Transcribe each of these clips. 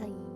Bye.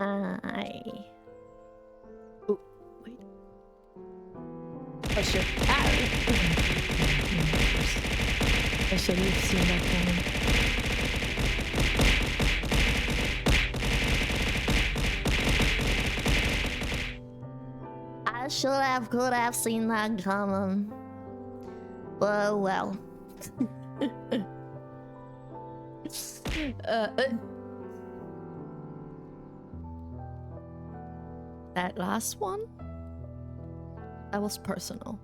Hi. Oh, wait. Oh shit. Ah. I should have seen that coming. I could have seen that coming. Well. That last one? That was personal.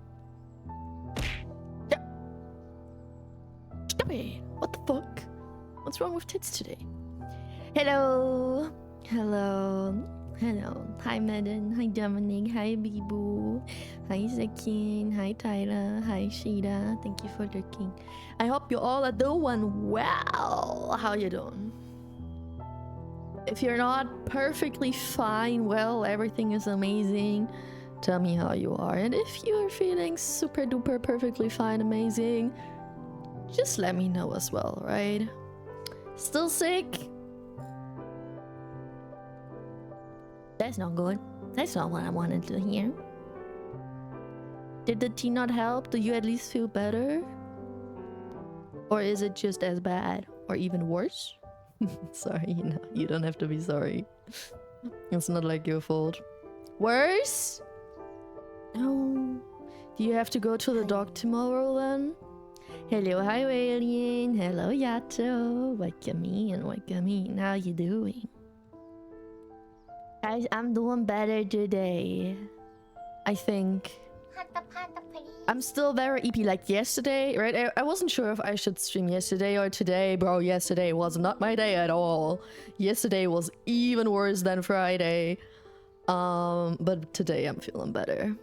Yeah. Stop it. What the fuck? What's wrong with tits today? Hello. Hi Madden. Hi Dominic. Hi Bibu. Hi Zekin. Hi Tyler. Hi Shida. Thank you for lurking. I hope you all are doing well. How you doing? If you're not perfectly fine, well, everything is amazing. Tell me how you are. And if you're feeling super duper perfectly fine, amazing, just let me know as well, right? Still sick? That's not good. That's not what I wanted to hear. Did the tea not help? Do you at least feel better? Or is it just as bad? Or even worse? Sorry, no, you don't have to be sorry. It's not like your fault. Worse? No. Do you have to go to the doc tomorrow then? Hello, hi Alien. Hello, Yato. Welcome in. How you doing? Guys, I'm doing better today. I think. I'm still very EP like yesterday, right? I wasn't sure if I should stream yesterday or today. Bro, yesterday was not my day at all. Yesterday was even worse than Friday. But today I'm feeling better.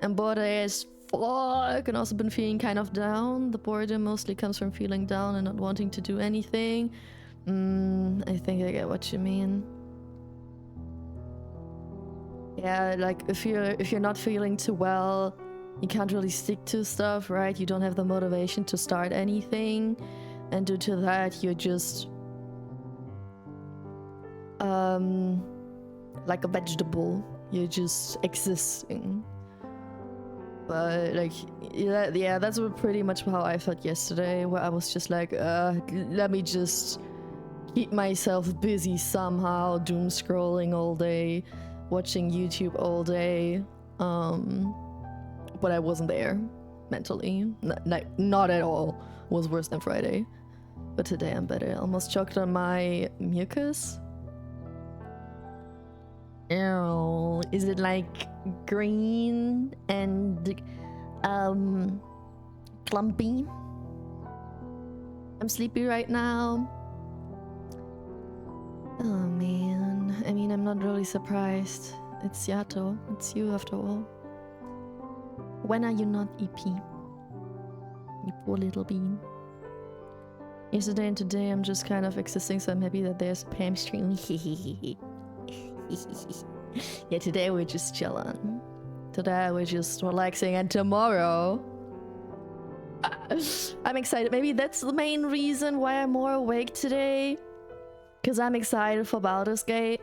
And bored as fuck, and also been feeling kind of down. The boredom mostly comes from feeling down and not wanting to do anything. I think I get what you mean. Yeah, like if you're not feeling too well, you can't really stick to stuff, right? You don't have the motivation to start anything, and due to that, you're just like a vegetable. You're just existing. But like, yeah, that's pretty much how I felt yesterday, where I was just like, let me just keep myself busy somehow, doom scrolling all day, watching YouTube all day, but I wasn't there mentally. Not at all. It was worse than Friday. But today I'm better. I almost choked on my mucus. Ew. Is it like green and clumpy? I'm sleepy right now. Oh man, I mean, I'm not really surprised. It's Yato, it's you after all. When are you not EP? You poor little bean. Yesterday and today I'm just kind of existing, so I'm happy that there's a Pam stream. Yeah, today we're just chilling. Today we're just relaxing, and tomorrow I'm excited. Maybe that's the main reason why I'm more awake today. Because I'm excited for Baldur's Gate.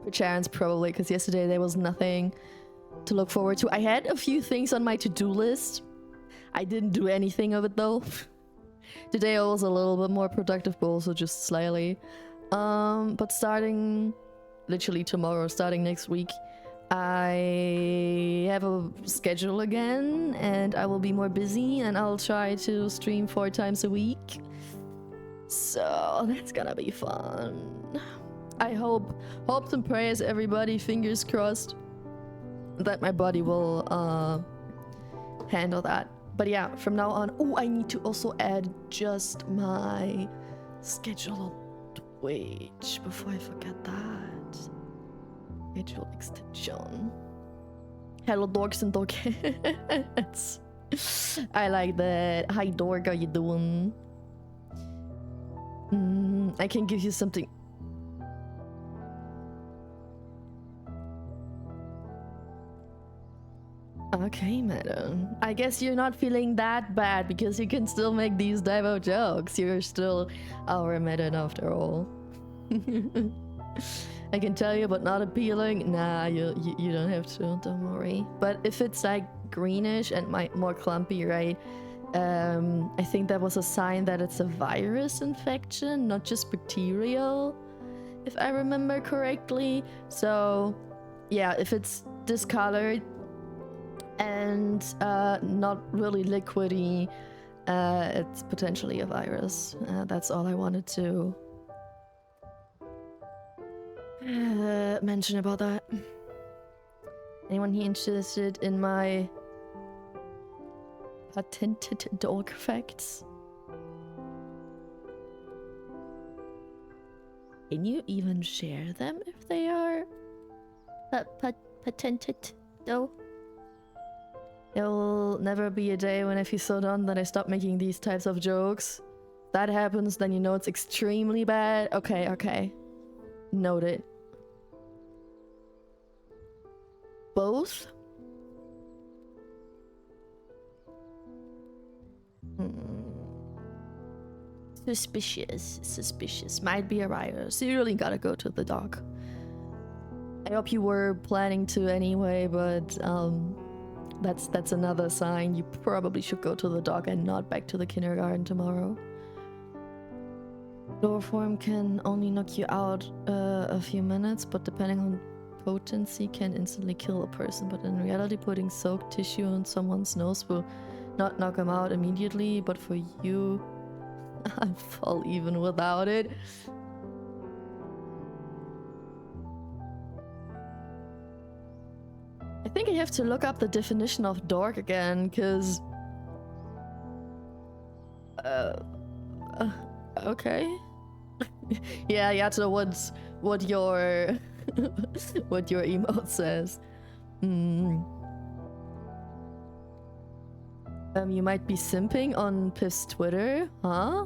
Perchance probably, because yesterday there was nothing to look forward to. I had a few things on my to-do list. I didn't do anything of it though. Today I was a little bit more productive, but also just slightly. But starting literally tomorrow, starting next week, I have a schedule again, and I will be more busy, and I'll try to stream 4 times a week. So that's gonna be fun. I hopes and prayers, everybody, fingers crossed, that my body will handle that. But yeah, from now on, I need to also adjust my schedule on Twitch before I forget that. Schedule extension. Hello, dogs and dogheads. I like that. Hi, dork, how you doing? I can give you something. Okay, madam. I guess you're not feeling that bad because you can still make these Devo jokes. You're still our madam after all. I can tell you, but not appealing. Nah, you don't have to. Don't worry. But if it's like greenish and more clumpy, right? I think that was a sign that it's a virus infection, not just bacterial, if I remember correctly. So, yeah, if it's discolored and not really liquidy, it's potentially a virus. That's all I wanted to mention about that. Anyone here interested in my patented dog facts? Can you even share them if they are patented though? There will never be a day when I feel so done that I stop making these types of jokes. If that happens, then you know it's extremely bad. Okay. Noted. Both? Suspicious. Might be a virus. So you really gotta go to the doc. I hope you were planning to anyway, but that's another sign. You probably should go to the doc and not back to the kindergarten tomorrow. Chloroform can only knock you out a few minutes, but depending on potency can instantly kill a person. But in reality, putting soaked tissue on someone's nose will not knock them out immediately, but for you, I fall even without it. I think I have to look up the definition of dork again, because... okay. Yeah, Yato, what your... what your emote says. You might be simping on Piff's Twitter, huh?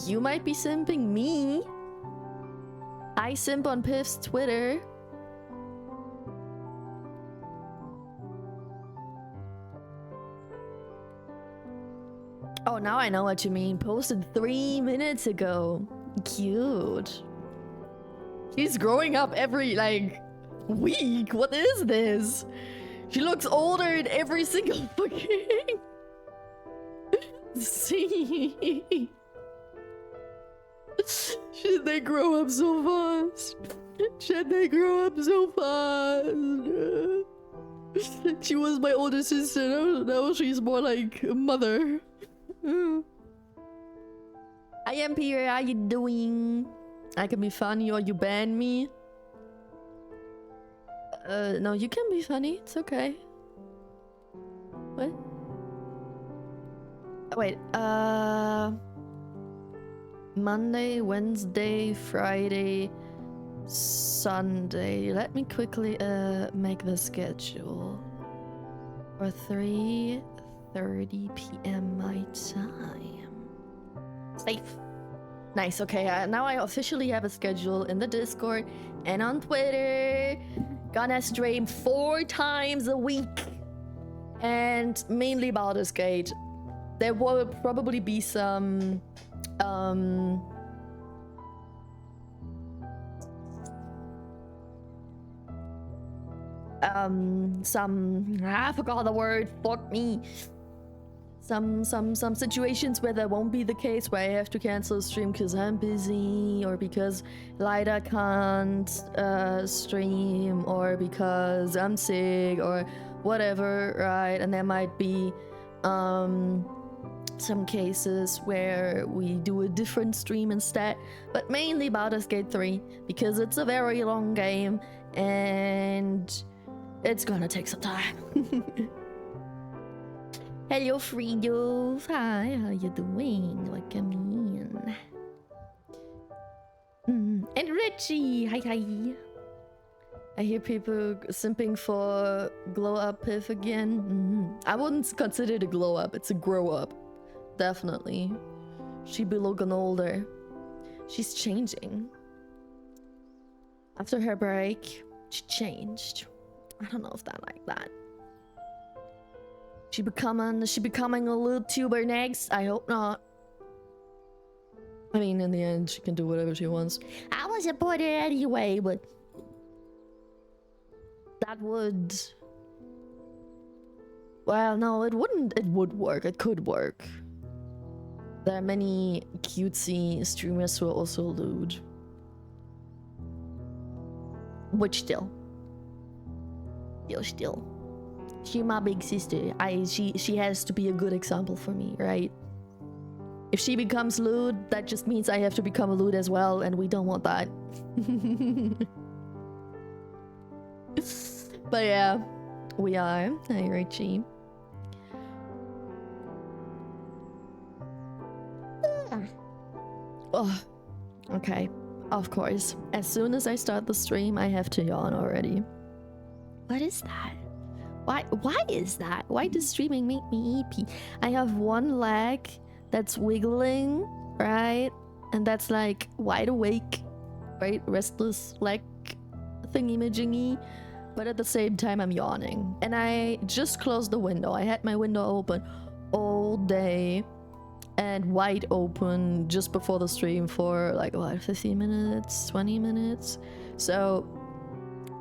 You might be simping me? I simp on Piff's Twitter. Oh, now I know what you mean. Posted 3 minutes ago. Cute. She's growing up every, like, week. What is this? She looks older in every single fucking... See? Shit, they grow up so fast. She was my older sister. Now she's more like a mother. I am here. How you doing? I can be funny or you ban me. No, you can be funny. It's okay. What? Wait, Monday, Wednesday, Friday, Sunday. Let me quickly make the schedule. For 3:30 p.m. my time. Safe. Nice, okay, now I officially have a schedule in the Discord and on Twitter. Gonna stream 4 times a week. And mainly Baldur's Gate. There will probably be some... I forgot the word, fuck me. Some situations where that won't be the case, where I have to cancel a stream because I'm busy, or because Lyda can't stream, or because I'm sick, or whatever, right? And there might be some cases where we do a different stream instead, but mainly Baldur's Gate 3 because it's a very long game and it's gonna take some time. Hello Frido, hi, how you doing? Welcome in. And Richie, hi. I hear people simping for glow up Piff again. I wouldn't consider it a glow up, it's a grow up. Definitely. She be looking older. She's changing. After her break, she changed. I don't know if I like that. She becoming a little tuber next? I hope not. I mean, in the end, she can do whatever she wants. I was supported anyway, but that would... Well, no, it wouldn't. It would work. It could work. There are many cutesy streamers who are also lewd. Which still. She my big sister. She has to be a good example for me, right? If she becomes lewd, that just means I have to become a lewd as well, and we don't want that. But yeah, we are. Hi, Richie. Oh, okay. Of course. As soon as I start the stream, I have to yawn already. What is that? Why is that? Why does streaming make me eepy? I have one leg that's wiggling, right? And that's like wide awake, right? Restless leg thingy-majingy. But at the same time, I'm yawning. And I just closed the window. I had my window open all day and wide open just before the stream for like, what, 15 minutes, 20 minutes? So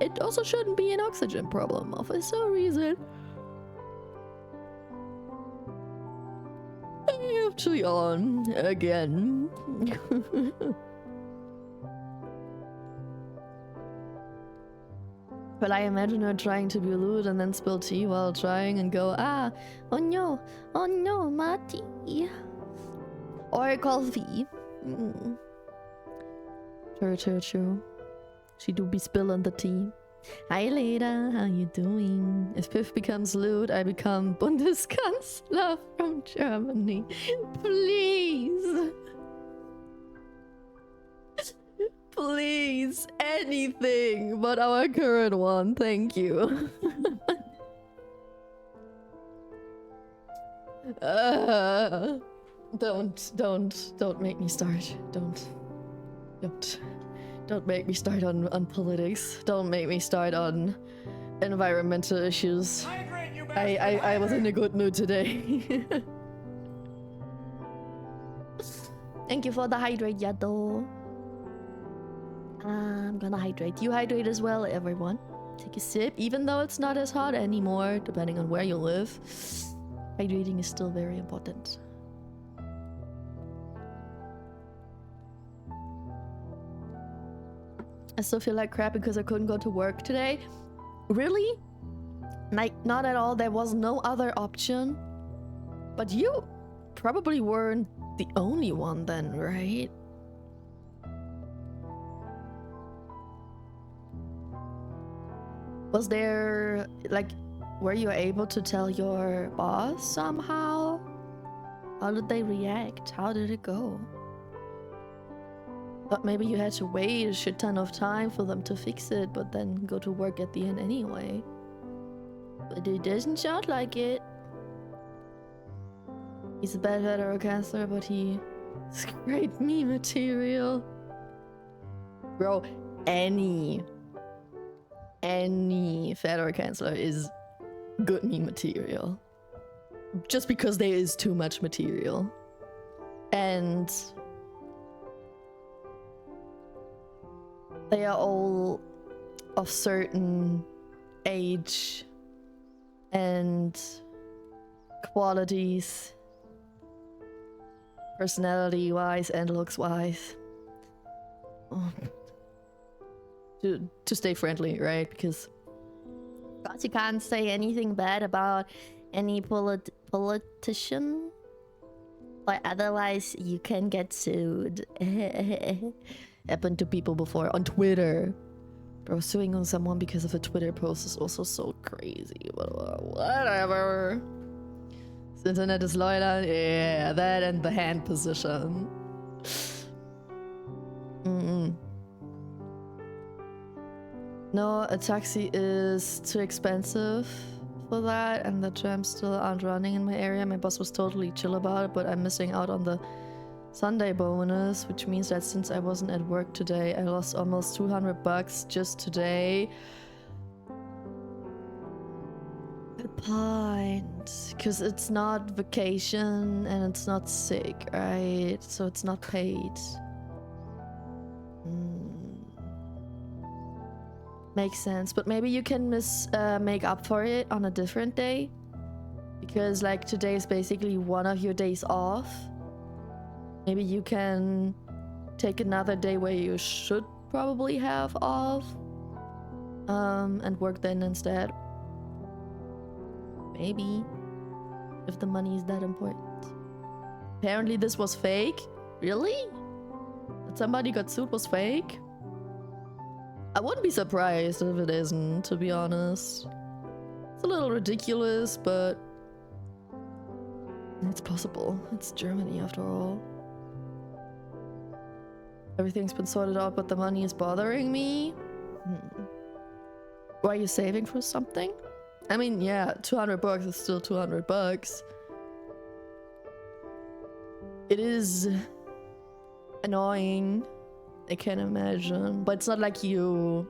it also shouldn't be an oxygen problem for some reason. I have to yawn again. But I imagine her trying to be lewd and then spill tea while trying and go, oh no, my tea. Or coffee. True. She do be spilling the tea. Hi Leda, how you doing? If Piff becomes lewd, I become Bundeskanzler from Germany. Please. Please, anything but our current one, thank you. Don't make me start. Don't make me start on politics. Don't make me start on environmental issues. I was in a good mood today. Thank you for the hydrate, Yado. I'm gonna hydrate. You hydrate as well, everyone. Take a sip, even though it's not as hot anymore, depending on where you live. Hydrating is still very important. I still feel like crap because I couldn't go to work today. Really? Like, not at all. There was no other option. But you probably weren't the only one then, right? Was there, like, were you able to tell your boss somehow? How did they react? How did it go? But maybe you had to wait a shit ton of time for them to fix it, but then go to work at the end anyway. But it doesn't sound like it. He's a bad federal counselor, but he's great meme material. Bro, any federal counselor is good meme material. Just because there is too much material. And they are all of certain age and qualities, personality-wise and looks-wise. To stay friendly, right? Because you can't say anything bad about any politician, but otherwise you can get sued. Happened to people before on Twitter. Bro, suing on someone because of a Twitter post is also so crazy. But whatever. This internet is loyal. Yeah, that and the hand position. No, a taxi is too expensive for that, and the trams still aren't running in my area. My boss was totally chill about it, but I'm missing out on the Sunday bonus, which means that since I wasn't at work today, I lost almost 200 bucks just today. Good point, because it's not vacation and it's not sick, right? So it's not paid. Makes sense, but maybe you can make up for it on a different day, because like today is basically one of your days off. Maybe you can take another day where you should probably have off, and work then instead. Maybe, if the money is that important. Apparently this was fake. Really? That somebody got sued was fake? I wouldn't be surprised if it isn't, to be honest. It's a little ridiculous, but it's possible. It's Germany after all. Everything's been sorted out, but the money is bothering me. Why are you saving for something? I mean, yeah, 200 bucks is still 200 bucks. It is annoying, I can imagine, but it's not like you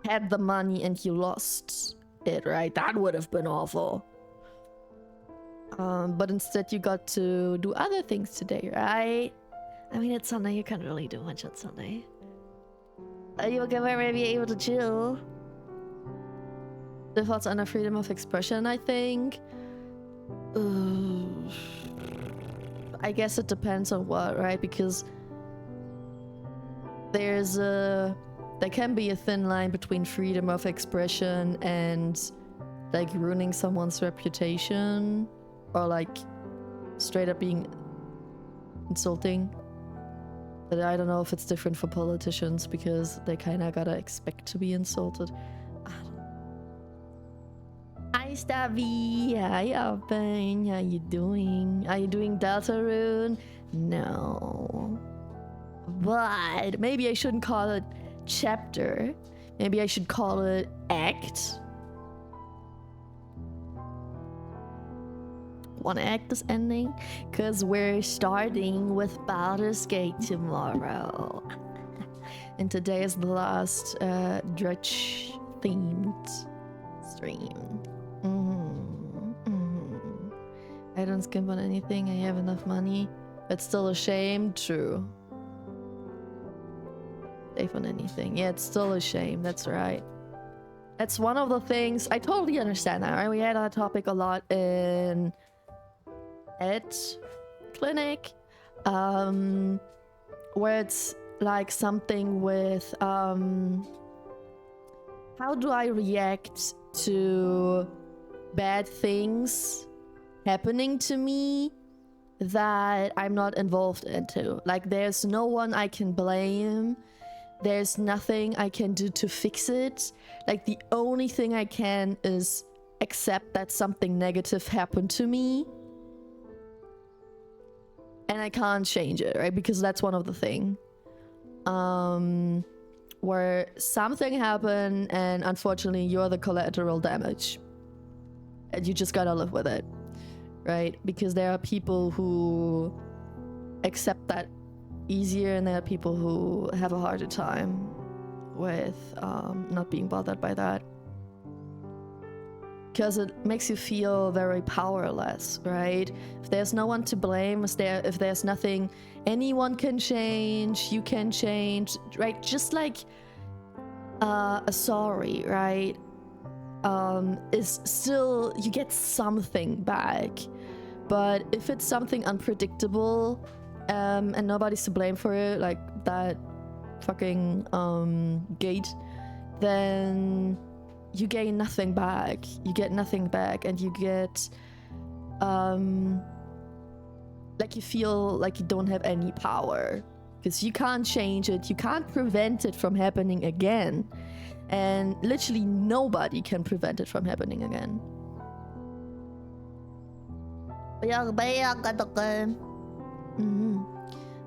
had the money and you lost it, right? That would have been awful. But instead you got to do other things today, right? I mean, it's Sunday, you can't really do much on Sunday. You will be able to chill. The thoughts on the freedom of expression, I think. I guess it depends on what, right? Because there can be a thin line between freedom of expression and like ruining someone's reputation, or like straight up being insulting. But I don't know if it's different for politicians, because they kind of gotta expect to be insulted. Hi Stabby, hi Yapping, how you doing? Are you doing Deltarune? No. But maybe I shouldn't call it chapter. Maybe I should call it act. Wanna act this ending? Cause we're starting with Baldur's Gate tomorrow. And today is the last Dredge themed stream. I don't skimp on anything, I have enough money. It's still a shame, true. Save on anything. Yeah, it's still a shame, that's right. That's one of the things, I totally understand that, right? We had that topic a lot in Ed Clinic, where it's like something with, how do I react to bad things happening to me that I'm not involved into? Like, there's no one I can blame. There's nothing I can do to fix it. Like, the only thing I can is accept that something negative happened to me. And I can't change it, right? Because that's one of the things. Where something happened and unfortunately you're the collateral damage. And you just gotta live with it, right? Because there are people who accept that easier, and there are people who have a harder time with not being bothered by that. Because it makes you feel very powerless, right? If there's no one to blame, if there's nothing anyone can change, you can change, right? Just like a sorry, right? Is still, you get something back. But if it's something unpredictable, and nobody's to blame for it, like that fucking gate, then you gain nothing back. You get nothing back, and you get like you feel like you don't have any power, because you can't change it, you can't prevent it from happening again, and literally nobody can prevent it from happening again.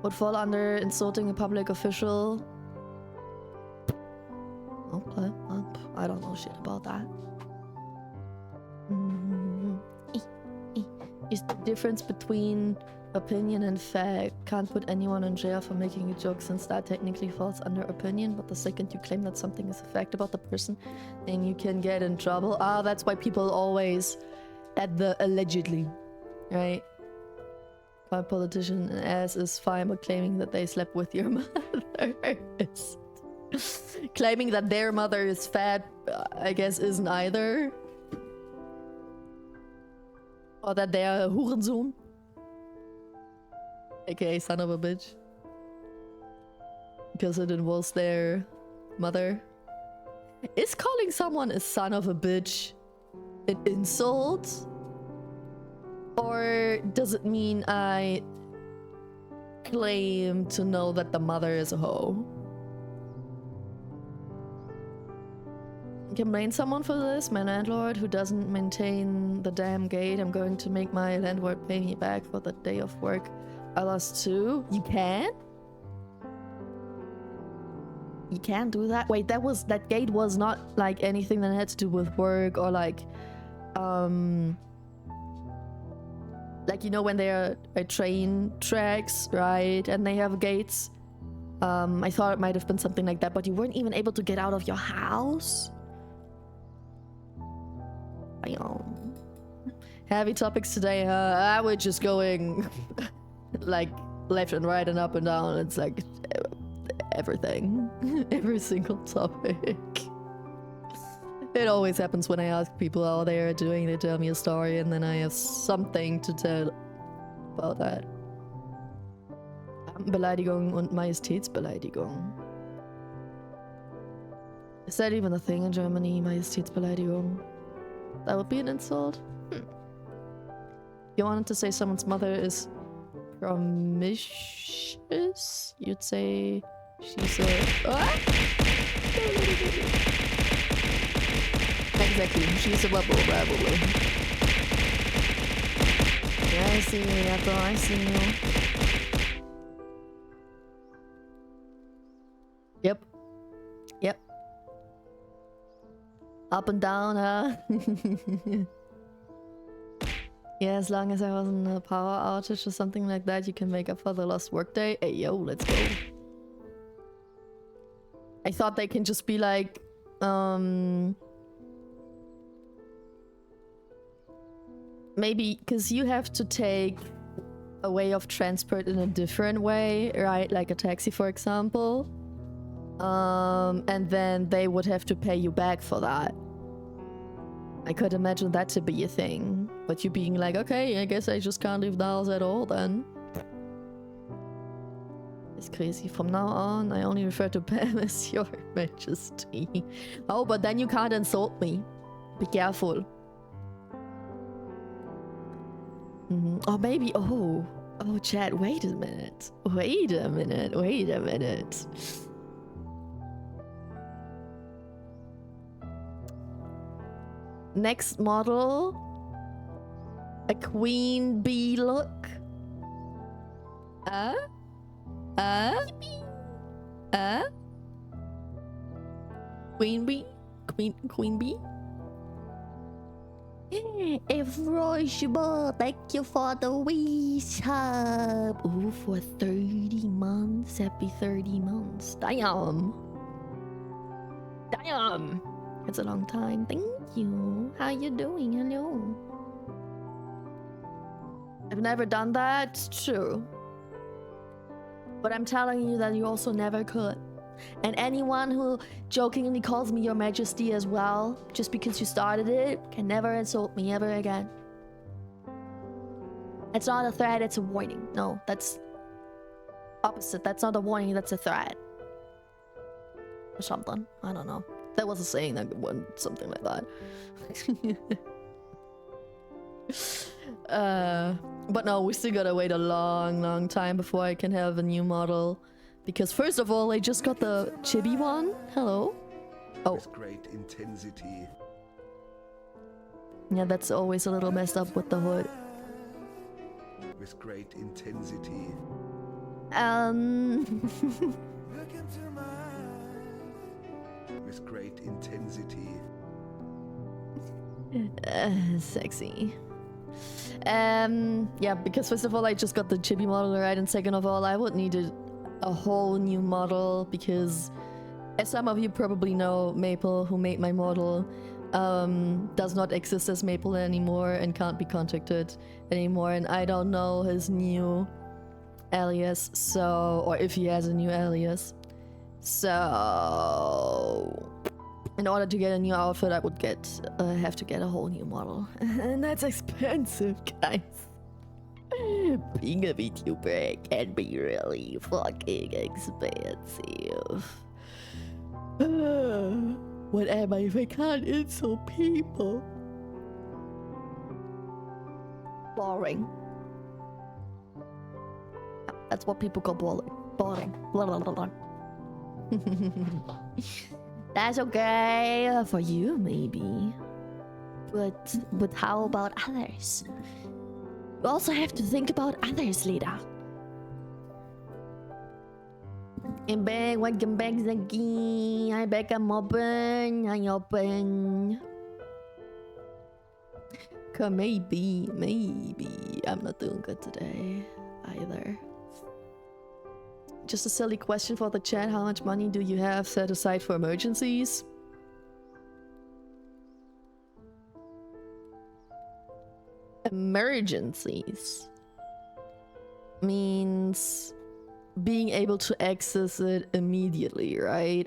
Would fall under insulting a public official. Okay, I don't know shit about that. Is the difference between Opinion and fact. Can't put anyone in jail for making a joke since that technically falls under opinion, but the second you claim that something is a fact about the person, then you can get in trouble. Ah, that's why people always add the allegedly, right? My politician ass is fine, but claiming that they slept with your mother is... Claiming that their mother is fat, I guess, isn't either. Or that they are a Hurensohn. AKA son of a bitch. Because it involves their mother. Is calling someone a son of a bitch an insult? Or does it mean I claim to know that the mother is a hoe? Can blame someone for this? My landlord who doesn't maintain the damn gate. I'm going to make my landlord pay me back for the day of work I lost too. You can? You can do that? Wait, that gate was not like anything that had to do with work or like you know when there are train tracks, right? And they have gates. I thought it might have been something like that, but you weren't even able to get out of your house? Heavy topics today, huh? We're just going like left and right and up and down. It's like everything. Every single topic. It always happens when I ask people how they are doing. They tell me a story and then I have something to tell about that. Beleidigung und Majestätsbeleidigung. Is that even a thing in Germany? Majestätsbeleidigung? That would be an insult? You wanted to say someone's mother is promiscuous? You'd say she's a... What? Exactly, she's a bubble, probably. Yeah, I see you, Yato, I see you. Yep. Yep. Up and down, huh? Yeah, as long as I wasn't a power outage or something like that, you can make up for the lost workday. Hey, yo, let's go. I thought they can just be like, maybe, because you have to take a way of transport in a different way, right? Like a taxi, for example. And then they would have to pay you back for that. I could imagine that to be a thing. But you being like, okay, I guess I just can't leave the house at all then. It's crazy. From now on, I only refer to Pam as your majesty. Oh, but then you can't insult me. Be careful. Or maybe, oh, chat, wait a minute. Wait a minute. Next model, a queen bee look. Queen bee? Queen bee? Efroshable, thank you for the wish hub. Ooh, for 30 months. Happy 30 months. Damn. It's a long time. Thank you. How you doing? Hello. I've never done that. It's true. But I'm telling you that you also never could. And anyone who jokingly calls me your majesty as well, just because you started it, can never insult me ever again. It's not a threat, it's a warning. No, that's opposite. That's not a warning, that's a threat. Or something. I don't know. That was a saying that went something like that. But no, we still gotta wait a long time before I can have a new model. Because first of all, I just got the chibi one. Hello. Oh. With great intensity. Yeah, that's always a little messed up with the hood. With great intensity. With great intensity. Sexy. Yeah, because first of all, I just got the chibi model, right? And second of all, I would need a whole new model because, as some of you probably know, Maple, who made my model, does not exist as Maple anymore and can't be contacted anymore. And I don't know his new alias, so, or if he has a new alias. So, in order to get a new outfit, I would have to get a whole new model. And that's expensive, guys. Being a VTuber can be really fucking expensive. What am I if I can't insult people? Boring. That's what people call boring. Boring. Blah, blah, blah, blah. That's okay for you, maybe. But how about others? You also have to think about others, Lida. I'm back, welcome back, Zaki. I'm back, I'm open. Maybe I'm not doing good today either. Just a silly question for the chat. How much money do you have set aside for emergencies? Emergencies means being able to access it immediately, right?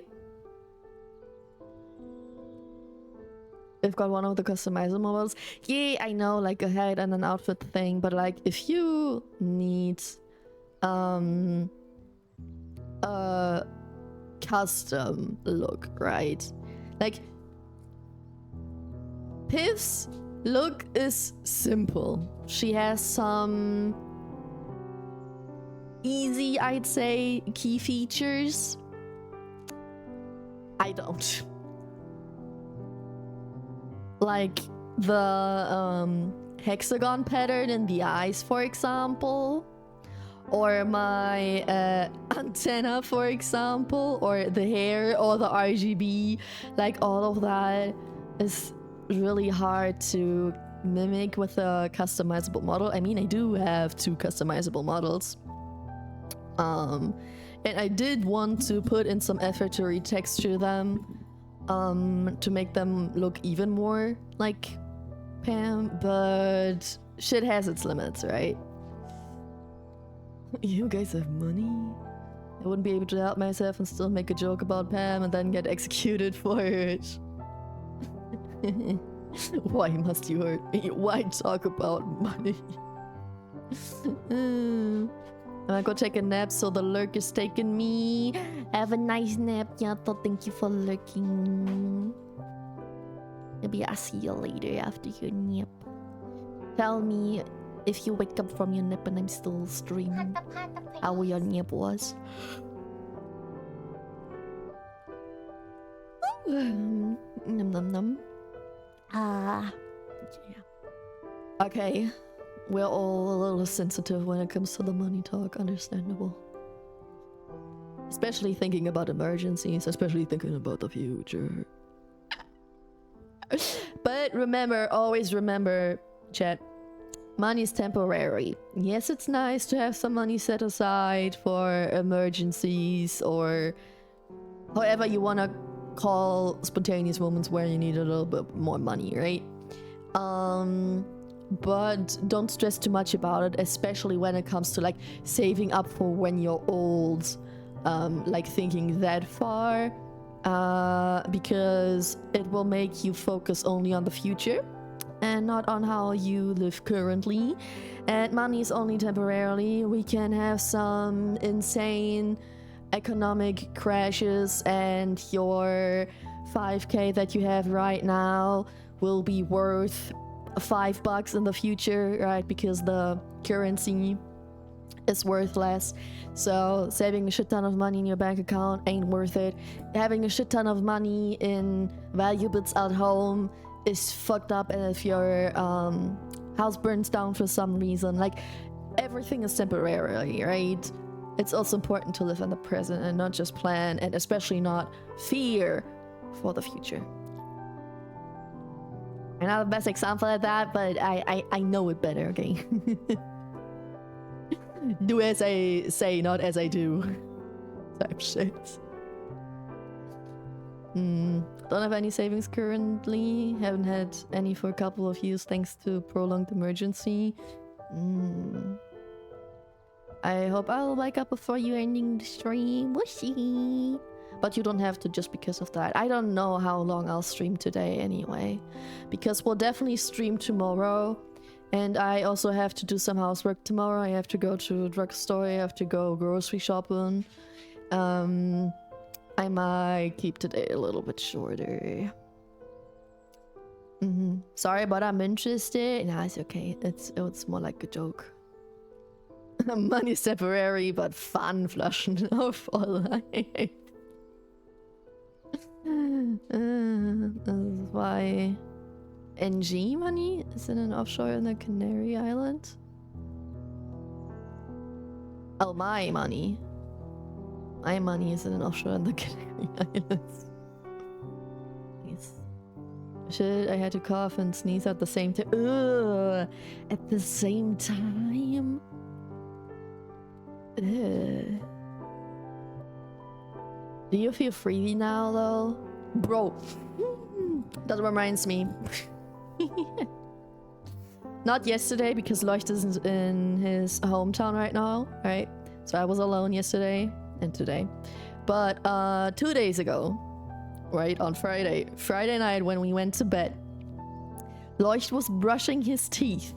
I've got one of the customizable models. Yeah, I know, like a head and an outfit thing, but like if you need a custom look, right? Like Piv's look is simple. She has some easy, I'd say, key features. I don't. Like the hexagon pattern in the eyes, for example. Or my antenna, for example. Or the hair, or the RGB. Like all of that is really hard to mimic with a customizable model. I mean, I do have 2 customizable models. And I did want to put in some effort to retexture them, to make them look even more like Pam, but shit has its limits, right? You guys have money? I wouldn't be able to help myself and still make a joke about Pam and then get executed for it. Why must you hurt me? Why talk about money? I go take a nap, so the lurk is taking me. Have a nice nap, Yato. Thank you for lurking. Maybe I'll see you later after your nap. Tell me if you wake up from your nap and I'm still streaming, how your nap was. Num num num. Yeah. Okay. We're all a little sensitive when it comes to the money talk, understandable. Especially thinking about emergencies, especially thinking about the future. But remember, always remember, chat, money is temporary. Yes, it's nice to have some money set aside for emergencies or however you want to call spontaneous moments where you need a little bit more money, right? But don't stress too much about it, especially when it comes to like saving up for when you're old, like thinking that far, because it will make you focus only on the future and not on how you live currently. And money is only temporarily. We can have some insane economic crashes and your 5k that you have right now will be worth $5 in the future, right? Because the currency is worth less. So saving a shit ton of money in your bank account ain't worth it. Having a shit ton of money in value bits at home is fucked up. And if your house burns down for some reason, like everything is temporarily, right? It's also important to live in the present and not just plan, and especially not fear for the future. I'm not the best example at that, but I know it better, okay? Do as I say, not as I do. Type shit. Don't have any savings currently. Haven't had any for a couple of years thanks to prolonged emergency. I hope I'll wake up before you ending the stream. We'll see. But you don't have to just because of that. I don't know how long I'll stream today anyway. Because we'll definitely stream tomorrow. And I also have to do some housework tomorrow. I have to go to a drugstore. I have to go grocery shopping. I might keep today a little bit shorter. Sorry, but I'm interested. Nah, it's okay. It's more like a joke. Money's temporary, but fun flushing off all life. This is why NG money is in an offshore in the Canary Island. Oh, my money. My money is in an offshore in the Canary Islands. Nice. Shit, I had to cough and sneeze at the same time. Ugh, at the same time? Ugh. Do you feel free now, though? Bro, that reminds me. Not yesterday, because Leucht is in his hometown right now, right? So I was alone yesterday and today. But 2 days ago, right, on Friday night when we went to bed, Leucht was brushing his teeth.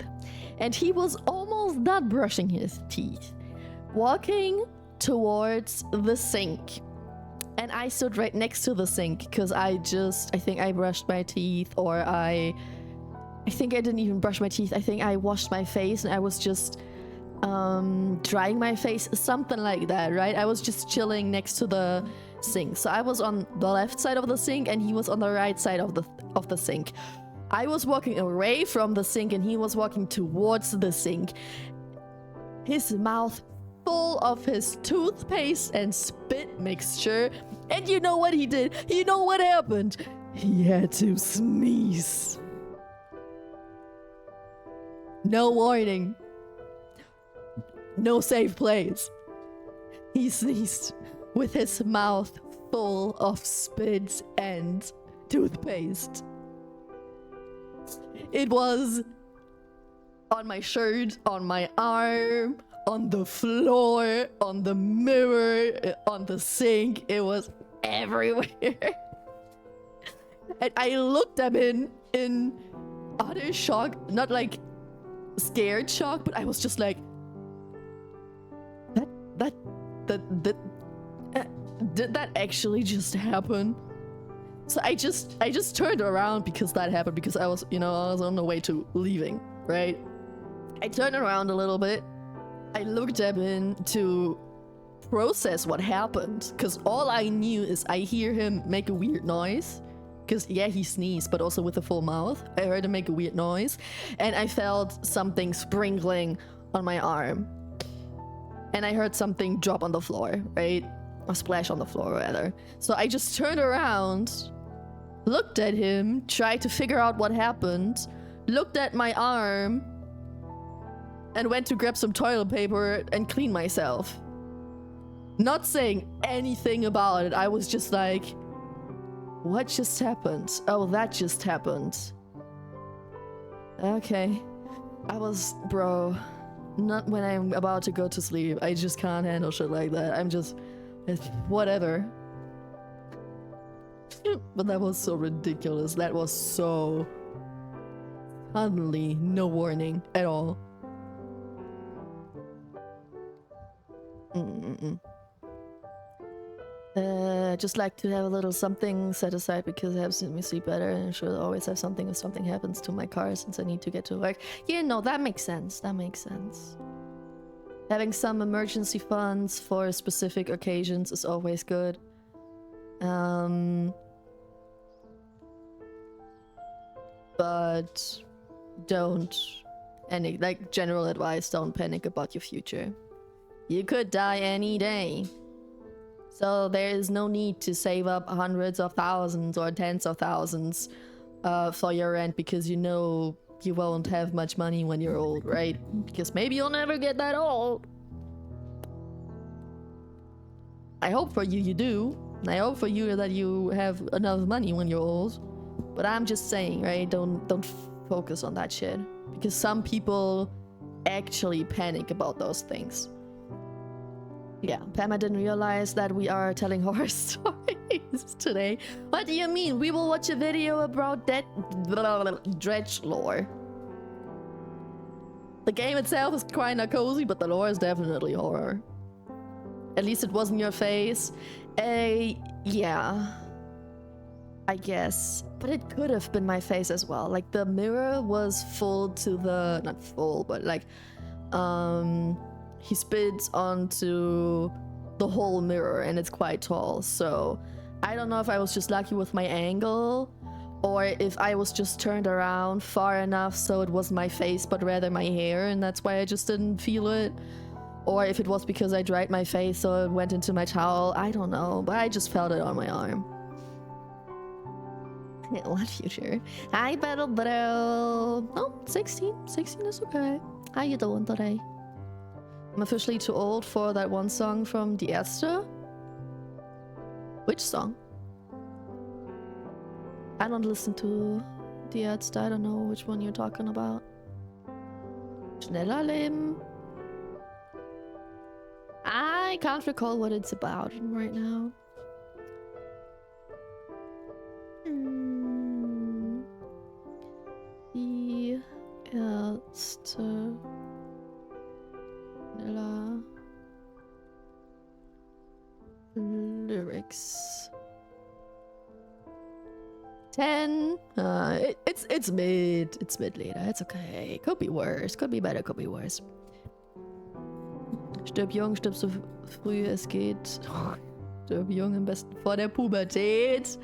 And he was almost done brushing his teeth, walking towards the sink. And I stood right next to the sink because I think I brushed my teeth, or I think I didn't even brush my teeth. I think I washed my face and I was just drying my face, something like that, right? I was just chilling next to the sink. So I was on the left side of the sink and he was on the right side of the sink. I was walking away from the sink and he was walking towards the sink. His mouth full of his toothpaste and spit mixture. And you know what he did? You know what happened? He had to sneeze. No warning. No safe place. He sneezed with his mouth full of spit and toothpaste. It was on my shirt, on my arm, on the floor, on the mirror, on the sink. It was everywhere. And I looked at him in utter shock, not like scared shock, but I was just like, did that actually just happen? So I just turned around because that happened, because I was on the way to leaving, right? I turned around a little bit. I looked at him to process what happened, because all I knew is I hear him make a weird noise, because yeah, he sneezed, but also with a full mouth. I heard him make a weird noise, and I felt something sprinkling on my arm, and I heard something drop on the floor, right? Or splash on the floor, rather. So I just turned around, looked at him, tried to figure out what happened, looked at my arm, and went to grab some toilet paper and clean myself. Not saying anything about it. I was just like, what just happened? Oh, that just happened. Okay. Bro, not when I'm about to go to sleep. I just can't handle shit like that. Whatever. But that was so ridiculous. That was so suddenly, no warning at all. Just like to have a little something set aside because it helps me sleep better, and I should always have something if something happens to my car since I need to get to work. Yeah, no, that makes sense. That makes sense. Having some emergency funds for specific occasions is always good. But don't panic. Like, general advice, don't panic about your future. You could die any day. So there is no need to save up hundreds of thousands or tens of thousands for your rent because you know you won't have much money when you're old, right? Because maybe you'll never get that old. I hope for you do. I hope for you that you have enough money when you're old. But I'm just saying, right? Don't focus on that shit. Because some people actually panic about those things. Yeah, Pam, I didn't realize that we are telling horror stories today. What do you mean? We will watch a video about that Dredge lore. The game itself is kinda cozy, but the lore is definitely horror. At least it wasn't your face. Yeah. I guess. But it could have been my face as well. Like, the mirror was full to the... Not full, but like... He spits onto the whole mirror and it's quite tall. So, I don't know if I was just lucky with my angle or if I was just turned around far enough so it was my face but rather my hair and that's why I just didn't feel it. Or if it was because I dried my face so it went into my towel. I don't know, but I just felt it on my arm. What future? Hi, Battle Bro. Oh, 16. 16 is okay. How you doing today? I'm officially too old for that one song from Die Ärzte. Which song? I don't listen to Die Ärzte. I don't know which one you're talking about. Schneller Leben? I can't recall what it's about right now. Die Ärzte. Lyrics. 10. It's mid. It's mid later. It's okay. Could be worse. Could be better. Could be worse. Stirb jung, stirb so früh es geht. Stirb jung am besten vor der Pubertät.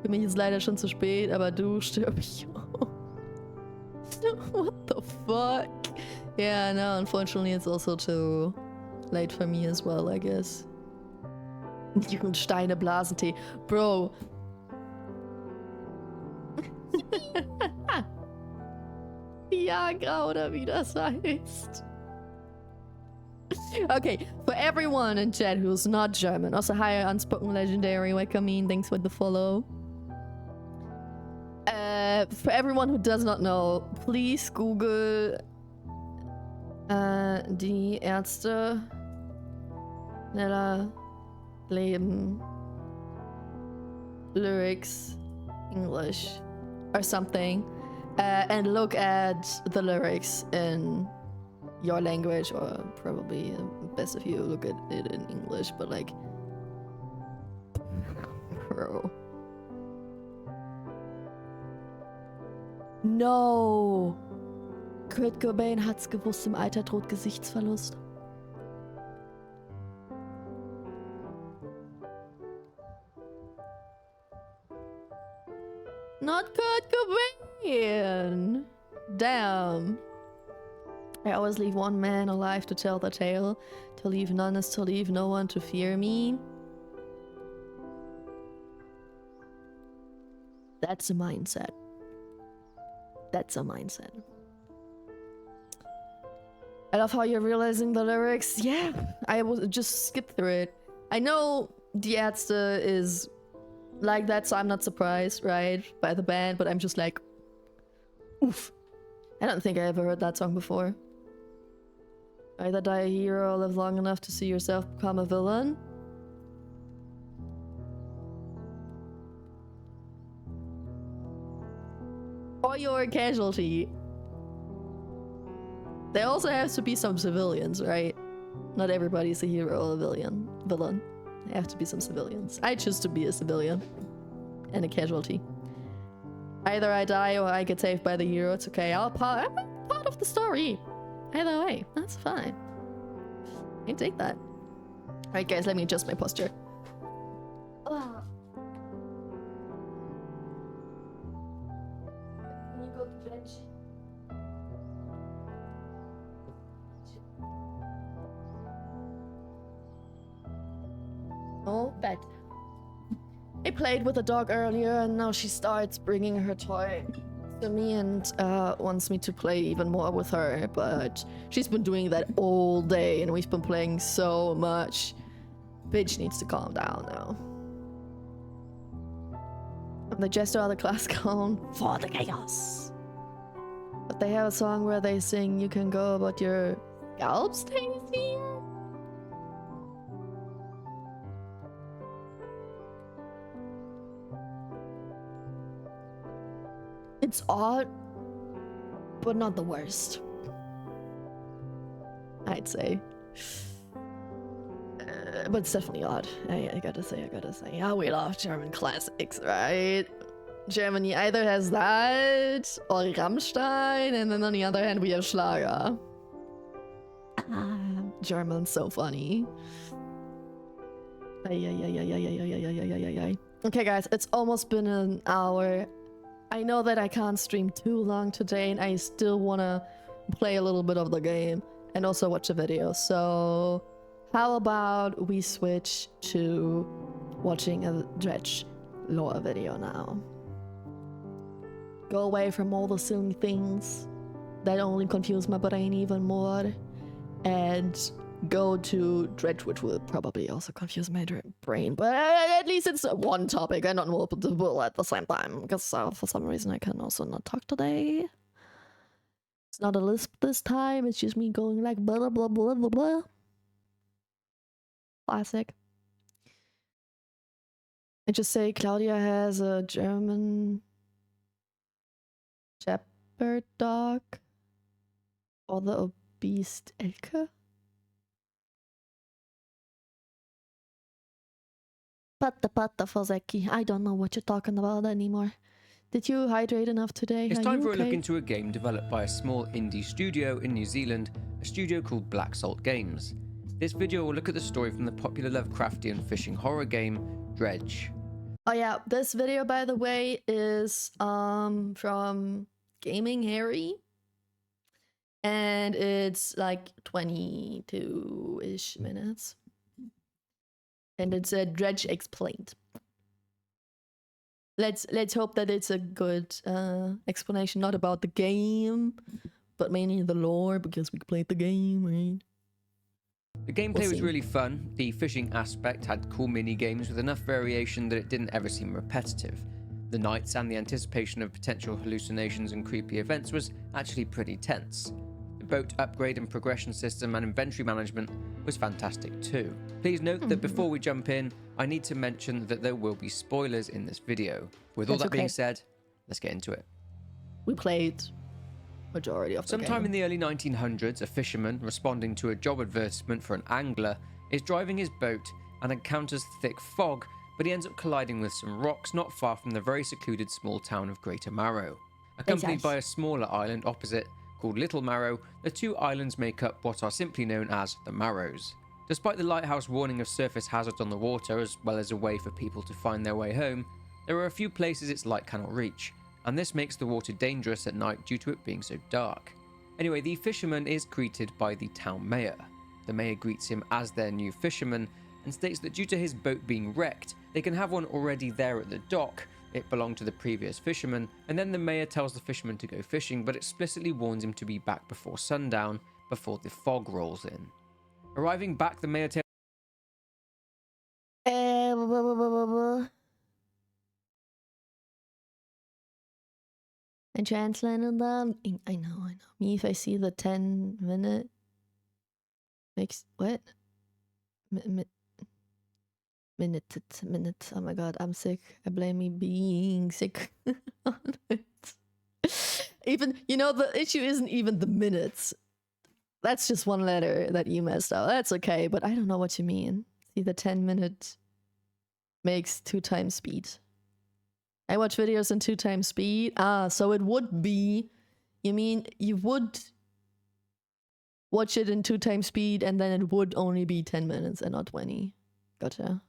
Für mich ist leider schon zu spät, aber du stirb jung. What the fuck? Yeah, no, unfortunately it's also too late for me as well, I guess. Steine Blasentee. Bro. Viagra oder wie das heißt. Okay, for everyone in chat who's not German, also hi Unspoken Legendary, welcome in, thanks for the follow. For everyone who does not know, please Google Die Ärzte schneller Leben lyrics English or something and look at the lyrics in your language, or probably best if you look at it in English, but like bro. No. Kurt Cobain hat's gewusst, im Alter droht Gesichtsverlust. Not Kurt Cobain! Damn. I always leave one man alive to tell the tale. To leave none is to leave no one to fear me. That's a mindset. That's a mindset. I love how you're realizing the lyrics. Yeah, I will just skip through it. I know Die Ärzte is like that, so I'm not surprised, right, by the band, but I'm just like, oof. I don't think I ever heard that song before. Either die a hero or live long enough to see yourself become a villain. Or you're a casualty. There also has to be some civilians, right? Not everybody's a hero or a villain. There have to be some civilians. I choose to be a civilian and a casualty. Either I die or I get saved by the hero. It's okay. I'm part of the story. Either way, that's fine. I take that. Alright guys, let me adjust my posture. Can you go to Dredge? Oh, bad. I played with the dog earlier, and now she starts bringing her toy to me and wants me to play even more with her, but she's been doing that all day, and we've been playing so much. Bitch needs to calm down now. And the jester of the class calm for the chaos. But they have a song where they sing, "You can go, but your scalp stays here." It's odd, but not the worst, I'd say. But it's definitely odd. I gotta say. Yeah, we love German classics, right? Germany either has that or Rammstein, and then on the other hand we have Schlager. German's so funny. Okay, guys, it's almost been an hour. I know that I can't stream too long today, and I still wanna play a little bit of the game and also watch a video. So how about we switch to watching a Dredge lore video now? Go away from all the silly things that only confuse my brain even more, and go to Dredge, which will probably also confuse my brain, but at least it's one topic and not multiple at the same time, because for some reason I can also not talk today. It's not a lisp this time, it's just me going like blah blah blah blah blah. Classic. I just say Claudia has a German shepherd dog, or the obese Elke. Patta for Zeki. I don't know what you're talking about anymore. Did you hydrate enough today? It's Are time you for a okay? look into a game developed by a small indie studio in New Zealand, a studio called Black Salt Games. This video will look at the story from the popular Lovecraftian fishing horror game, Dredge. Oh yeah, this video, by the way, is from Gaming Harry. And it's like 22-ish minutes. And it's a Dredge Explained. Let's hope that it's a good explanation, not about the game, but mainly the lore, because we played the game, right? The gameplay was really fun. The fishing aspect had cool mini games with enough variation that it didn't ever seem repetitive. The nights and the anticipation of potential hallucinations and creepy events was actually pretty tense. The boat upgrade and progression system and inventory management was fantastic too. Please note that before we jump in, I need to mention that there will be spoilers in this video. With all that being said, let's get into it. We played majority of the Sometime game. in the early 1900s, a fisherman responding to a job advertisement for an angler is driving his boat and encounters thick fog, but he ends up colliding with some rocks not far from the very secluded small town of Greater Marrow. Accompanied by a smaller island opposite called Little Marrow, the two islands make up what are simply known as the Marrows. Despite the lighthouse warning of surface hazards on the water, as well as a way for people to find their way home, there are a few places its light cannot reach, and this makes the water dangerous at night due to it being so dark. Anyway, the fisherman is greeted by the town mayor. The mayor greets him as their new fisherman and states that due to his boat being wrecked, they can have one already there at the dock. It belonged to the previous fisherman, and then the mayor tells the fisherman to go fishing, but explicitly warns him to be back before sundown, before the fog rolls in. Arriving back, the mayor tells I'm translating them. I know. Me, if I see the 10-minute makes what? Minute. Oh my god, I'm sick. I blame me being sick on it. Even, you know, the issue isn't even the minutes. That's just one letter that you messed up. That's okay, but I don't know what you mean. See, the 10-minute makes 2 times speed. I watch videos in 2 times speed. Ah, so it would be, you mean you would watch it in 2 times speed and then it would only be 10 minutes and not 20. Gotcha.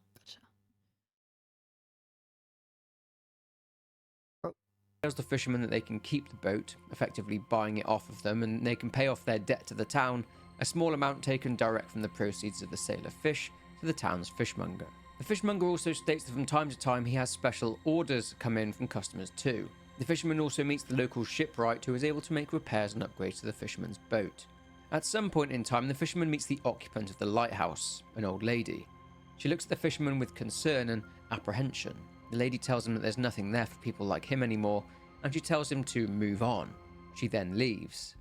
tells the fishermen that they can keep the boat, effectively buying it off of them, and they can pay off their debt to the town, a small amount taken direct from the proceeds of the sale of fish to the town's fishmonger. The fishmonger also states that from time to time he has special orders come in from customers too. The fisherman also meets the local shipwright who is able to make repairs and upgrades to the fisherman's boat. At some point in time, the fisherman meets the occupant of the lighthouse, an old lady. She looks at the fisherman with concern and apprehension. The lady tells him that there's nothing there for people like him anymore, and she tells him to move on. She then leaves.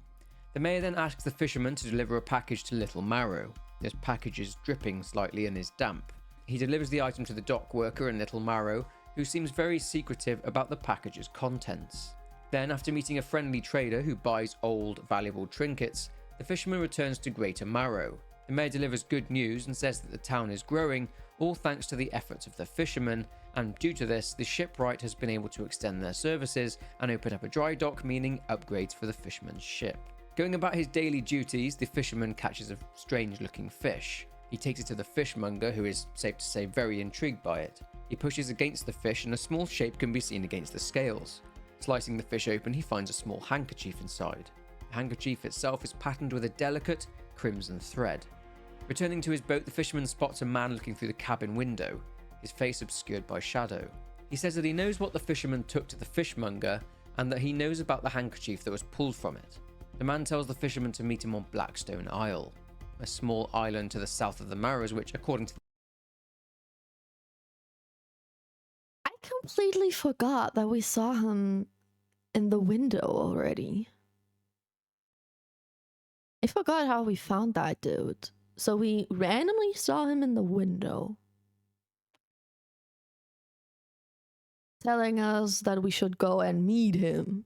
The mayor then asks the fisherman to deliver a package to Little Marrow. This package is dripping slightly and is damp. He delivers the item to the dock worker in Little Marrow, who seems very secretive about the package's contents. Then, after meeting a friendly trader who buys old, valuable trinkets, the fisherman returns to Greater Marrow. The mayor delivers good news and says that the town is growing, all thanks to the efforts of the fishermen, and due to this, the shipwright has been able to extend their services and open up a dry dock, meaning upgrades for the fisherman's ship. Going about his daily duties, the fisherman catches a strange-looking fish. He takes it to the fishmonger, who is, safe to say, very intrigued by it. He pushes against the fish and a small shape can be seen against the scales. Slicing the fish open, he finds a small handkerchief inside. The handkerchief itself is patterned with a delicate crimson thread. Returning to his boat, the fisherman spots a man looking through the cabin window, his face obscured by shadow. He says that he knows what the fisherman took to the fishmonger and that he knows about the handkerchief that was pulled from it. The man tells the fisherman to meet him on Blackstone Isle, a small island to the south of the Marrows, which, according to I completely forgot that we saw him in the window already. I forgot how we found that dude. So we randomly saw him in the window, telling us that we should go and meet him.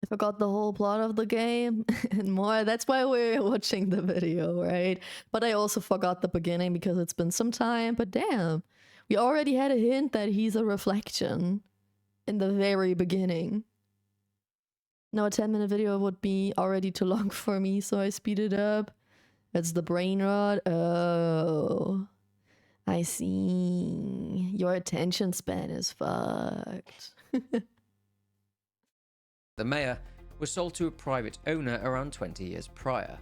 I forgot the whole plot of the game and more. That's why we're watching the video, right? But I also forgot the beginning because it's been some time. But damn, we already had a hint that he's a reflection in the very beginning. Now a 10-minute video would be already too long for me, so I speed it up. That's the brain rot. Oh, I see. Your attention span is fucked. the mayor was sold to a private owner around 20 years prior.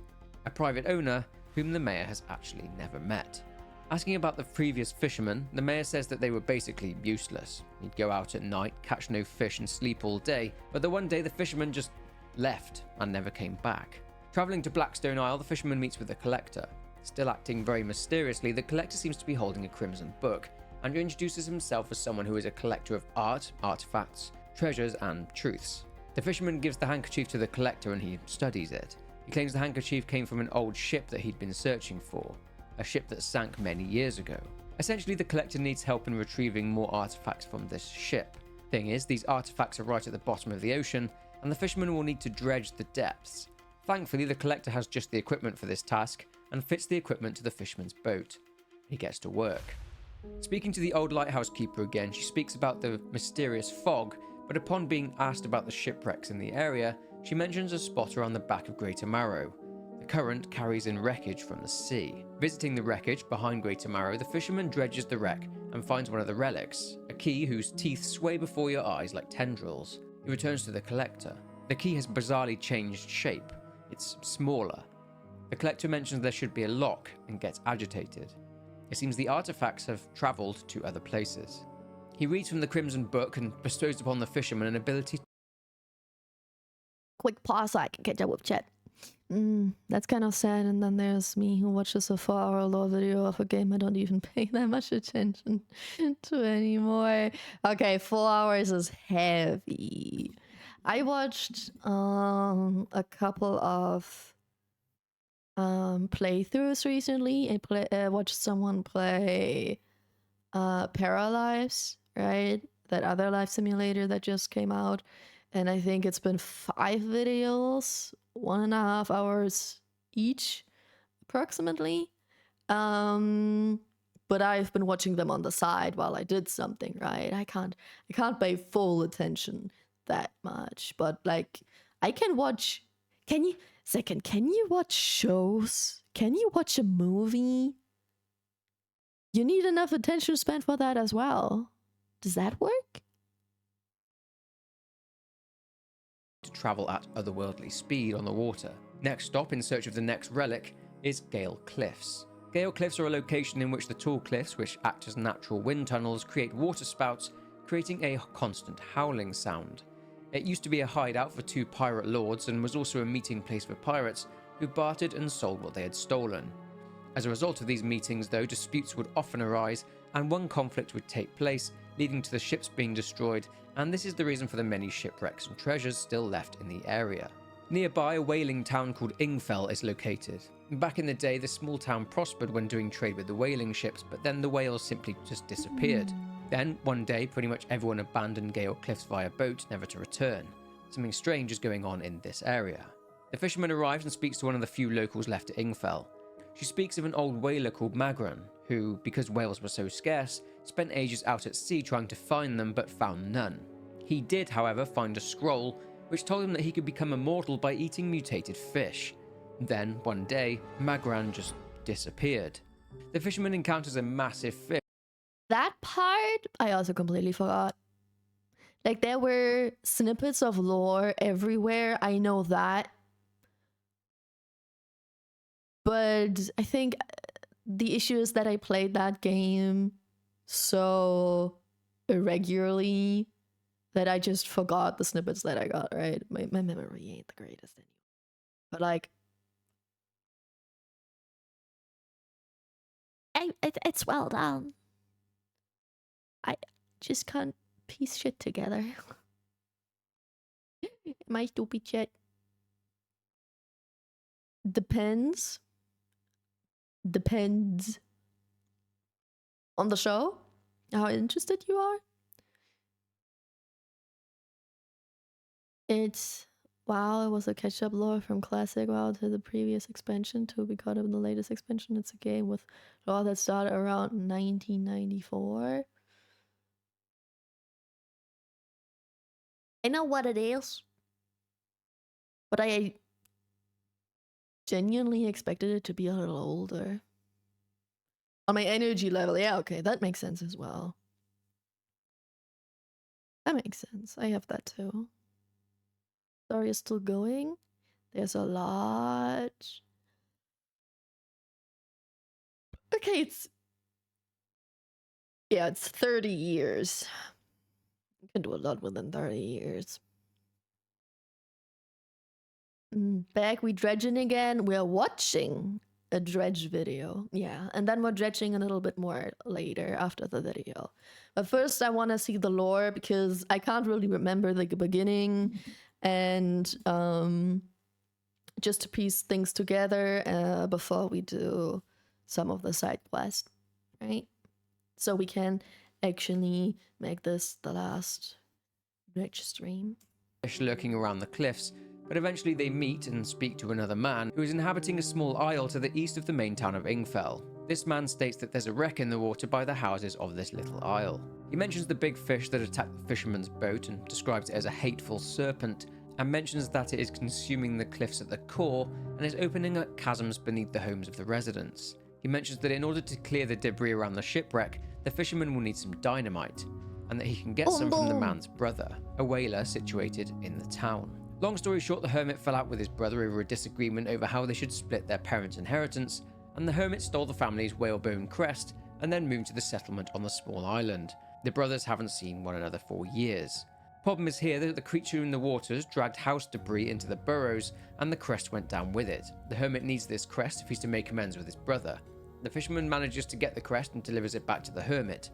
A private owner whom the mayor has actually never met. Asking about the previous fishermen, the mayor says that they were basically useless. He'd go out at night, catch no fish and sleep all day, but then one day the fisherman just left and never came back. Travelling to Blackstone Isle, the fisherman meets with the collector. Still acting very mysteriously, the collector seems to be holding a crimson book and introduces himself as someone who is a collector of art, artifacts, treasures and truths. The fisherman gives the handkerchief to the collector and he studies it. He claims the handkerchief came from an old ship that he'd been searching for. A ship that sank many years ago. Essentially, the collector needs help in retrieving more artifacts from this ship. Thing is, these artifacts are right at the bottom of the ocean, and the fisherman will need to dredge the depths. Thankfully, the collector has just the equipment for this task, and fits the equipment to the fisherman's boat. He gets to work. Speaking to the old lighthouse keeper again, she speaks about the mysterious fog, but upon being asked about the shipwrecks in the area, she mentions a spot around the back of Greater Marrow. The current carries in wreckage from the sea. Visiting the wreckage behind Greater Marrow, the fisherman dredges the wreck and finds one of the relics, a key whose teeth sway before your eyes like tendrils. He returns to the collector. The key has bizarrely changed shape. It's smaller. The collector mentions there should be a lock and gets agitated. It seems the artifacts have travelled to other places. He reads from the Crimson Book and bestows upon the fisherman an ability. Quick pause so I can catch up with chat. That's kind of sad. And then there's me who watches a 4-hour lore video of a game I don't even pay that much attention to anymore. Okay, 4 hours is heavy. I watched a couple of playthroughs recently. I watched someone play Paralives, right? That other life simulator that just came out. And I think it's been 5 videos, 1.5 hours each, approximately. But I've been watching them on the side while I did something, right? I can't pay full attention that much. But like, I can watch. Can you watch shows? Can you watch a movie? You need enough attention span for that as well. Does that work? to travel at otherworldly speed on the water. Next stop in search of the next relic is Gale Cliffs. Gale Cliffs are a location in which the tall cliffs, which act as natural wind tunnels, create water spouts, creating a constant howling sound. It used to be a hideout for 2 pirate lords and was also a meeting place for pirates who bartered and sold what they had stolen. As a result of these meetings, though, disputes would often arise and one conflict would take place, leading to the ships being destroyed, and this is the reason for the many shipwrecks and treasures still left in the area. Nearby, a whaling town called Ingfell is located. Back in the day, the small town prospered when doing trade with the whaling ships, but then the whales simply just disappeared. Then, one day, pretty much everyone abandoned Gale Cliffs via boat, never to return. Something strange is going on in this area. The fisherman arrives and speaks to one of the few locals left at Ingfell. She speaks of an old whaler called Magran, who, because whales were so scarce, spent ages out at sea trying to find them but found none. He did, however, find a scroll, which told him that he could become immortal by eating mutated fish. Then, one day, Magran just disappeared. The fisherman encounters a massive fish. That part, I also completely forgot. Like, there were snippets of lore everywhere, I know that. But I think the issue is that I played that game so irregularly that I just forgot the snippets that I got, right? My memory ain't the greatest anymore. But like, it's well done. I just can't piece shit together. My stupid shit. Depends on the show, how interested you are. It's WoW, it was a catch-up lore from classic WoW to the previous expansion to be caught up in the latest expansion. It's a game with lore that started around 1994. I know what it is, but I genuinely expected it to be a little older. On my energy level, yeah, okay, that makes sense as well. That makes sense. I have that too. Story is still going. There's a lot. Okay, it's 30 years. You can do a lot within 30 years. Back, we dredging again. We're watching a dredge video. Yeah, and then we're dredging a little bit more later after the video. But first, I want to see the lore because I can't really remember the beginning. And just to piece things together before we do some of the side quests, right? So we can actually make this the last dredge stream. Fish lurking around the cliffs, but eventually they meet and speak to another man who is inhabiting a small isle to the east of the main town of Ingfell. This man states that there's a wreck in the water by the houses of this little isle. He mentions the big fish that attacked the fisherman's boat and describes it as a hateful serpent, and mentions that it is consuming the cliffs at the core and is opening up chasms beneath the homes of the residents. He mentions that in order to clear the debris around the shipwreck, the fisherman will need some dynamite, and that he can get some from the man's brother, a whaler situated in the town. Long story short, the hermit fell out with his brother over a disagreement over how they should split their parents' inheritance, and the hermit stole the family's whalebone crest and then moved to the settlement on the small island. The brothers haven't seen one another for years. Problem is here that the creature in the waters dragged house debris into the burrows and the crest went down with it. The hermit needs this crest if he's to make amends with his brother. The fisherman manages to get the crest and delivers it back to the hermit.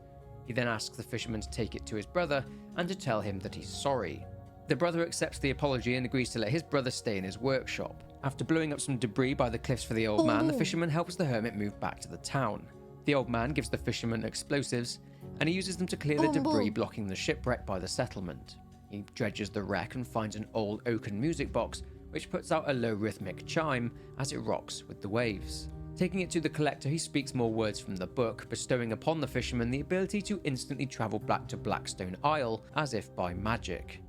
He then asks the fisherman to take it to his brother and to tell him that he's sorry. The brother accepts the apology and agrees to let his brother stay in his workshop. After blowing up some debris by the cliffs for the old man, the fisherman helps the hermit move back to the town. The old man gives the fisherman explosives, and he uses them to clear the debris blocking the shipwreck by the settlement. He dredges the wreck and finds an old oaken music box, which puts out a low rhythmic chime as it rocks with the waves. Taking it to the collector, he speaks more words from the book, bestowing upon the fisherman the ability to instantly travel back to Blackstone Isle, as if by magic.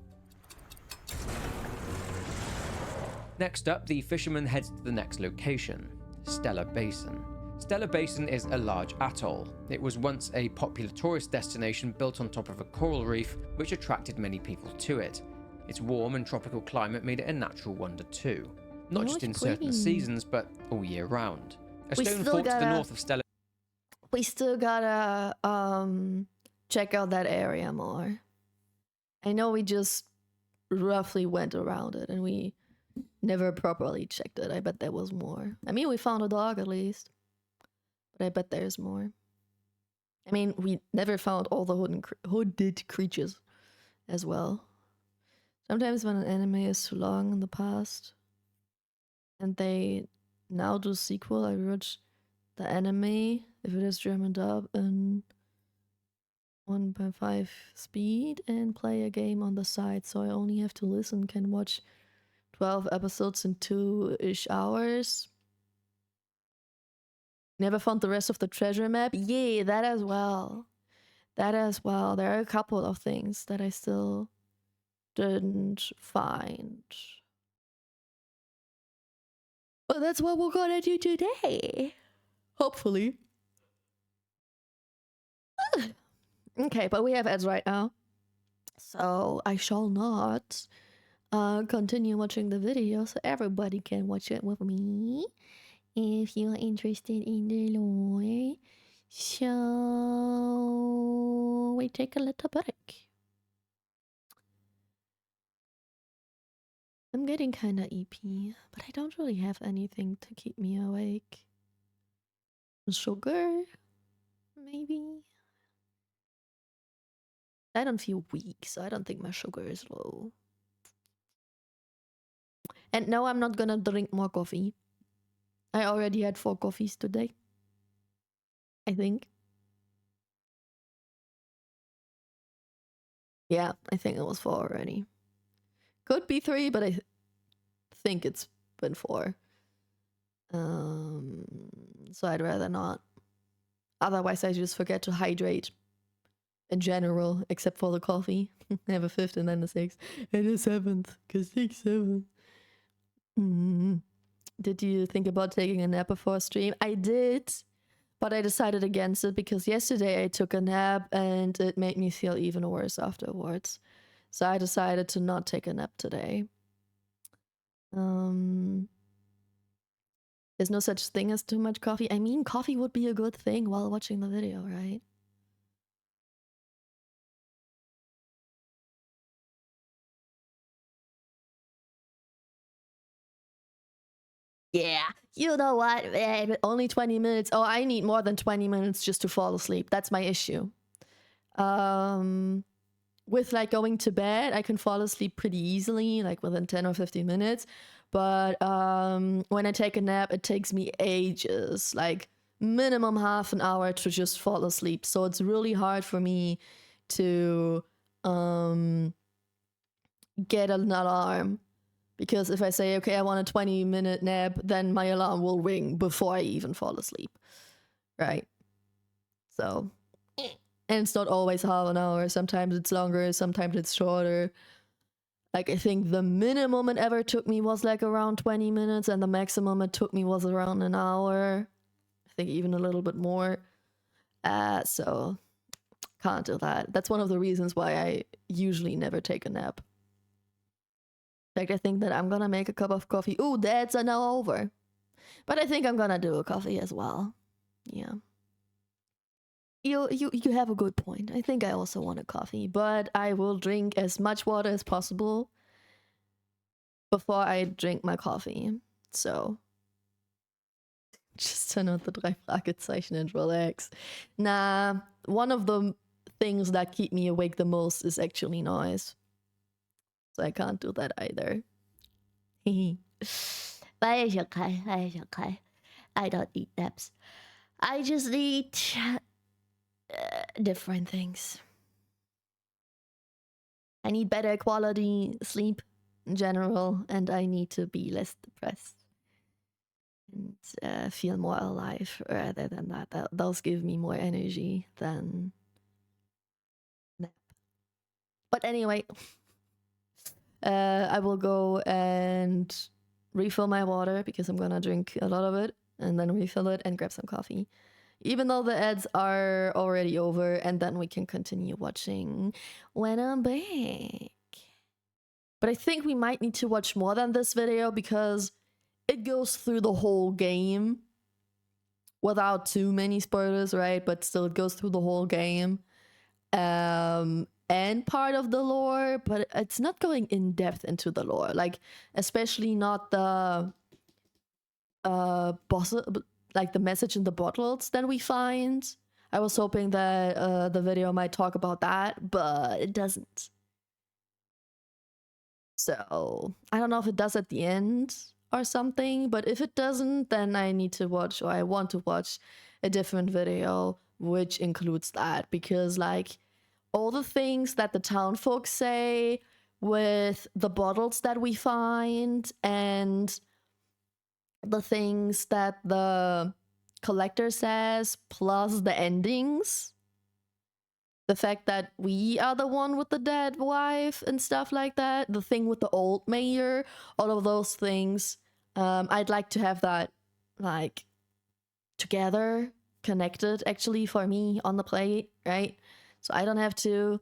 Next up, the fisherman heads to the next location, Stellar Basin. Stellar Basin is a large atoll. It was once a popular tourist destination built on top of a coral reef, which attracted many people to it. Its warm and tropical climate made it a natural wonder too, not Oh, just it's in certain pretty. seasons, but all year round. A We stone still fort to the gotta- north of Stella. We still gotta check out that area more. I know we just roughly went around it and we never properly checked it. I bet there was more. I mean, we found a dog at least, but I bet there's more. I mean, we never found all the hooded creatures as well. Sometimes when an anime is too long in the past and they now do sequel, I watch the anime, if it is German dub, in 1.5 speed and play a game on the side, so I only have to listen, can watch 12 episodes in 2-ish hours. Never found the rest of the treasure map? Yeah, that as well. That as well. There are a couple of things that I still didn't find. But that's what we're gonna do today. Hopefully. Okay, but we have ads right now. So I shall not continue watching the video so everybody can watch it with me if you're interested in the lore. So we take a little break. I'm getting kinda EP, but I don't really have anything to keep me awake. Sugar? Maybe? I don't feel weak, so I don't think my sugar is low. And no, I'm not gonna drink more coffee. I already had 4 coffees today. I think. Yeah, I think it was 4 already. Could be 3, but I think it's been 4. So I'd rather not. Otherwise, I just forget to hydrate in general, except for the coffee. I have a 5th and then a 6th and a 7th, because 6, 7. Did you think about taking a nap before stream? I did, but I decided against it because yesterday I took a nap and it made me feel even worse afterwards. So I decided to not take a nap today. There's no such thing as too much coffee. I mean, coffee would be a good thing while watching the video, right? Yeah, you know what? Only 20 minutes. Oh, I need more than 20 minutes just to fall asleep. That's my issue. With like going to bed, I can fall asleep pretty easily, like within 10 or 15 minutes. But when I take a nap, it takes me ages, like minimum half an hour to just fall asleep. So it's really hard for me to get an alarm. Because if I say, okay, I want a 20-minute nap, then my alarm will ring before I even fall asleep. Right? So, and it's not always half an hour. Sometimes it's longer, sometimes it's shorter. Like, I think the minimum it ever took me was like around 20 minutes, and the maximum it took me was around an hour. I think even a little bit more. So, can't do that. That's one of the reasons why I usually never take a nap. In fact, I think that I'm gonna make a cup of coffee. Ooh, that's now over. But I think I'm gonna do a coffee as well. Yeah. You have a good point. I think I also want a coffee, but I will drink as much water as possible before I drink my coffee. So just turn on the 3 Fragezeichen and relax. Nah, one of the things that keep me awake the most is actually noise. So I can't do that either. But it's okay. It's okay. I don't need naps. I just need different things. I need better quality sleep in general, and I need to be less depressed and feel more alive rather than that. Those give me more energy than nap. But anyway, I will go and refill my water because I'm gonna drink a lot of it and then refill it and grab some coffee. Even though the ads are already over, and then we can continue watching when I'm back. But I think we might need to watch more than this video because it goes through the whole game without too many spoilers, right? But still, it goes through the whole game. And part of the lore, but it's not going in depth into the lore. Like, especially not the boss, like the message in the bottles that we find. I was hoping that the video might talk about that, but it doesn't. So I don't know if it does at the end or something, but if it doesn't, then I need to watch, or I want to watch a different video which includes that, because like all the things that the town folks say with the bottles that we find and the things that the collector says, plus the endings, the fact that we are the one with the dead wife and stuff like that, the thing with the old mayor, all of those things, I'd like to have that like together, connected actually for me on the plate, right? So I don't have to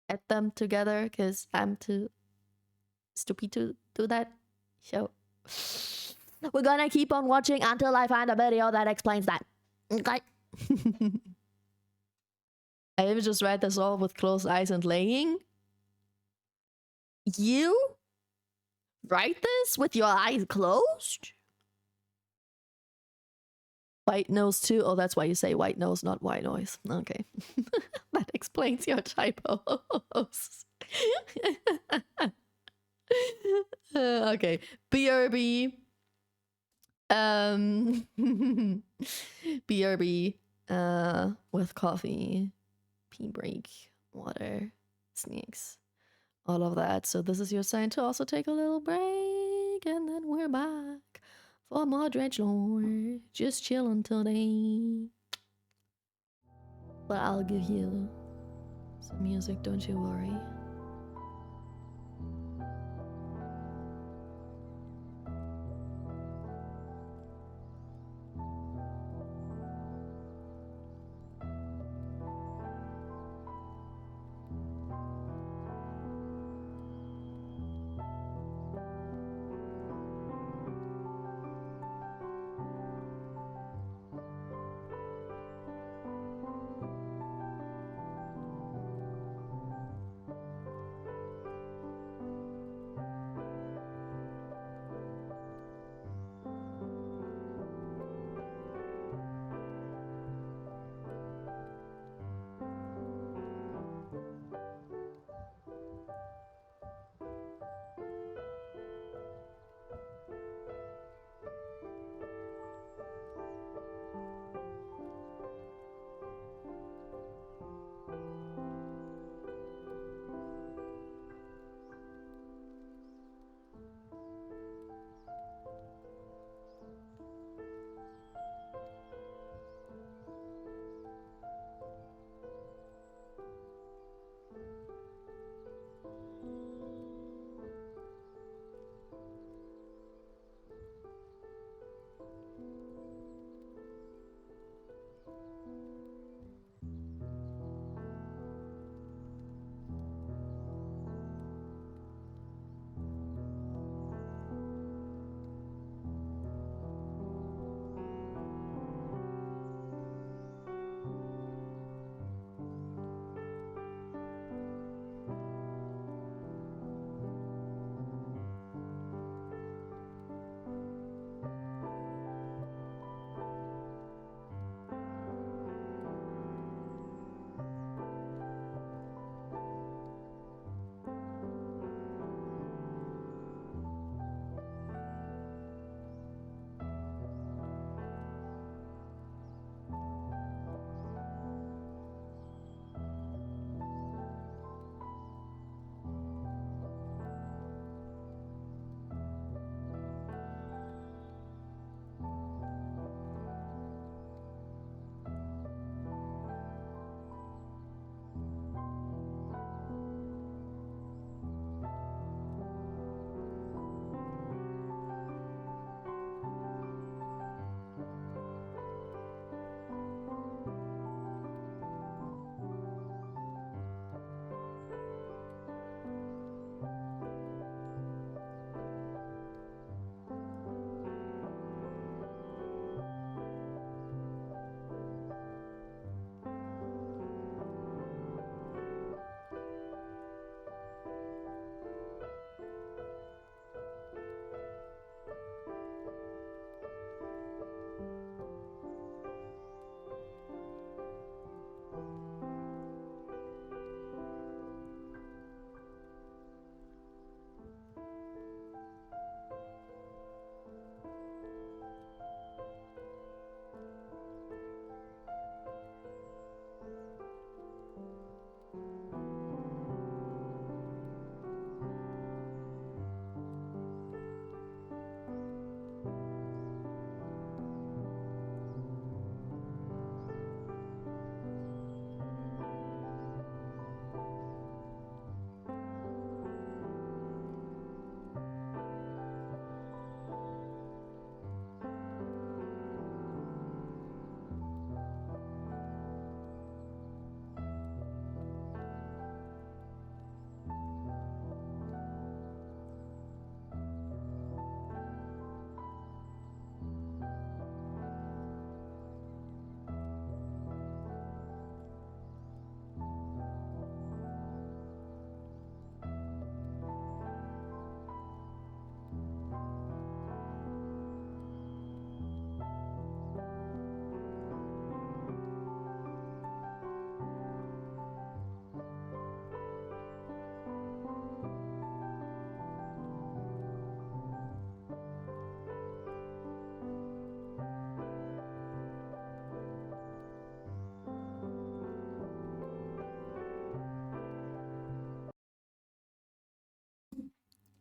add them together because I'm too stupid to do that. So we're gonna keep on watching until I find a video that explains that. Okay. I even just read this all with closed eyes and laying. You write this with your eyes closed? White nose too? Oh, that's why you say white nose, not white noise. Okay. That explains your typos. Okay. BRB. BRB. With coffee, pee break, water, snacks, all of that. So this is your sign to also take a little break, and then we're back for more Dredge lore. Just chill until then. But I'll give you some music, don't you worry.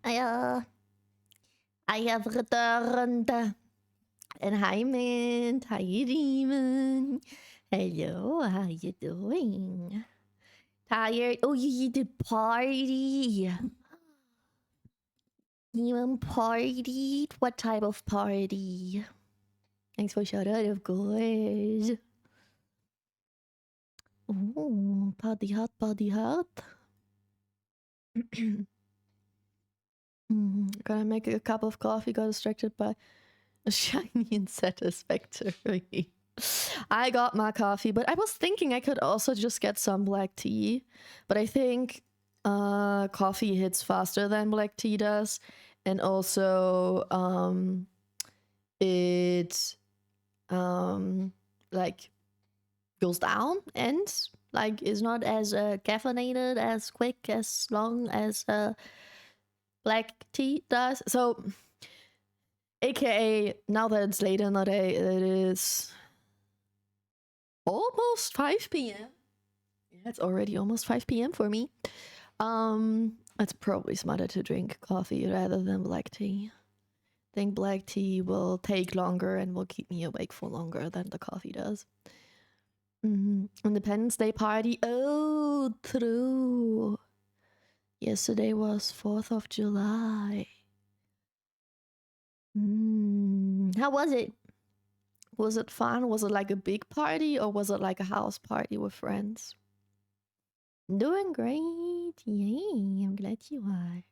I have returned. And hi, Mint. Hi, Demon. Hello, how you doing? Tired? Oh, you did party. You partied? What type of party? Thanks for shout out, of course. Oh, party hot, party hot. Gonna make a cup of coffee, got distracted by a shiny and satisfactory. I got my coffee, but I was thinking I could also just get some black tea. But I think coffee hits faster than black tea does. And also it like goes down and like is not as caffeinated as quick as long as black tea does. So aka now that it's late in the day, it is almost 5 p.m. Yeah, it's already almost 5 p.m. for me. It's probably smarter to drink coffee rather than black tea. I think black tea will take longer and will keep me awake for longer than the coffee does. Independence Day party. Oh, true. Yesterday was 4th of July. How was it? Was it fun? Was it like a big party or was it like a house party with friends? Doing great. Yay, I'm glad you are.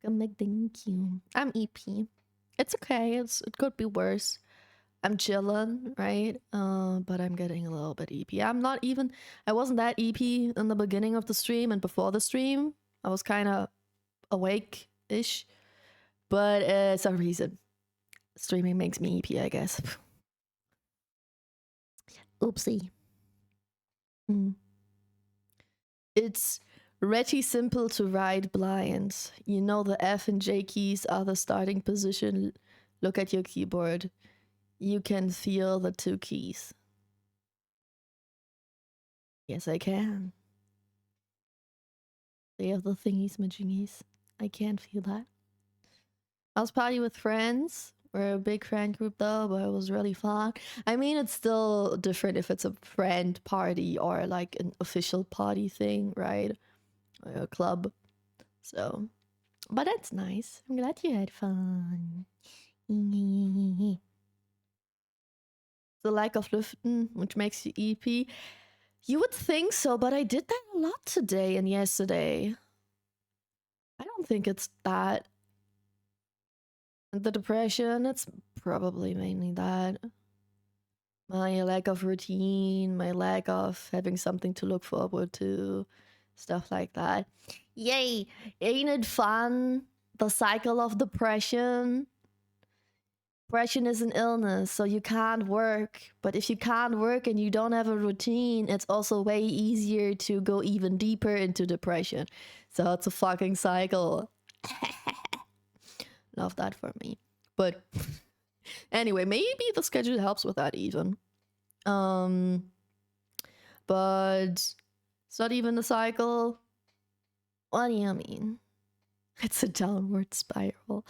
Thank you. I'm EP. It's okay. It could be worse. I'm chilling, right? But I'm getting a little bit EP. I wasn't that EP in the beginning of the stream and before the stream. I was kind of awake-ish. But some reason. Streaming makes me EP, I guess. Oopsie. It's pretty simple to write blind. You know the F and J keys are the starting position. Look at your keyboard. You can feel the 2 keys. Yes, I can. They have the thingies, majingies. I can feel that. I was party with friends. We're a big friend group though, but it was really fun. I mean, it's still different if it's a friend party or like an official party thing, right? Or a club. So, but that's nice. I'm glad you had fun. The lack of lifting, which makes you EP. You would think so, but I did that a lot today and yesterday. I don't think it's that. The depression, it's probably mainly that. My lack of routine, my lack of having something to look forward to, stuff like that. Yay! Ain't it fun? The cycle of depression. Depression is an illness, so you can't work. But if you can't work and you don't have a routine, it's also way easier to go even deeper into depression. So it's a fucking cycle. Love that for me. But anyway, maybe the schedule helps with that even. But it's not even a cycle. What do you mean? It's a downward spiral.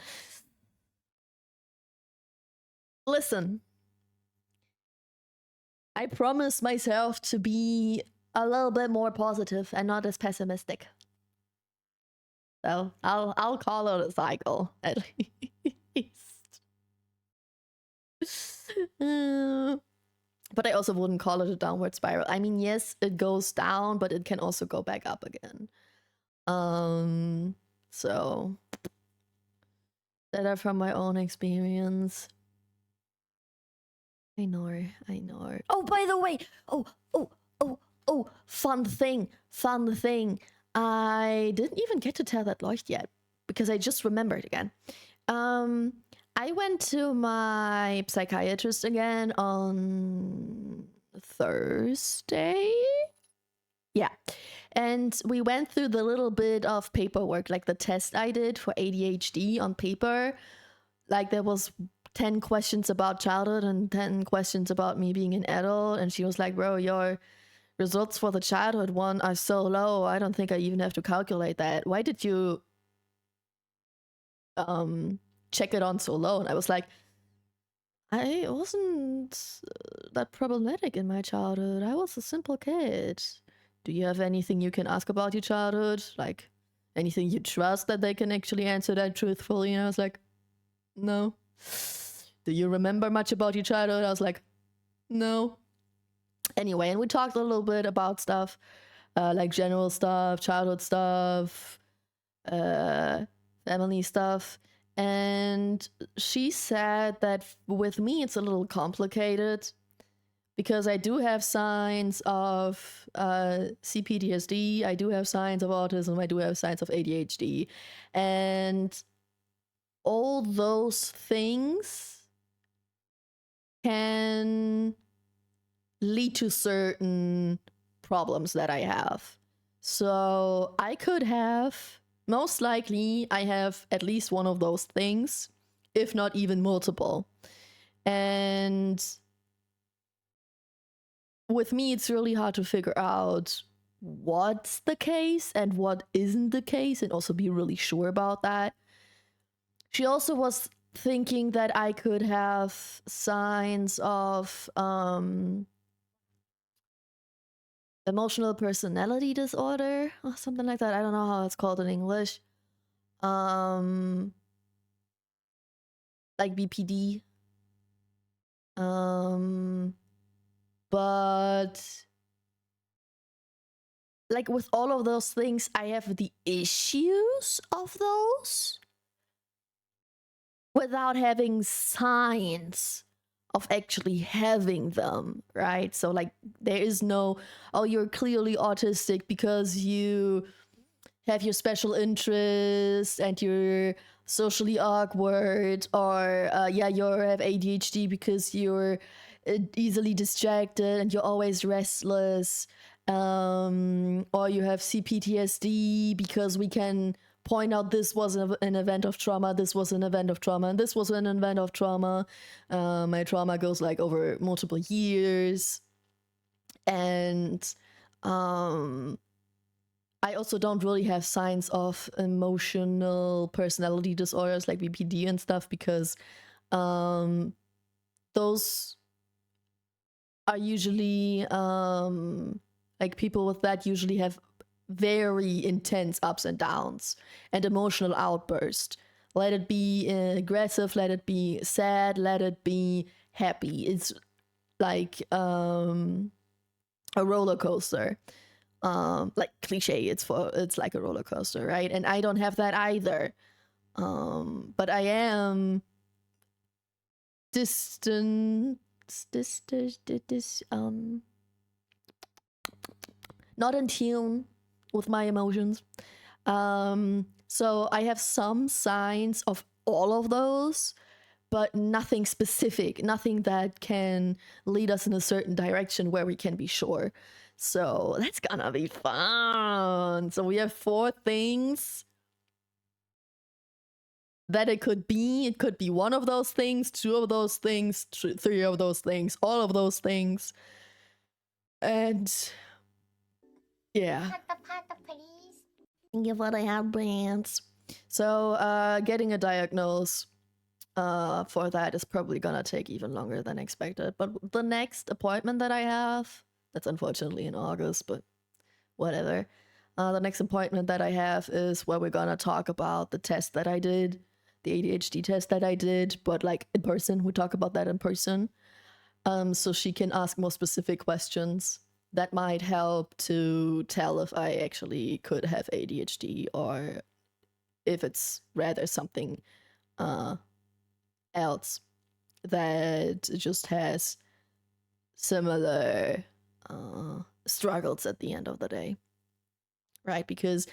Listen, I promise myself to be a little bit more positive and not as pessimistic. So I'll call it a cycle at least. But I also wouldn't call it a downward spiral. I mean, yes, it goes down, but it can also go back up again. So that are from my own experience. I know. Oh, by the way, fun thing. I didn't even get to tell that Leucht yet because I just remembered again. I went to my psychiatrist again on Thursday. Yeah. And we went through the little bit of paperwork, like the test I did for ADHD on paper. Like there was 10 questions about childhood and 10 questions about me being an adult. And she was like, bro, your results for the childhood one are so low. I don't think I even have to calculate that. Why did you check it on so low. And I was like, I wasn't that problematic in my childhood. I was a simple kid. Do you have anything you can ask about your childhood? Like anything you trust that they can actually answer that truthfully? And I was like, no. Do you remember much about your childhood? I was like, no. Anyway, and we talked a little bit about stuff, like general stuff, childhood stuff, family stuff. And she said that with me, it's a little complicated because I do have signs of CPTSD, I do have signs of autism, I do have signs of ADHD. And all those things can lead to certain problems that I have. So I could have, most likely, I have at least one of those things, if not even multiple. And with me, it's really hard to figure out what's the case and what isn't the case, and also be really sure about that. She also was thinking that I could have signs of emotional personality disorder or something like that. I don't know how it's called in English. Like BPD. But like with all of those things, I have the issues of those without having signs of actually having them, right? So like there is no, oh, you're clearly autistic because you have your special interests and you're socially awkward, or yeah, you have ADHD because you're easily distracted and you're always restless, or you have CPTSD because we can point out this was an event of trauma, this was an event of trauma, and this was an event of trauma. My trauma goes like over multiple years. And I also don't really have signs of emotional personality disorders like BPD and stuff, because those are usually like people with that usually have very intense ups and downs and emotional outbursts. Let it be aggressive, let it be sad, let it be happy. It's like a roller coaster. Like cliche, it's like a roller coaster, right? And I don't have that either. But I am not in tune with my emotions. So I have some signs of all of those, but nothing specific, nothing that can lead us in a certain direction where we can be sure. So that's gonna be fun. So we have 4 things that it could be. It could be one of those things, 2 of those things, 3 of those things, all of those things. And yeah. Think of what I have, brands. So getting a diagnose for that is probably gonna take even longer than expected. But the next appointment that I have, that's unfortunately in August, but whatever. The next appointment that I have is where we're gonna talk about the test that I did, the ADHD test that I did, but like in person. We talk about that in person. So she can ask more specific questions that might help to tell if I actually could have ADHD or if it's rather something else that just has similar struggles at the end of the day, right? Because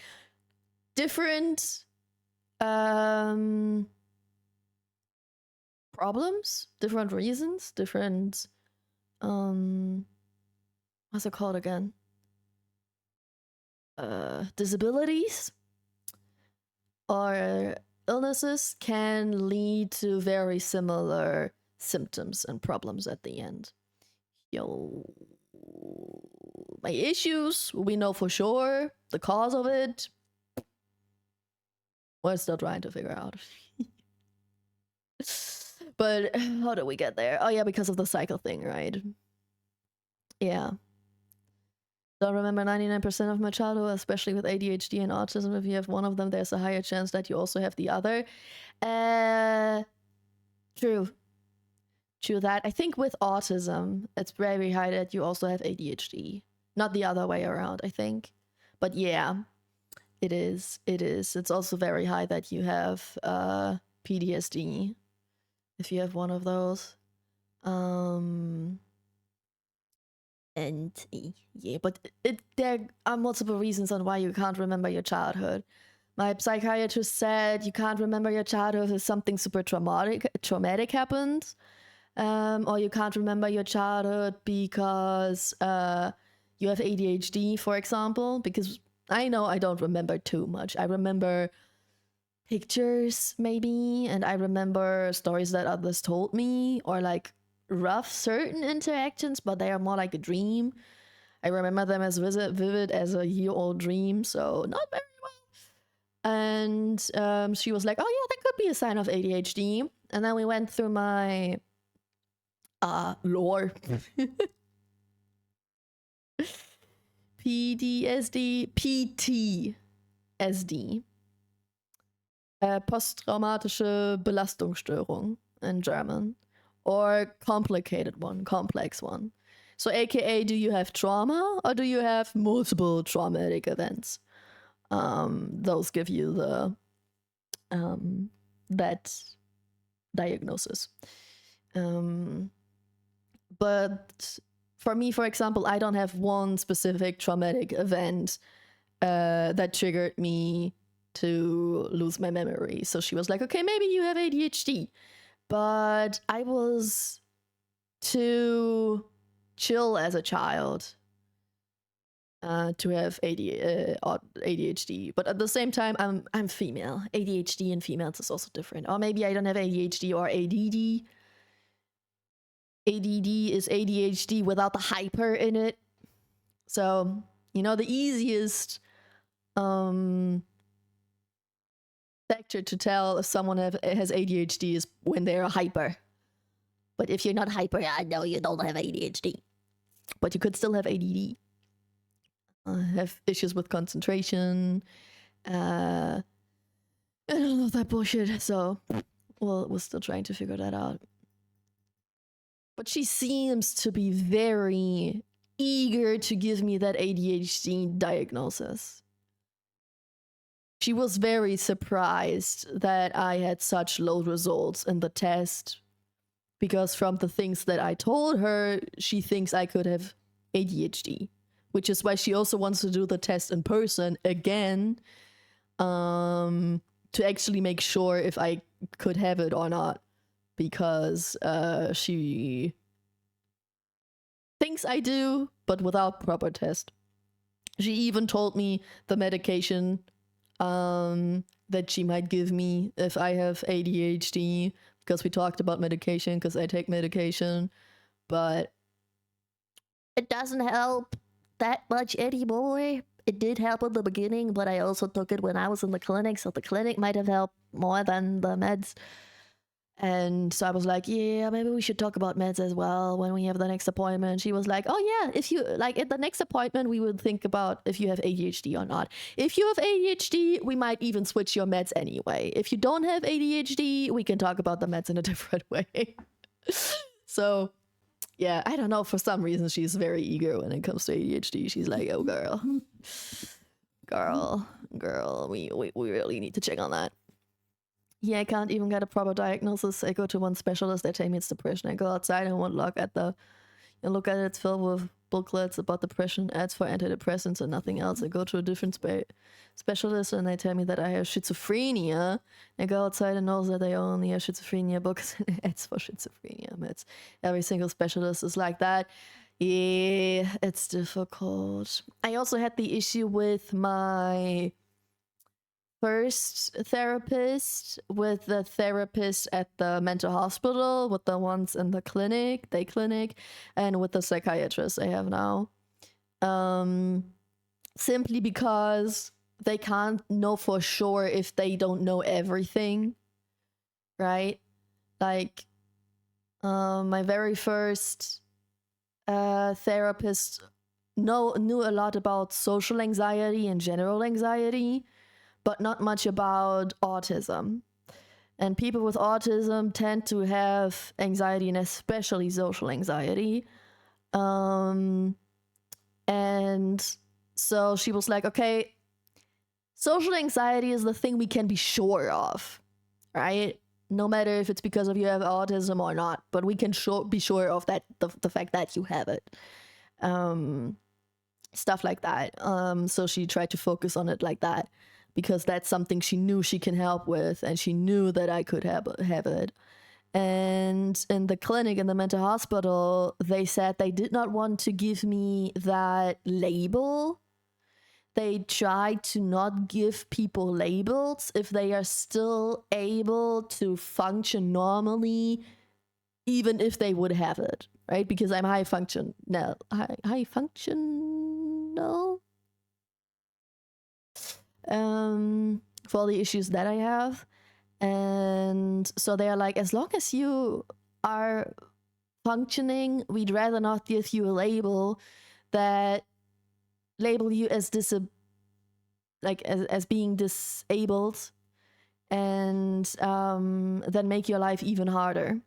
different problems, different reasons, different what's it called again? Disabilities or illnesses can lead to very similar symptoms and problems at the end. My issues, we know for sure the cause of it. We're still trying to figure out. But how do we get there? Oh yeah, because of the cycle thing, right? Yeah. Don't remember 99% of my childhood, especially with ADHD and autism. If you have one of them, there's a higher chance that you also have the other. True. True that. I think with autism, it's very high that you also have ADHD. Not the other way around, I think. But yeah, it is. It is. It's also very high that you have PTSD. If you have one of those. And yeah, but there are multiple reasons on why you can't remember your childhood. My psychiatrist said you can't remember your childhood if something super traumatic happened. Or you can't remember your childhood because you have ADHD, for example. Because I know I don't remember too much. I remember pictures, maybe, and I remember stories that others told me, or like rough certain interactions, but they are more like a dream. I remember them as vivid as a year-old dream, so not very well. And she was like, oh yeah, that could be a sign of ADHD. And then we went through my lore. PTSD. Posttraumatische Belastungsstörung in German. Or complex one. So aka, do you have trauma or do you have multiple traumatic events? Those give you the that diagnosis. But for me, for example, I don't have one specific traumatic event that triggered me to lose my memory. So she was like, okay, maybe you have ADHD. But I was too chill as a child to have ADHD. But at the same time, I'm female. ADHD and females is also different. Or maybe I don't have ADHD or ADD. ADD is ADHD without the hyper in it. So, you know, the easiest factor to tell if someone has ADHD is when they're hyper. But if you're not hyper, I know you don't have ADHD. But you could still have ADD. Have issues with concentration. And all of that bullshit. So, we're still trying to figure that out. But she seems to be very eager to give me that ADHD diagnosis. She was very surprised that I had such low results in the test, because from the things that I told her, she thinks I could have ADHD, which is why she also wants to do the test in person again, to actually make sure if I could have it or not, because she thinks I do, but without proper test. She even told me the medication that she might give me if I have ADHD, because we talked about medication, because I take medication, but it doesn't help that much anymore. It did help in the beginning, but I also took it when I was in the clinic, so the clinic might have helped more than the meds. And so I was like, yeah, maybe we should talk about meds as well when we have the next appointment. She was like, oh yeah, if you like at the next appointment, we would think about if you have ADHD or not. If you have ADHD, we might even switch your meds anyway. If you don't have ADHD, we can talk about the meds in a different way. So yeah, I don't know. For some reason, she's very eager when it comes to ADHD. She's like, oh girl, we really need to check on that. Yeah, I can't even get a proper diagnosis. I go to one specialist, they tell me it's depression. I go outside and won't look at it. It's filled with booklets about depression, ads for antidepressants and nothing else. I go to a different specialist and they tell me that I have schizophrenia. I go outside and know that they only have schizophrenia books and ads for schizophrenia meds. Every single specialist is like that. Yeah, it's difficult. I also had the issue with my first therapist, with the therapist at the mental hospital, with the ones in the clinic, and with the psychiatrist I have now. Simply because they can't know for sure if they don't know everything, right? Like, My very first therapist knew a lot about social anxiety and general anxiety, but not much about autism. And people with autism tend to have anxiety, and especially social anxiety. And so she was like, okay, social anxiety is the thing we can be sure of, right? No matter if it's because of you have autism or not, but we can be sure of that the fact that you have it. Stuff like that. So she tried to focus on it like that because that's something she knew she can help with, and she knew that I could have it. And in the clinic, in the mental hospital, they said they did not want to give me that label. They try to not give people labels if they are still able to function normally, even if they would have it, right? Because I'm high functional for all the issues that I have. And so they are like, as long as you are functioning, we'd rather not give you a label that label you as as being disabled, and then make your life even harder,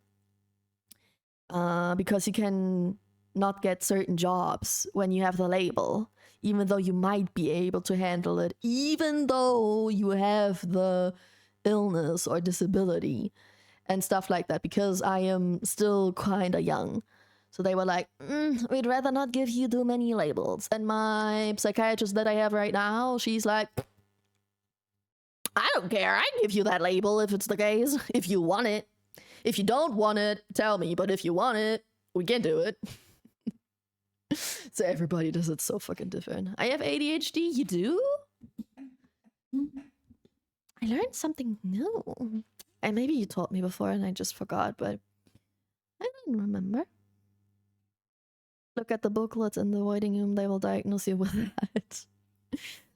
because you can not get certain jobs when you have the label, even though you might be able to handle it, even though you have the illness or disability and stuff like that, because I am still kind of young. So they were like, we'd rather not give you too many labels. And my psychiatrist that I have right now, she's like, I don't care. I can give you that label if it's the case, if you want it. If you don't want it, tell me. But if you want it, we can do it. So everybody does it so fucking different. I have ADHD. You do? I learned something new. And maybe you taught me before and I just forgot, but I don't remember. Look at the booklets in the waiting room. They will diagnose you with that.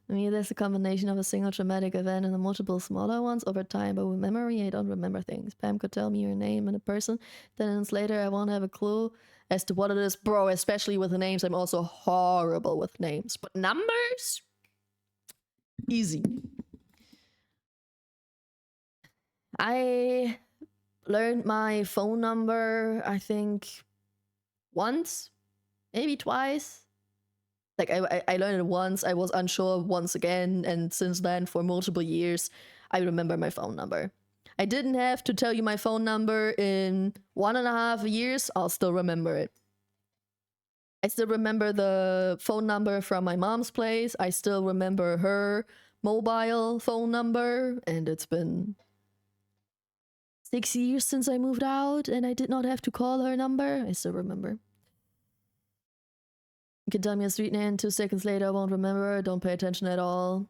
I mean, there's a combination of a single traumatic event and the multiple smaller ones over time, but with memory, I don't remember things. Pam could tell me your name and a person. 10 minutes later, I won't have a clue as to what it is. Bro, especially with the names. I'm also horrible with names. But numbers? Easy. I learned my phone number, I think, once, maybe twice. Like, I learned it once, I was unsure once again, and since then, for multiple years, I remember my phone number. I didn't have to tell you my phone number in 1.5 years, I'll still remember it. I still remember the phone number from my mom's place, I still remember her mobile phone number, and it's been 6 years since I moved out, and I did not have to call her number. I still remember. You can tell me a street name, 2 seconds later I won't remember, don't pay attention at all.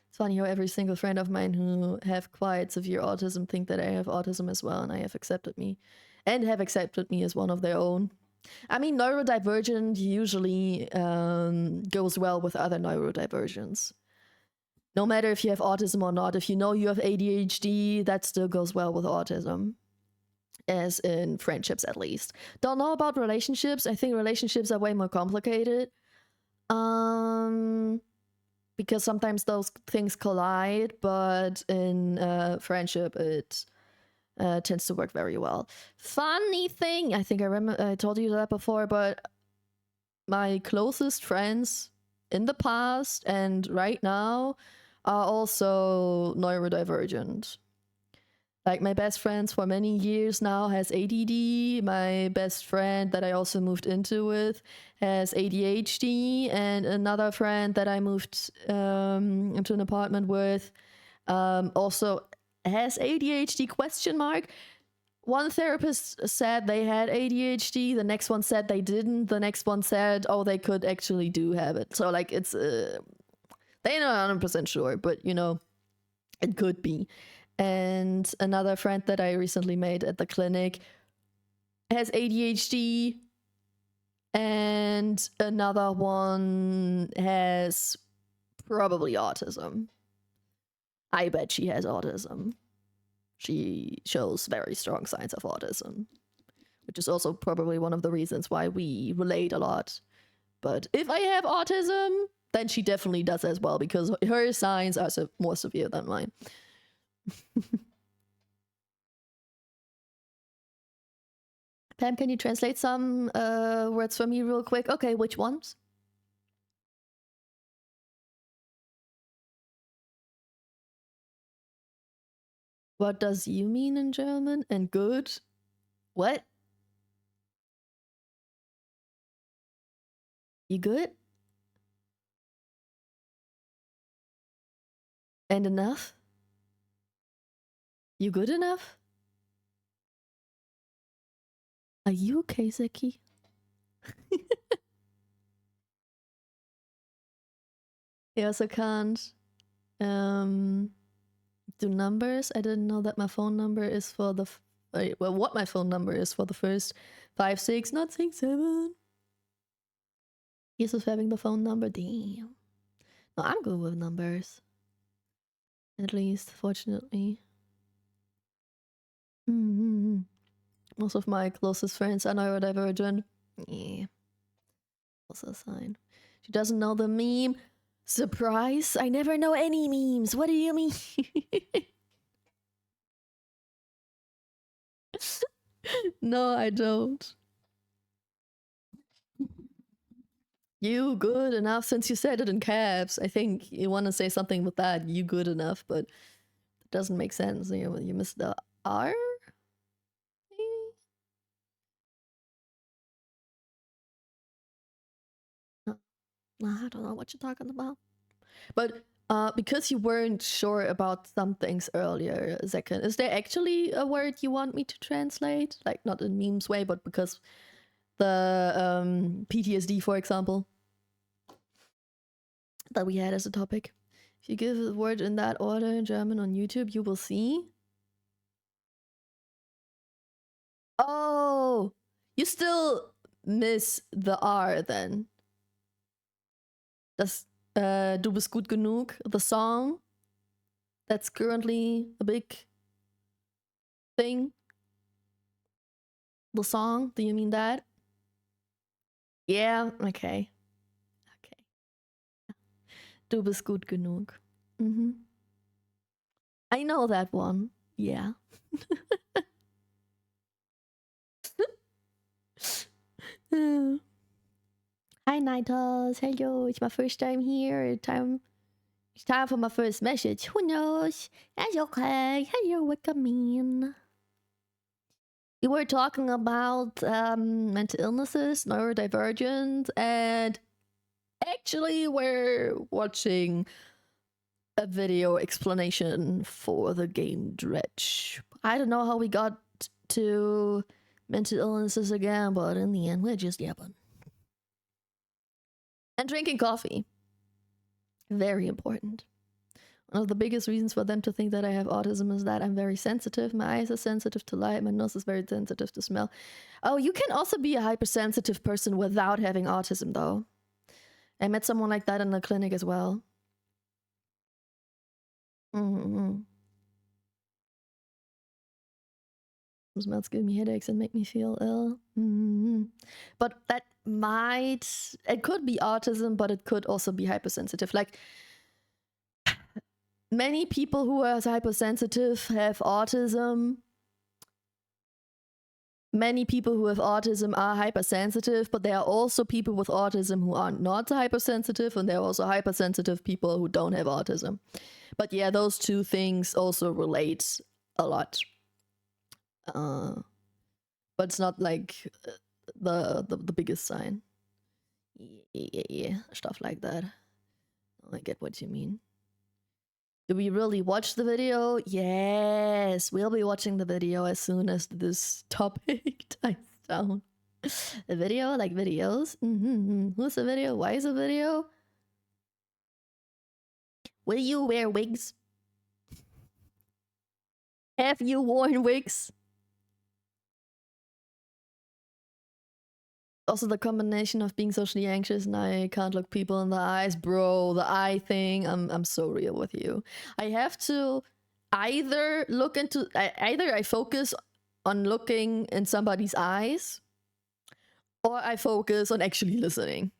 It's funny how every single friend of mine who have quite severe autism think that I have autism as well, and have accepted me as one of their own. I mean, neurodivergent usually goes well with other neurodivergents. No matter if you have autism or not, if you know you have ADHD, that still goes well with autism. As in friendships, at least. Don't know about relationships. I think relationships are way more complicated. Because sometimes those things collide, but in friendship, it tends to work very well. Funny thing, I think I told you that before, but my closest friends in the past and right now are also neurodivergent. Like, my best friends for many years now has ADD. My best friend that I also moved into with has ADHD. And another friend that I moved into an apartment with also has ADHD, question mark. One therapist said they had ADHD. The next one said they didn't. The next one said, oh, they could actually do have it. So, like, it's... they're not 100% sure, but, you know, it could be. And another friend that I recently made at the clinic has ADHD, and another one has probably autism. I bet she has autism. She shows very strong signs of autism, which is also probably one of the reasons why we relate a lot. But if I have autism, then she definitely does as well, because her signs are more severe than mine. Pam, can you translate some words for me real quick? Okay, which ones? What does you mean in German? And good? What? You good? And enough? You good enough? Are you okay, Zeki? I also can't do numbers. I didn't know that my phone number is for the well, what my phone number is for the first 5, 6, not 6, 7. He's just having the phone number. Damn. No, I'm good with numbers. At least, fortunately. Most of my closest friends are neurodivergent. Yeah. Also a sign. She doesn't know the meme. Surprise! I never know any memes. What do you mean? No, I don't. You good enough, since you said it in caps. I think you want to say something with that. You good enough, but it doesn't make sense. You missed the R? I don't know what you're talking about. But because you weren't sure about some things earlier, Second, is there actually a word you want me to translate? Like, not in memes way, but because the PTSD, for example, that we had as a topic. If you give a word in that order in German on YouTube, you will see. Oh, you still miss the R then. Das Du bist gut genug, the song that's currently a big thing. The song, do you mean that? Yeah, okay. Okay. Du bist gut genug. I know that one. Yeah. Hi, Nitos. Hello, it's my first time here. It's time for my first message. Who knows? That's okay. Hello, welcome in. We were talking about mental illnesses, neurodivergent, and actually we're watching a video explanation for the game Dredge. I don't know how we got to mental illnesses again, but in the end, we're just yapping. And drinking coffee. Very important. One of the biggest reasons for them to think that I have autism is that I'm very sensitive. My eyes are sensitive to light. My nose is very sensitive to smell. Oh, you can also be a hypersensitive person without having autism, though. I met someone like that in the clinic as well. Some smells give me headaches and make me feel ill. But that it could be autism, but it could also be hypersensitive. Like, many people who are hypersensitive have autism. Many people who have autism are hypersensitive, but there are also people with autism who are not hypersensitive, and there are also hypersensitive people who don't have autism. But yeah, those two things also relate a lot. But it's not like the biggest sign. Yeah, stuff like that. I get what you mean. Do we really watch the video? Yes, we'll be watching the video as soon as this topic dies down. A video, like videos. Who's the video? Why is a video? Will you wear wigs? Have you worn wigs? Also, the combination of being socially anxious and I can't look people in the eyes, bro. The eye thing. I'm so real with you. I have to either look into either I focus on looking in somebody's eyes, or I focus on actually listening.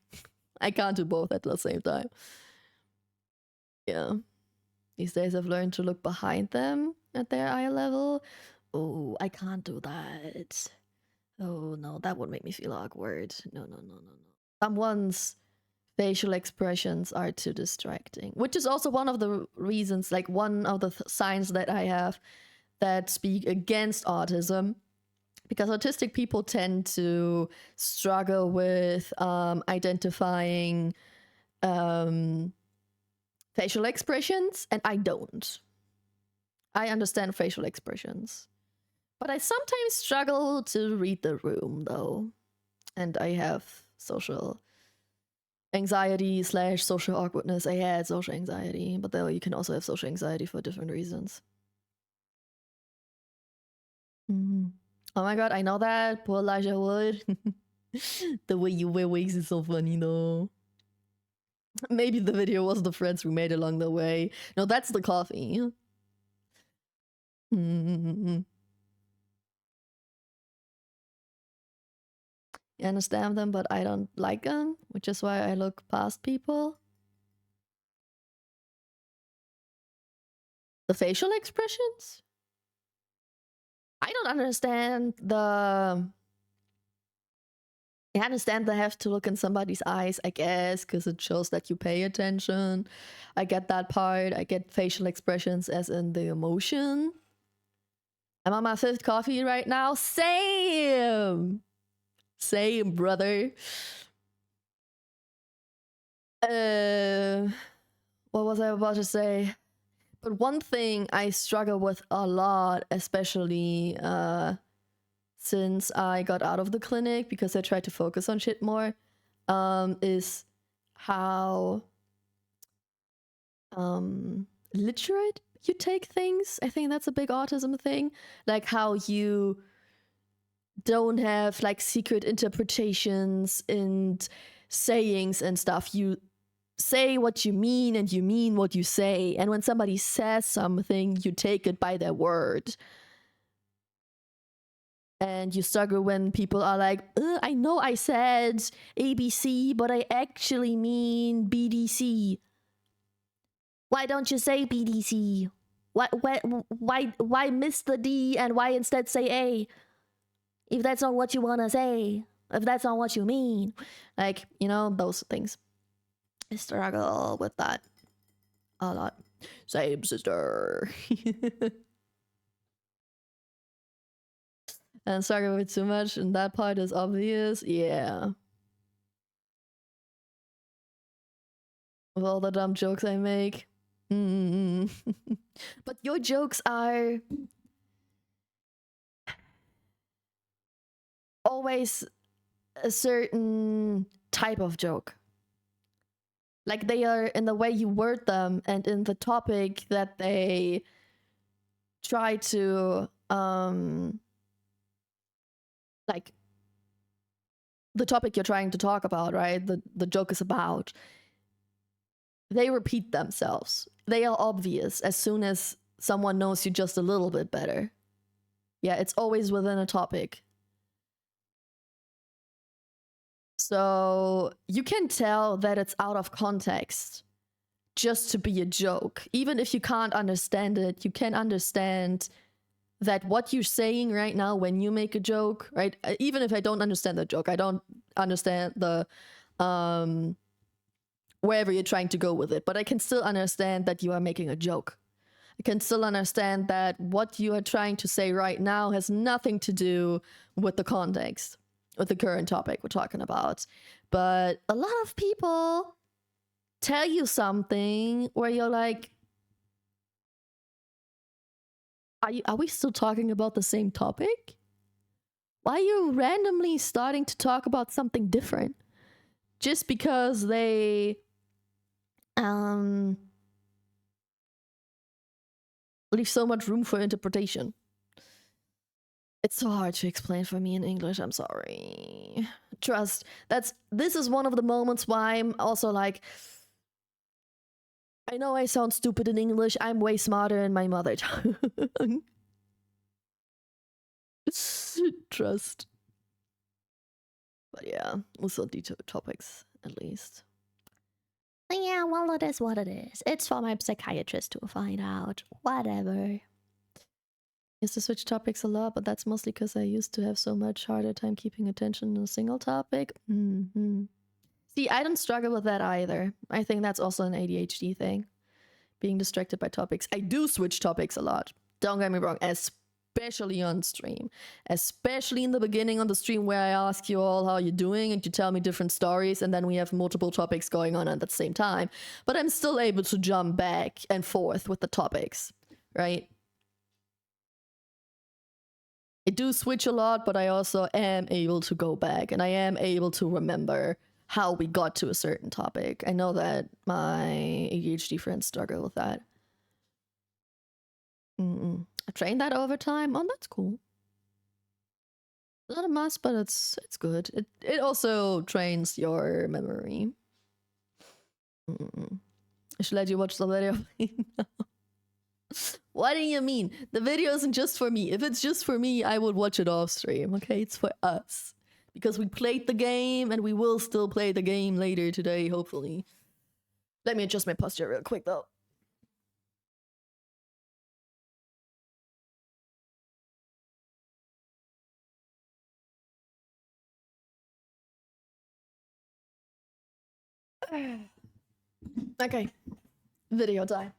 I can't do both at the same time. Yeah. These days I've learned to look behind them at their eye level. Oh, I can't do that. Oh no, that would make me feel awkward. No. Someone's facial expressions are too distracting, which is also one of the reasons, like one of the signs that I have that speak against autism, because autistic people tend to struggle with identifying facial expressions, and I don't. I understand facial expressions, but I sometimes struggle to read the room, though. And I have social anxiety / social awkwardness. I had social anxiety, but though you can also have social anxiety for different reasons. Oh my god, I know that. Poor Elijah Wood. The way you wear wigs is so funny, though. Maybe the video was the friends we made along the way. No, that's the coffee. You understand them, but I don't like them, which is why I look past people. The facial expressions? I don't understand the... I understand they have to look in somebody's eyes, I guess, because it shows that you pay attention. I get that part. I get facial expressions as in the emotion. I'm on my 5th coffee right now. Same, brother. What was I about to say? But one thing I struggle with a lot, especially since I got out of the clinic because I tried to focus on shit more, is how literate you take things. I think that's a big autism thing. Like how you don't have like secret interpretations and sayings and stuff. You say what you mean and you mean what you say. And when somebody says something, you take it by their word. And you struggle when people are like, I know I said ABC, but I actually mean BDC. Why don't you say BDC? Why miss the D and why instead say A? If that's not what you want to say, if that's not what you mean. Like, you know, those things. I struggle with that a lot. Same, sister. And struggle with too much, and that part is obvious. Yeah. With all the dumb jokes I make. But your jokes are always a certain type of joke. Like they are in the way you word them and in the topic that they try to like the topic you're trying to talk about, right? The joke is about. They repeat themselves. They are obvious as soon as someone knows you just a little bit better. Yeah, it's always within a topic. So you can tell that it's out of context just to be a joke. Even if you can't understand it, you can understand that what you're saying right now when you make a joke, right? Even if I don't understand the joke, I don't understand the wherever you're trying to go with it, but I can still understand that you are making a joke. I can still understand that what you are trying to say right now has nothing to do with the context, with the current topic we're talking about. But a lot of people tell you something where you're like, are we still talking about the same topic? Why are you randomly starting to talk about something different? Just because they leave so much room for interpretation. It's so hard to explain for me in English, I'm sorry. Trust, this is one of the moments why I'm also like, I know I sound stupid in English, I'm way smarter in my mother tongue. Trust. But yeah, also detailed topics at least. Yeah, well, it is what it is. It's for my psychiatrist to find out. Whatever. Used to switch topics a lot, but that's mostly because I used to have so much harder time keeping attention on a single topic. See, I don't struggle with that either. I think that's also an ADHD thing. Being distracted by topics. I do switch topics a lot. Don't get me wrong, especially on stream. Especially in the beginning on the stream where I ask you all how you're doing and you tell me different stories and then we have multiple topics going on at the same time. But I'm still able to jump back and forth with the topics, right? I do switch a lot, but I also am able to go back and I am able to remember how we got to a certain topic. I know that my ADHD friends struggle with that. I trained that over time. Oh, that's cool. Not a must, but it's good. It also trains your memory. I should let you watch the video. What do you mean? The video isn't just for me. If it's just for me, I would watch it off stream, okay? It's for us. Because we played the game, and we will still play the game later today, hopefully. Let me adjust my posture real quick, though. Okay. Video time.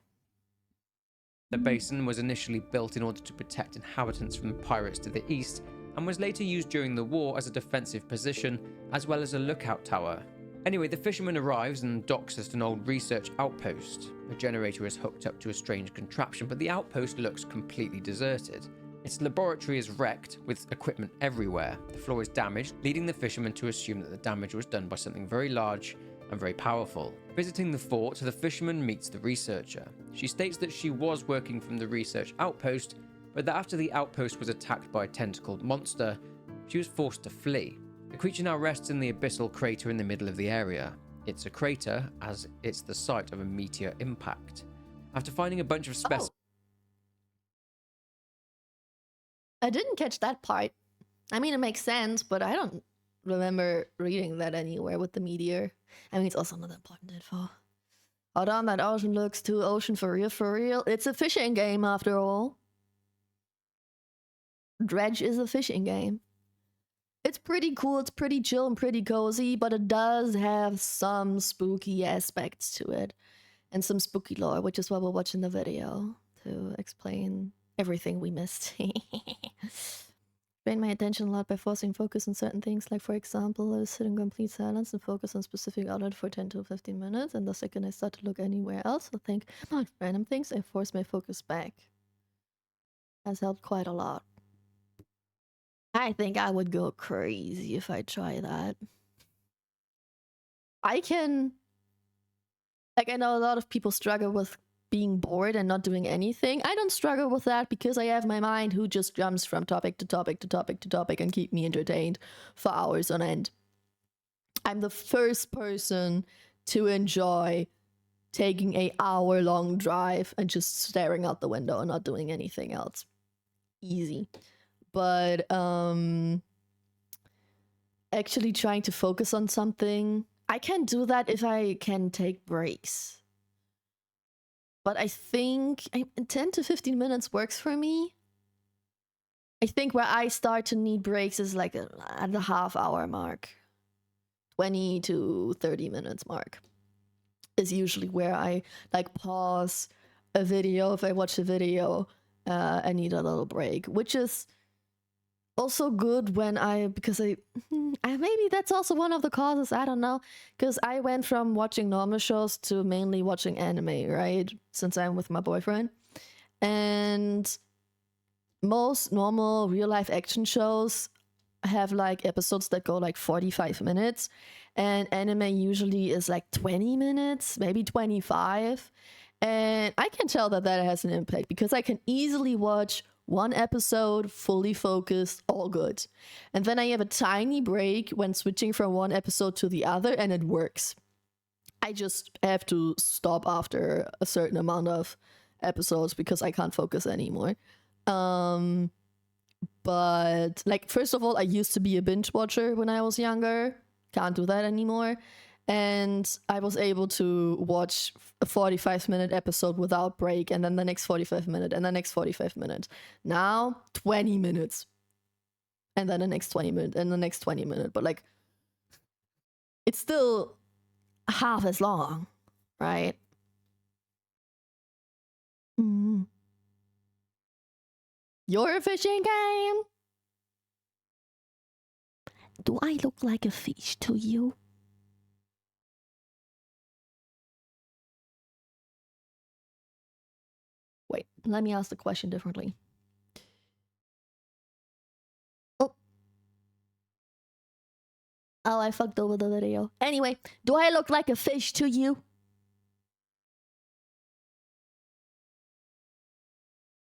The basin was initially built in order to protect inhabitants from pirates to the east, and was later used during the war as a defensive position, as well as a lookout tower. Anyway, the fisherman arrives and docks at an old research outpost. A generator is hooked up to a strange contraption, but the outpost looks completely deserted. Its laboratory is wrecked, with equipment everywhere. The floor is damaged, leading the fisherman to assume that the damage was done by something very large and very powerful. Visiting the fort, the fisherman meets the researcher. She states that she was working from the research outpost, but that after the outpost was attacked by a tentacled monster, she was forced to flee. The creature now rests in the abyssal crater in the middle of the area. It's a crater, as it's the site of a meteor impact. After finding a bunch of specimens... I didn't catch that part. I mean, it makes sense, but I don't remember reading that anywhere with the meteor. I mean, it's also not important info. Hold on, that ocean looks too ocean for real, for real. It's a fishing game, after all. Dredge is a fishing game. It's pretty cool, it's pretty chill and pretty cozy, but it does have some spooky aspects to it. And some spooky lore, which is why we're watching the video, to explain everything we missed. Drain my attention a lot by forcing focus on certain things, like for example, I sit in complete silence and focus on specific outlet for 10 to 15 minutes, and the second I start to look anywhere else or think about random things, I force my focus back. Has helped quite a lot. I think I would go crazy if I try that. I can... Like, I know a lot of people struggle with being bored and not doing anything. I don't struggle with that because I have my mind who just jumps from topic to topic to topic to topic and keep me entertained for hours on end. I'm the first person to enjoy taking an hour-long drive and just staring out the window and not doing anything else. Easy. But actually trying to focus on something, I can do that if I can take breaks. But I think 10 to 15 minutes works for me. I think where I start to need breaks is like at the half-hour mark. 20 to 30 minutes mark is usually where I like pause a video. If I watch a video, I need a little break, which is also good when because maybe that's also one of the causes, I don't know, because I went from watching normal shows to mainly watching anime, right, since I'm with my boyfriend, and most normal real-life action shows have like episodes that go like 45 minutes, and anime usually is like 20 minutes, maybe 25, and I can tell that that has an impact because I can easily watch one episode, fully focused, all good. And then I have a tiny break when switching from one episode to the other, and it works. I just have to stop after a certain amount of episodes because I can't focus anymore. But like, first of all, I used to be a binge watcher when I was younger. Can't do that anymore. And I was able to watch a 45-minute episode without break, and then the next 45-minute, and the next 45 minutes. Now 20 minutes, and then the next 20 minutes, and the next 20 minutes. But like, it's still half as long, right? Mm. You're a fishing game? Do I look like a fish to you? Wait, let me ask the question differently. Oh, I fucked over the video. Anyway, do I look like a fish to you?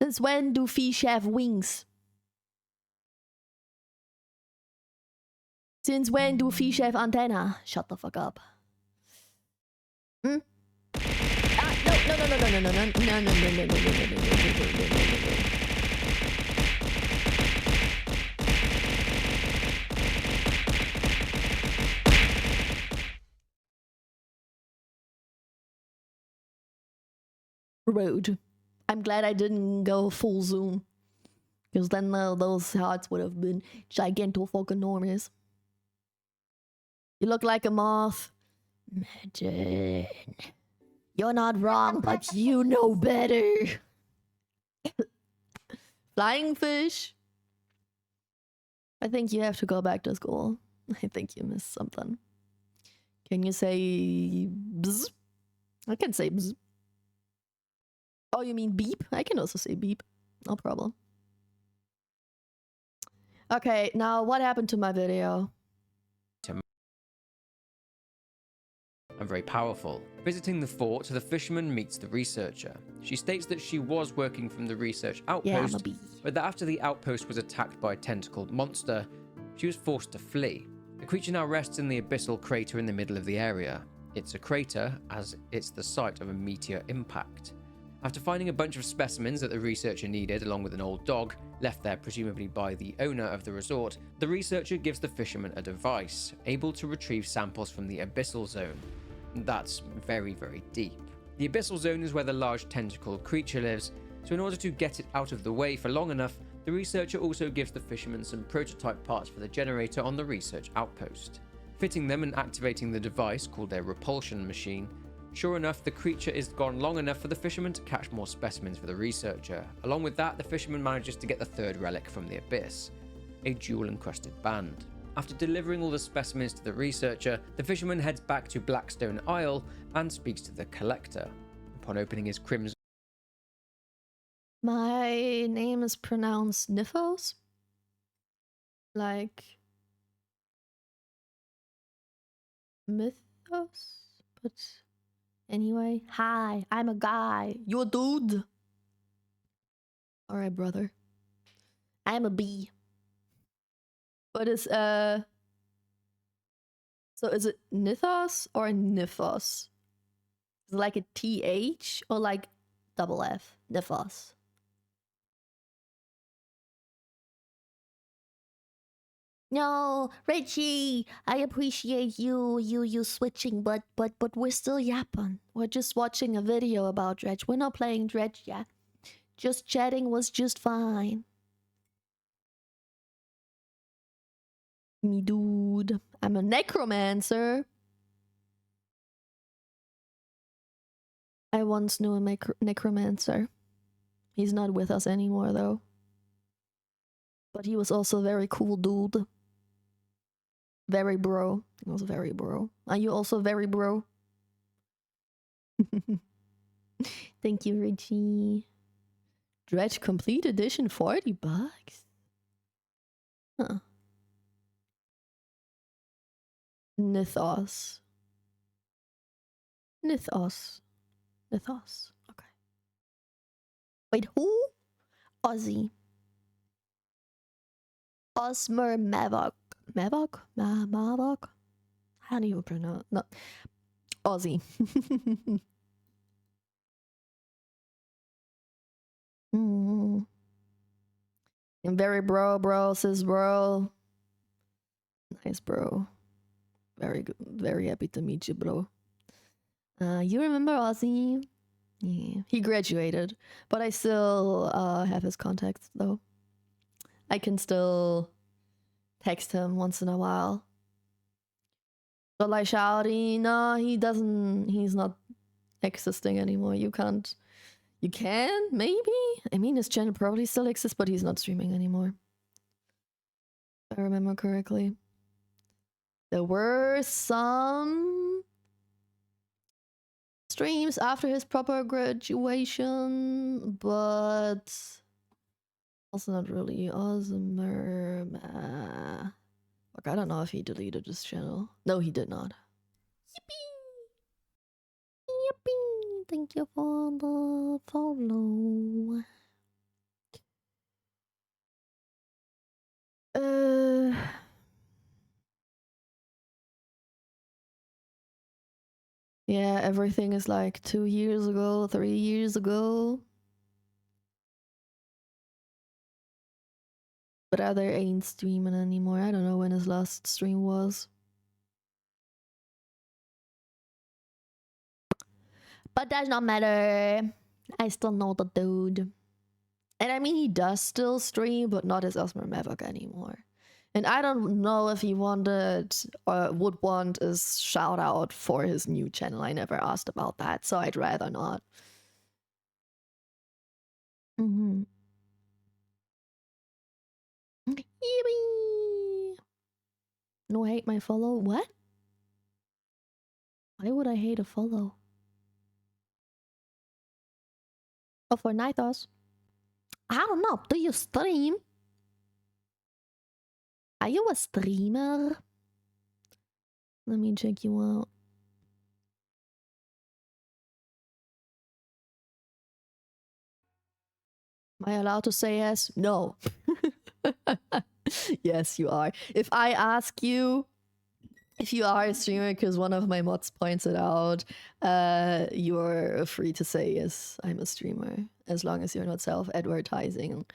Since when do fish have wings? Since when do fish have antenna? Shut the fuck up. Hmm? No. Rude. I'm glad I didn't go full zoom, because then those hearts would have been giganto-fucking-enormous. You look like a moth. Imagine. You're not wrong, but you know better. Flying fish. I think you have to go back to school. I think you missed something. Can you say bzz? I can say bzz. Oh, you mean beep? I can also say beep. No problem. Okay, now what happened to my video? And very powerful. Visiting the fort, the fisherman meets the researcher. She states that she was working from the research outpost, but that after the outpost was attacked by a tentacled monster, she was forced to flee. The creature now rests in the abyssal crater in the middle of the area. It's a crater as it's the site of a meteor impact. After finding a bunch of specimens that the researcher needed, along with an old dog, left there presumably by the owner of the resort, the researcher gives the fisherman a device, able to retrieve samples from the abyssal zone. That's very, very deep. The abyssal zone is where the large tentacled creature lives, so in order to get it out of the way for long enough, the researcher also gives the fisherman some prototype parts for the generator on the research outpost. Fitting them and activating the device, called their repulsion machine, sure enough, the creature is gone long enough for the fisherman to catch more specimens for the researcher. Along with that, the fisherman manages to get the third relic from the abyss, a jewel-encrusted band. After delivering all the specimens to the researcher, the fisherman heads back to Blackstone Isle and speaks to the collector. Upon opening his crimson... My name is pronounced Nifos? Like... Mythos? But... Anyway, hi, I'm a guy. You a dude? Alright, brother. I'm a bee. But it's, so is it Nithos or Nifos? Is it like a TH or like double F? Nifos. No, Richie, I appreciate you switching, but we're still yapping. We're just watching a video about Dredge. We're not playing Dredge yet. Just chatting was just fine. Me dude, I'm a necromancer. I once knew a necromancer. He's not with us anymore though. But he was also a very cool dude. Very bro. He was very bro. Are you also very bro? Thank you, Richie. Dredge Complete Edition, $40. Huh. Nithos. Nithos. Nithos. Okay. Wait, who? Ozzy. Osmer Mavok. Mavok? Mavok? How do you pronounce? No. Ozzy. I'm very bro, sis bro. Nice, bro. Very good. Very happy to meet you, bro. You remember Ozzy? Yeah. He graduated, but I still have his contacts though. I can still text him once in a while. But like Shouty, no, he doesn't. He's not existing anymore. You can't. You can maybe. I mean, his channel probably still exists, but he's not streaming anymore. If I remember correctly. There were some streams after his proper graduation, but also not really awesome. Like, I don't know if he deleted his channel. No, he did not. Yippee! Yippee! Thank you for the follow. Yeah, everything is like 2 years ago, 3 years ago. But other ain't streaming anymore. I don't know when his last stream was. But does not matter. I still know the dude. And I mean, he does still stream, but not as Osmer Mavok anymore. And I don't know if he wanted or would want a shout out for his new channel. I never asked about that, so I'd rather not. Mm-hmm. Yippee! No hate my follow. What? Why would I hate a follow? Oh, for Nithos? I don't know. Do you stream? Are you a streamer? Let me check you out. Am I allowed to say yes? No. Yes, you are. If I ask you if you are a streamer because one of my mods points it out, you're free to say yes, I'm a streamer, as long as you're not self-advertising.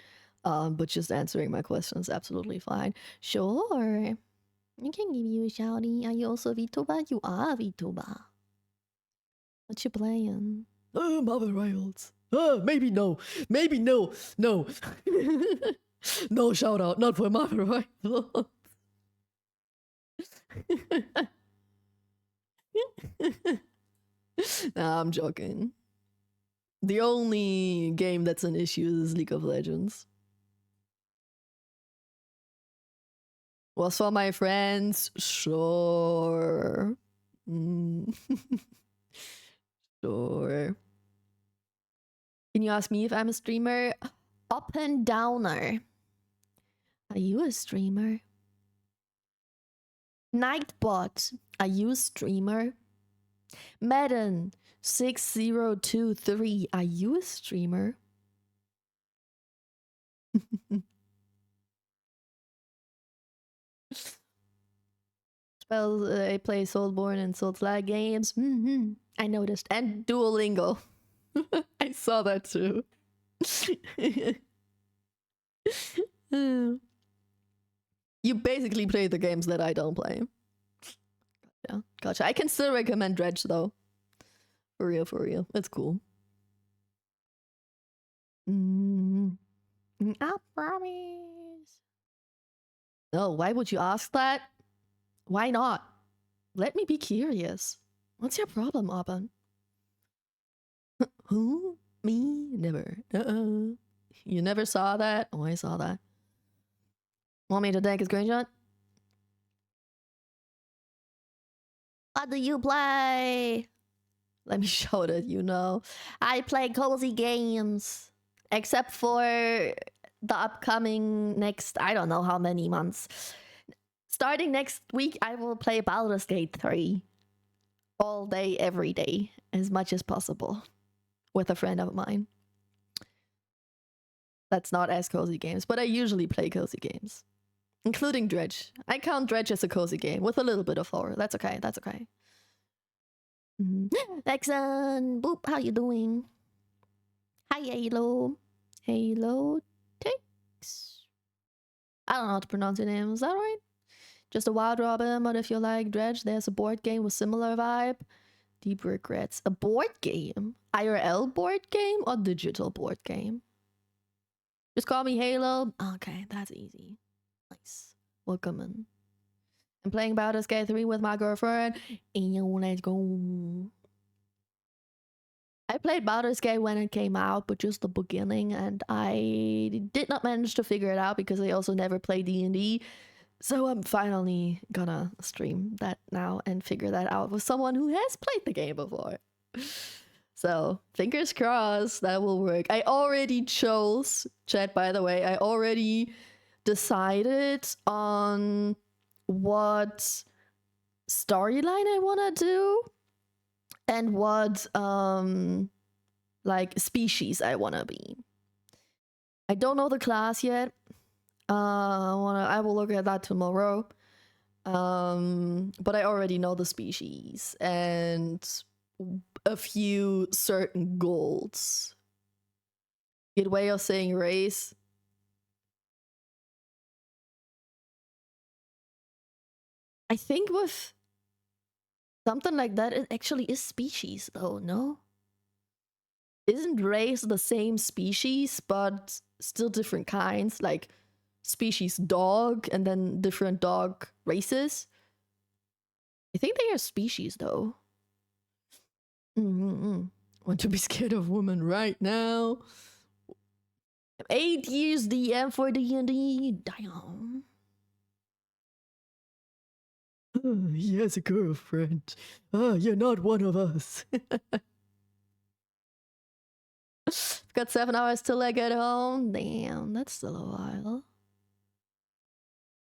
But just answering my questions, absolutely fine. Sure. I can give you a shouty. Are you also a VTuber? You are a VTuber. What you playing? Marvel Rivals. Maybe no. Maybe no. No. No shout out. Not for Marvel Rivals. Nah, I'm joking. The only game that's an issue is League of Legends. Was for my friends? Sure. Sure. Can you ask me if I'm a streamer? Up and downer. Are you a streamer? Nightbot. Are you a streamer? Madden 6023. Are you a streamer? Spells I play Soulborn and Soulslag games. I noticed. And Duolingo. I saw that too. You basically play the games that I don't play. Yeah, gotcha. I can still recommend Dredge though. For real, for real. It's cool. I promise. No, why would you ask that? Why not? Let me be curious. What's your problem, Aban? Who? Me? Never. You never saw that? Oh, I saw that. Want me to take a screenshot? What do you play? Let me show it, you know. I play cozy games. Except for the upcoming next, I don't know how many months. Starting next week, I will play Baldur's Gate 3. All day, every day. As much as possible. With a friend of mine. That's not as cozy games, but I usually play cozy games. Including Dredge. I count Dredge as a cozy game with a little bit of horror. That's okay, that's okay. Lexan, boop, how you doing? Hi, Halo. Halo takes. I don't know how to pronounce your name. Is that right? Just a wild robin, but if you like Dredge, there's a board game with similar vibe. Deep Regrets. A board game? IRL board game or digital board game? Just call me Halo. Okay, that's easy. Nice. Welcome in. I'm playing Baldur's Gate 3 with my girlfriend. And let's go. I played Baldur's Gate when it came out, but just the beginning, and I did not manage to figure it out because I also never played D&D. So I'm finally gonna stream that now and figure that out with someone who has played the game before. So fingers crossed that will work. I already chose, chat by the way, I already decided on what storyline I want to do and what like species I want to be. I don't know the class yet. I will look at that tomorrow. But I already know the species and a few certain goals. Good way of saying race. I think with something like that, it actually is species, though, no? Isn't race the same species, but still different kinds? Like species dog and then different dog races? I think they are species, though. Want to be scared of women right now? 8 years DM for D&D. Damn. He has a girlfriend. You're not one of us. Got 7 hours till I get home. Damn, that's still a while.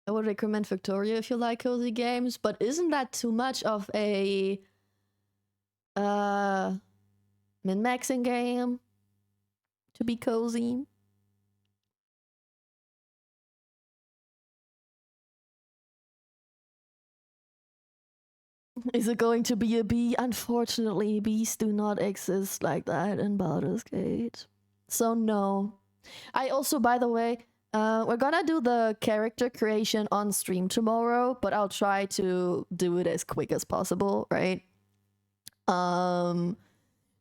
I would recommend Victoria if you like cozy games, but isn't that too much of a min-maxing game to be cozy? Is it going to be a bee? Unfortunately, bees do not exist like that in Baldur's Gate. So no. I also, by the way, we're gonna do the character creation on stream tomorrow, but I'll try to do it as quick as possible, right?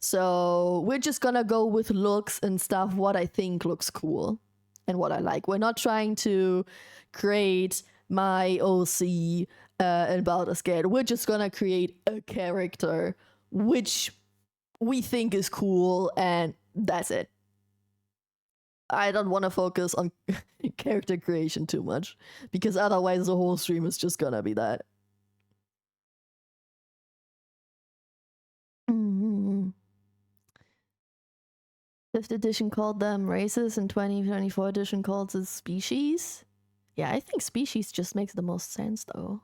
So we're just gonna go with looks and stuff, what I think looks cool and what I like. We're not trying to create my OC in Baldur's Gate. We're just gonna create a character which we think is cool, and that's it. I don't want to focus on character creation too much, because otherwise the whole stream is just gonna be that. 5th edition called them races, and 2024 edition calls it species. Yeah, I think species just makes the most sense, though.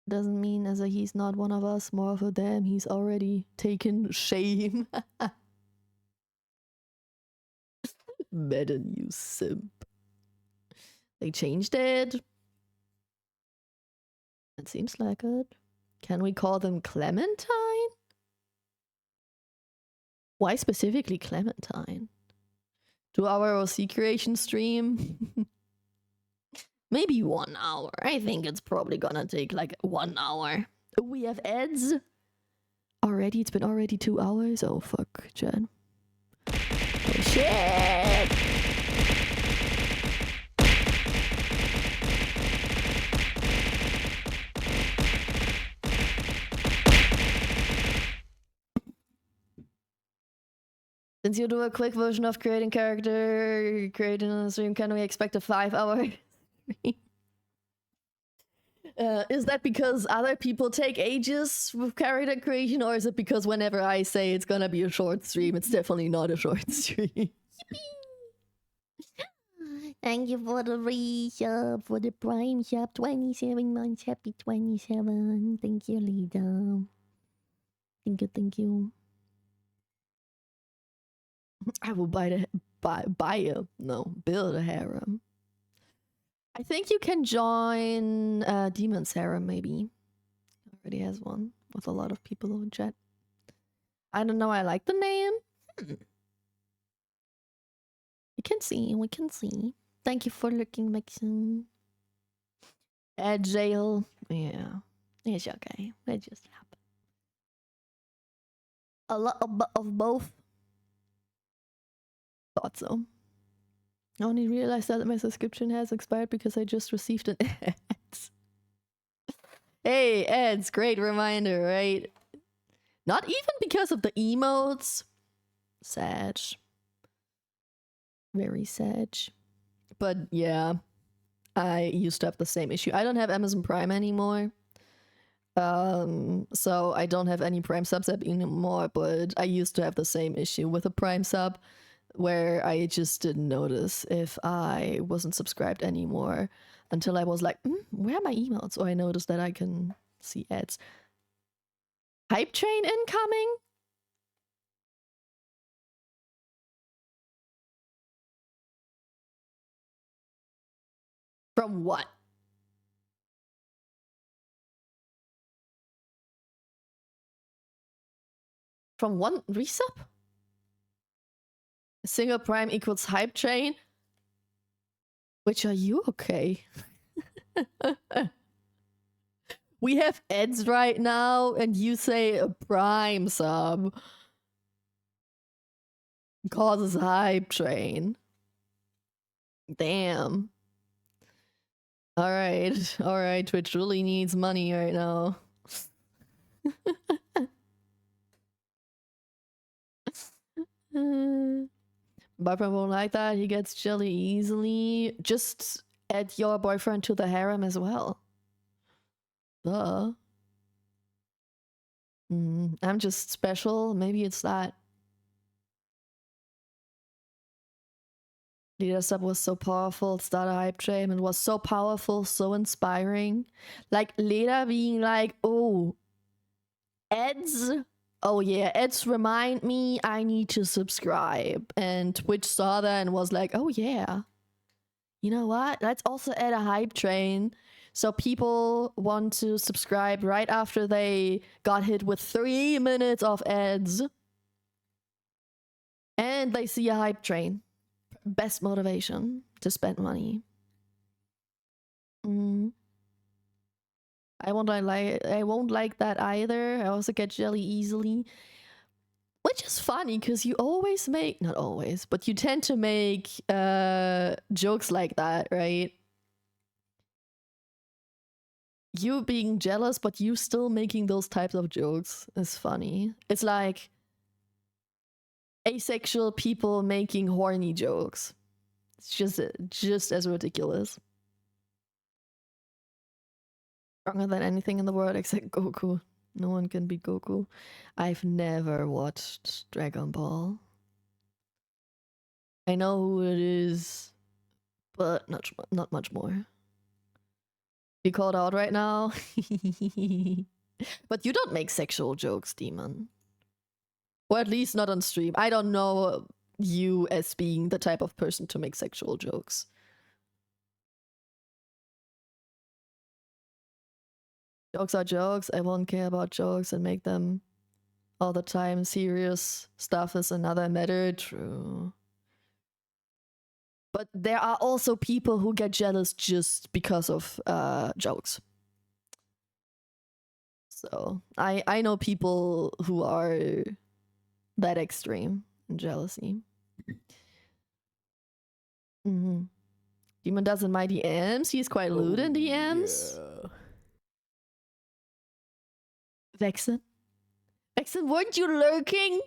Doesn't mean as a he's not one of us, more of a damn, he's already taken shame. Madden, you simp. They changed it. It seems like it. Can we call them Clementine? Why specifically Clementine? 2 hour OC creation stream? Maybe 1 hour. I think it's probably gonna take like 1 hour. We have ads already. It's been already 2 hours. Oh fuck, Jen. Oh shit. Since you do a quick version of creating character, creating a stream, can we expect a 5 hour stream? Is that because other people take ages with character creation, or is it because whenever I say it's gonna be a short stream, it's definitely not a short stream? Thank you for the resub, for the prime sub, 27 months, happy 27. Thank you, Lida. Thank you. I will build a harem. I think you can join Demon's Harem, maybe. Already has one with a lot of people in chat. I don't know, I like the name. We can see, we can see. Thank you for looking, Maxim. At jail. Yeah. It's okay. It just happened. A lot of both. Thought so. I only realized that my subscription has expired because I just received an ads. Hey, ads, great reminder, right? Not even because of the emotes. Sad. Very sad. But yeah, I used to have the same issue. I don't have Amazon Prime anymore. So I don't have any Prime subs anymore, but I used to have the same issue with a Prime sub where I just didn't notice if I wasn't subscribed anymore until I was like, where are my emails? Or I noticed that I can see ads. Hype train incoming? From what? From one resub? A single prime equals hype train? Which are you okay? We have ads right now, and you say a prime sub causes hype train. Damn. Alright, Twitch really needs money right now. Boyfriend won't like that, he gets jelly easily. Just add your boyfriend to the harem as well. Duh. I'm just special, maybe it's that. Leader sub was so powerful, started a hype train, and was so powerful, so inspiring. Like Leda being like, oh, ads. Oh yeah, ads remind me I need to subscribe. And Twitch saw that and was like, oh yeah. You know what? Let's also add a hype train. So people want to subscribe right after they got hit with 3 minutes of ads. And they see a hype train. Best motivation to spend money. I won't like that either. I also get jelly easily. Which is funny because you always make, not always, but you tend to make jokes like that, right? You being jealous, but you still making those types of jokes is funny. It's like asexual people making horny jokes. It's just as ridiculous. Stronger than anything in the world except Goku. No one can beat Goku. I've never watched Dragon Ball. I know who it is, but not much more. You called out right now? But you don't make sexual jokes, Demon. Or at least not on stream. I don't know you as being the type of person to make sexual jokes. Jokes are jokes. I won't care about jokes and make them all the time. Serious stuff is another matter. True. But there are also people who get jealous just because of jokes. So I know people who are that extreme in jealousy. Demon doesn't mind DMs. He's quite lewd in DMs. Yeah. Vexen? Vexen, weren't you lurking?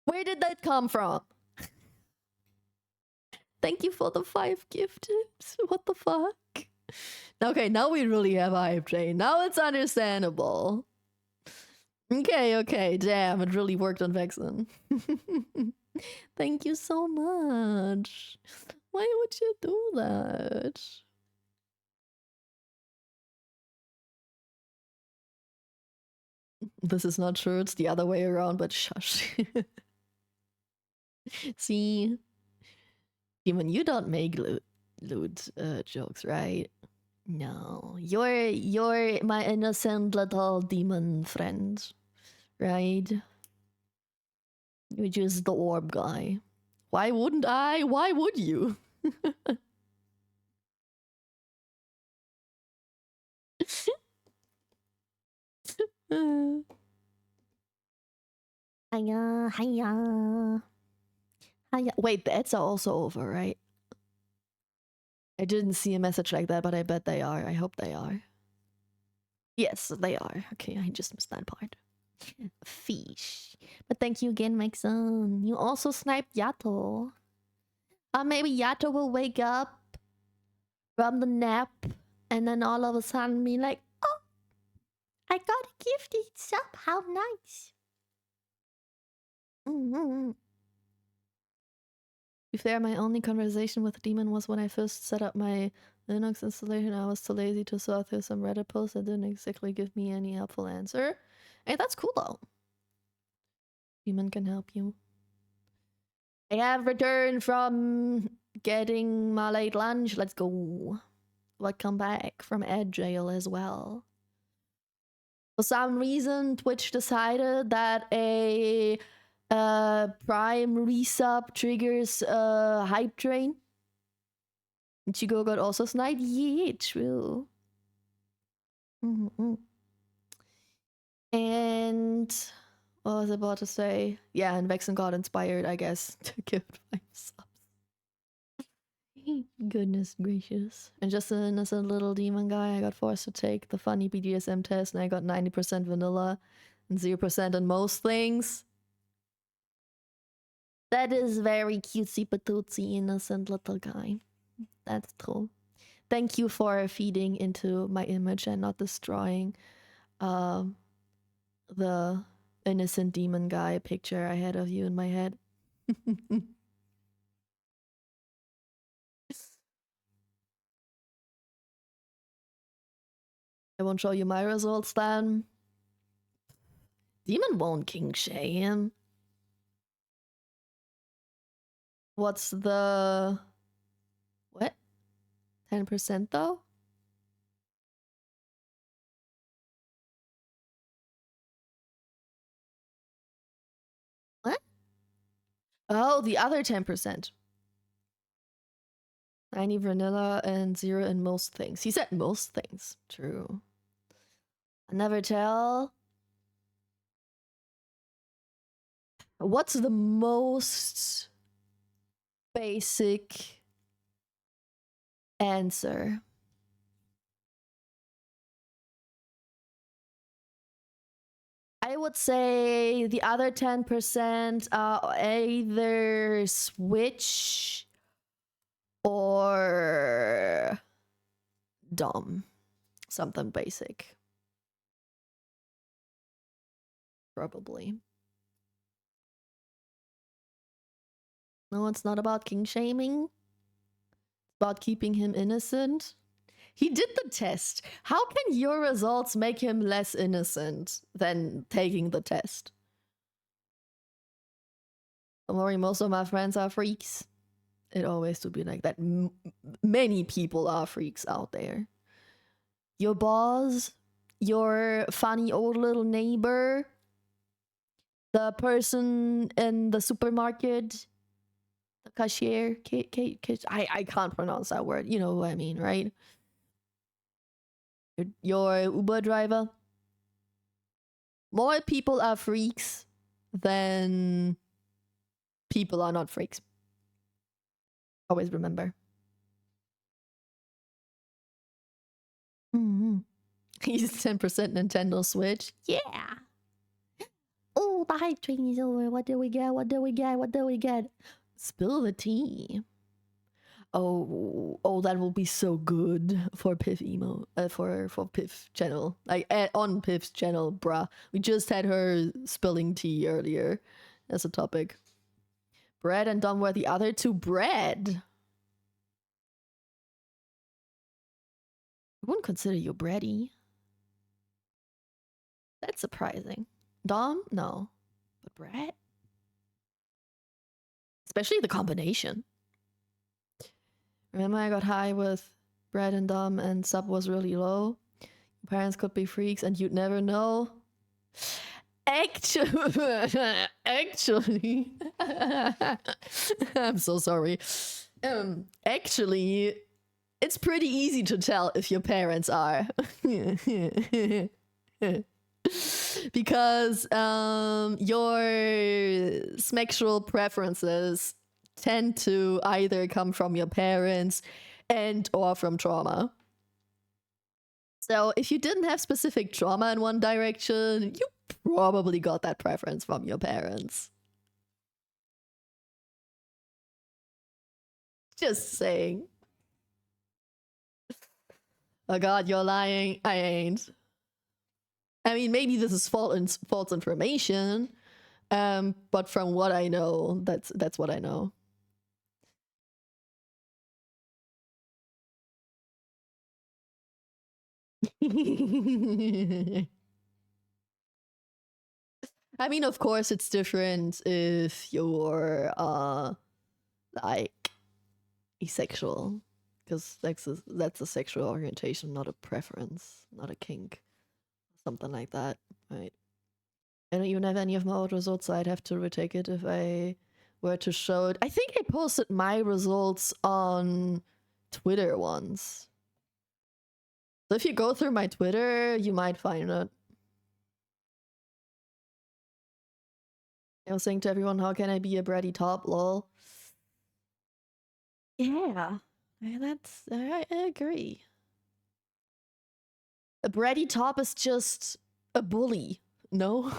Where did that come from? Thank you for the 5 gift tips. What the fuck? Okay, now we really have a hype train. Now it's understandable. Okay, damn, it really worked on Vexen. Thank you so much. Why would you do that? This is not true, it's the other way around, but shush. See? Demon, you don't make lewd jokes, right? No. You're my innocent little demon friend, right? You're just the orb guy. Why wouldn't I? Why would you? Hiya, hiya. Hiya. Wait, the ads are also over, right? I didn't see a message like that, but I bet they are. I hope they are. Yes, they are. Okay, I just missed that part. Fish. But thank you again, Maxon. You also sniped Yato. Maybe Yato will wake up from the nap and then all of a sudden be like, oh, I got a gifted sub. How nice. To be fair, my only conversation with Demon was when I first set up my Linux installation. I was too lazy to sort through some Reddit posts that didn't exactly give me any helpful answer. Hey, that's cool though. Demon can help you. I have returned from getting my late lunch. Let's go. Welcome back from Ed Jail as well. For some reason, Twitch decided that a Prime resub triggers a hype train. Chigo got also sniped. Yeah, true. And what was I about to say? Yeah, and Vexen got inspired, I guess, to give 5 subs. Goodness gracious. And just an innocent little demon guy, I got forced to take the funny BDSM test and I got 90% vanilla and 0% on most things. That is very cutesy patootsy innocent little guy. That's true. Thank you for feeding into my image and not destroying the innocent demon guy picture I had of you in my head. I won't show you my results then. Demon won't king shame. What's the... What? 10% though? What? Oh, the other 10%. 90 vanilla and 0 in most things. He said most things. True. I never tell. What's the most basic answer? I would say the other 10% are either Switch or dumb. Something basic. Probably. No, it's not about king shaming. It's about keeping him innocent. He did the test. How can your results make him less innocent than taking the test? Don't worry, most of my friends are freaks. It always to be like that. Many people are freaks out there. Your boss, your funny old little neighbor, the person in the supermarket, the cashier, I can't pronounce that word. You know what I mean, right? Your Uber driver. More people are freaks than people are not freaks. Always remember. He's 10% Nintendo Switch. Yeah. Oh, the hype train is over. What do we get? What do we get? What do we get? Spill the tea. Oh, that will be so good for Piff emo, for Piff channel, like on Piff's channel, bruh. We just had her spilling tea earlier as a topic. Bread and Dom were the other two. Bread. I wouldn't consider you bready. That's surprising. Dom, no, but bread, especially the combination. Remember I got high with bread and Dom and sub was really low? Your parents could be freaks and you'd never know. Actually, I'm so sorry. Actually, it's pretty easy to tell if your parents are. Because your sexual preferences tend to either come from your parents and or from trauma. So if you didn't have specific trauma in one direction, you probably got that preference from your parents. Just saying. Oh god, you're lying. I ain't. I mean, maybe this is false information, but from what I know, that's what I know. I mean, of course, it's different if you're like asexual, because that's a sexual orientation, not a preference, not a kink, something like that, right? I don't even have any of my old results, so I'd have to retake it if I were to show it. I think I posted my results on Twitter once. So if you go through my Twitter, you might find it. I was saying to everyone, how can I be a bratty top, lol? Yeah, I agree. A bratty top is just a bully, no?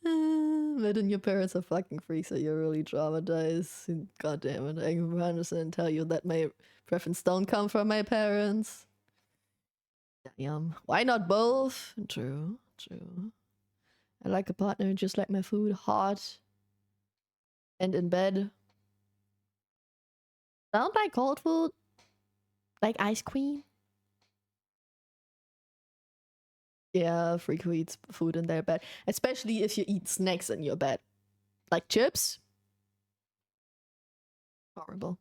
Imagine your parents are fucking freaks, so you're really traumatized. God damn it, I can understand tell you that my preference don't come from my parents. Damn. Why not both? True, true. I like a partner just like my food, hot and in bed. Don't like cold food? Like ice cream? Yeah, freak who eats food in their bed. Especially if you eat snacks in your bed. Like chips? Horrible.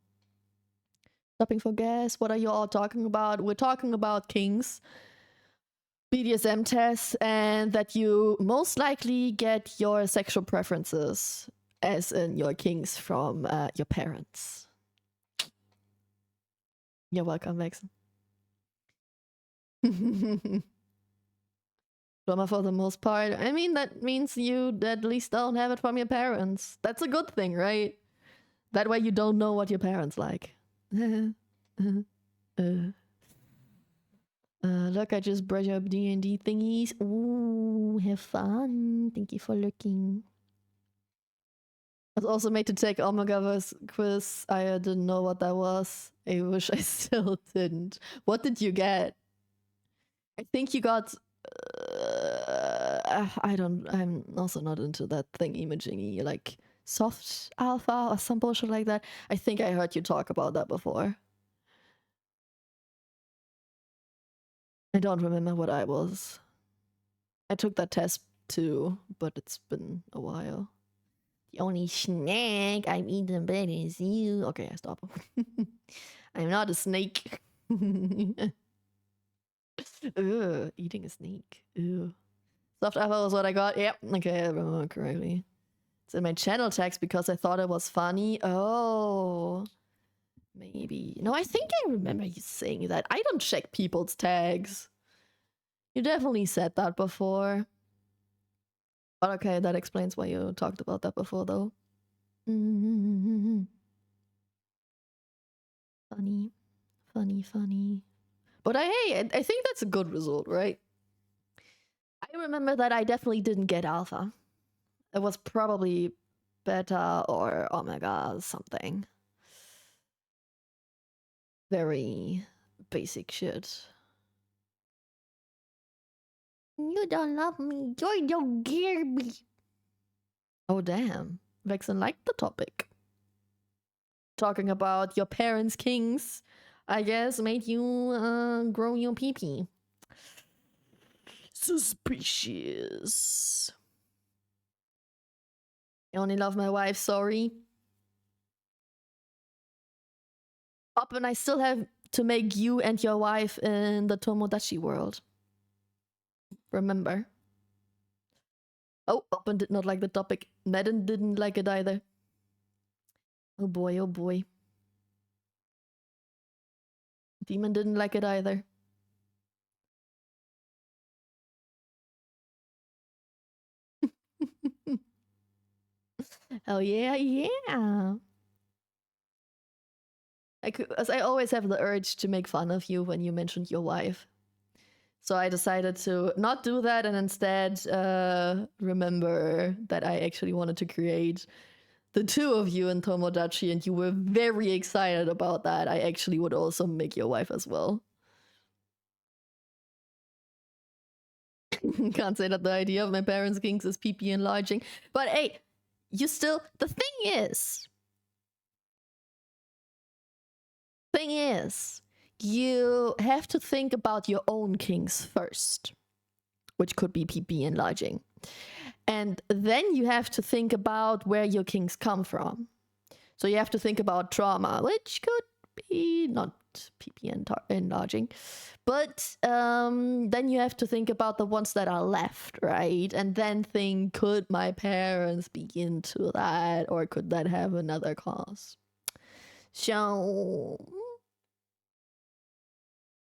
Stopping for gas. What are you all talking about? We're talking about kings, BDSM tests, and that you most likely get your sexual preferences, as in your kings, from your parents. You're welcome, Vexen. Trauma for the most part. I mean, that means you at least don't have it from your parents. That's a good thing, right? That way you don't know what your parents like. Look, I just brush up D&D thingies. Ooh, have fun. Thank you for looking. I was also made to take Omega quiz. I didn't know what that was. I wish I still didn't. What did you get? I think you got... I'm also not into that thing imaging-y, like soft alpha or some bullshit like that. I think I heard you talk about that before. I don't remember what I was. I took that test too, but it's been a while. The only snack I'm eating in bed is you. Okay, I stop. I'm not a snake. Ugh, eating a snake. Ew. Soft apple is what I got. Yep. Okay, I remember correctly. It's in my channel text because I thought it was funny. Oh. Maybe. No, I think I remember you saying that. I don't check people's tags. You definitely said that before. But okay, that explains why you talked about that before, though. Funny. Funny, funny. But hey, I think that's a good result, right? I remember that I definitely didn't get alpha. It was probably beta or omega something. Very basic shit. You don't love me. You don't care me. Oh, damn. Vexen liked the topic. Talking about your parents' kings, I guess, made you grow your pee-pee. Suspicious. I only love my wife, sorry. Up, and I still have to make you and your wife in the Tomodachi world. Remember. Oh, Open did not like the topic. Madden didn't like it either. Oh boy, oh boy. Demon didn't like it either. Oh yeah, yeah. As I always have the urge to make fun of you when you mentioned your wife. So I decided to not do that and instead remember that I actually wanted to create the two of you in Tomodachi, and you were very excited about that. I actually would also make your wife as well. Can't say that the idea of my parents' kinks is PP enlarging. But hey, you still... The thing is, you have to think about your own kinks first, which could be PP enlarging. And then you have to think about where your kinks come from. So you have to think about trauma, which could be not PP enlarging. But then you have to think about the ones that are left, right? And then think, could my parents be into that? Or could that have another cause? So...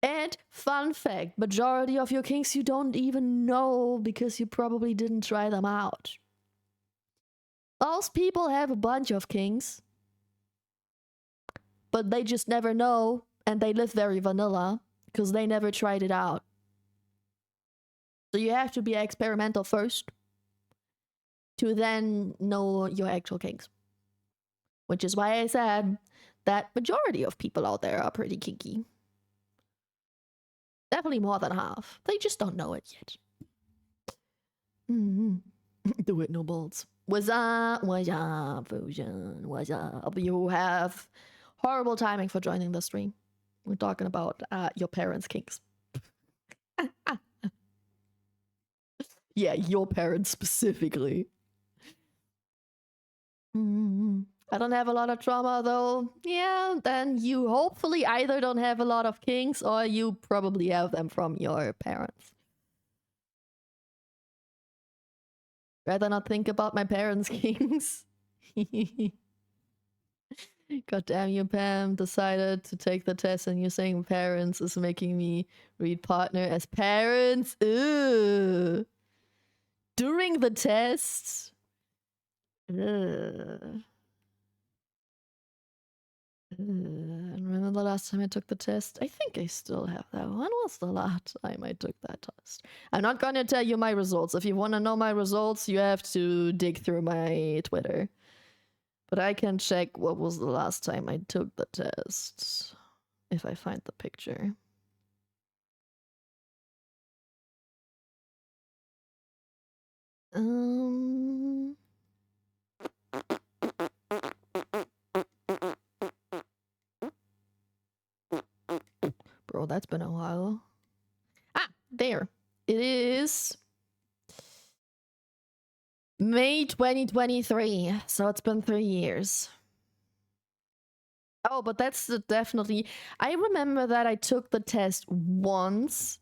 And fun fact, majority of your kinks you don't even know because you probably didn't try them out. Most people have a bunch of kinks, but they just never know, and they live very vanilla because they never tried it out. So you have to be experimental first to then know your actual kinks. Which is why I said that majority of people out there are pretty kinky. Definitely more than half. They just don't know it yet. Do it, no balls. What's up, Fusion? What's up? You have horrible timing for joining the stream. We're talking about your parents' kinks. Yeah, your parents specifically. I don't have a lot of trauma though. Yeah, then you hopefully either don't have a lot of kinks or you probably have them from your parents. Rather not think about my parents' kinks. God damn you, Pam. Decided to take the test and you're saying parents is making me read partner as parents. Ugh. During the test. Ugh. I remember the last time I took the test. I think I still have that. When was the last time I took that test? I'm not gonna tell you my results. If you want to know my results, you have to dig through my Twitter. But I can check what was the last time I took the test. If I find the picture. Bro, that's been a while. Ah, there. It is May 2023. So it's been 3 years. Oh, but that's definitely... I remember that I took the test once,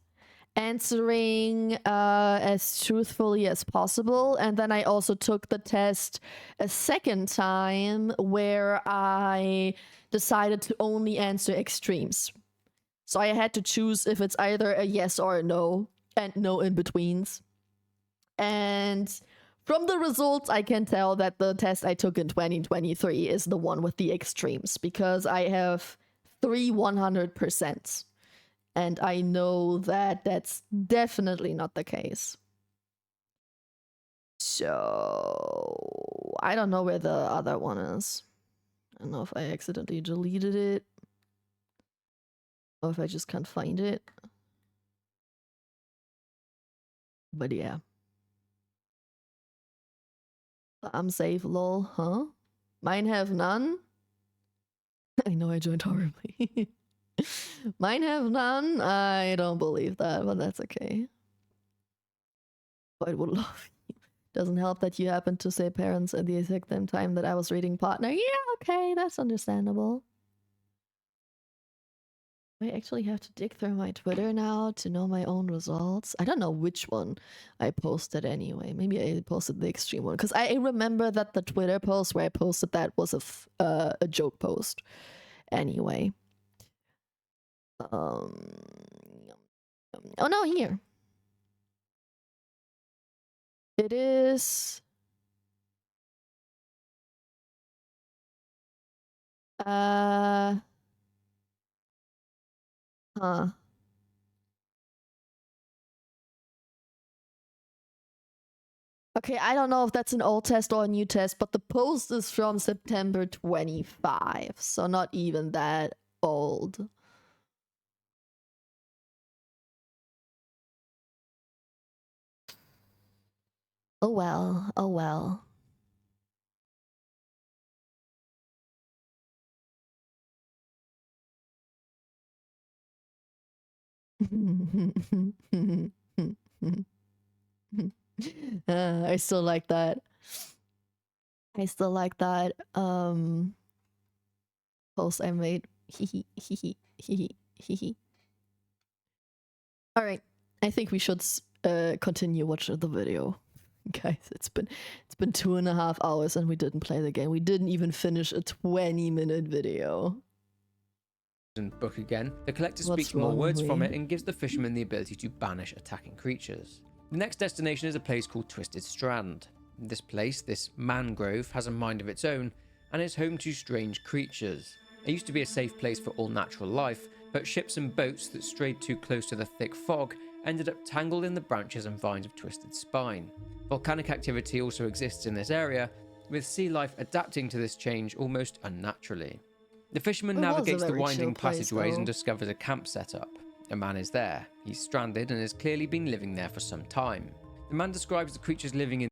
answering as truthfully as possible. And then I also took the test a second time where I decided to only answer extremes. So I had to choose if it's either a yes or a no, and no in-betweens. And from the results, I can tell that the test I took in 2023 is the one with the extremes, because I have 3 100%. And I know that that's definitely not the case. So I don't know where the other one is. I don't know if I accidentally deleted it. Or if I just can't find it. But yeah. I'm safe, lol, huh? Mine have none? I know I joined horribly. Mine have none? I don't believe that, but that's okay. I would love you. Doesn't help that you happened to say parents at the exact same time that I was reading partner. Yeah, okay, that's understandable. I actually have to dig through my Twitter now to know my own results. I don't know which one I posted anyway. Maybe I posted the extreme one because I remember that the Twitter post where I posted that was a joke post. Anyway, oh no, here it is. Huh. Okay, I don't know if that's an old test or a new test, but the post is from September 25, so not even that old. Oh well, oh well. I still like that. I still like that post I made. All right, I think we should continue watching the video, guys. It's been 2.5 hours and we didn't play the game. We didn't even finish a 20-minute video. Book again, the collector What's speaks more wrong words with from me? it and gives the fisherman the ability to banish attacking creatures. The next destination is a place called Twisted Strand. This place, this mangrove, has a mind of its own and is home to strange creatures. It used to be a safe place for all natural life, but ships and boats that strayed too close to the thick fog ended up tangled in the branches and vines of Twisted Spine. Volcanic activity also exists in this area, with sea life adapting to this change almost unnaturally. The fisherman It was a navigates the very winding chill place, passageways and though. discovers a camp set up. A man is there. He's stranded and has clearly been living there for some time. The man describes the creatures living in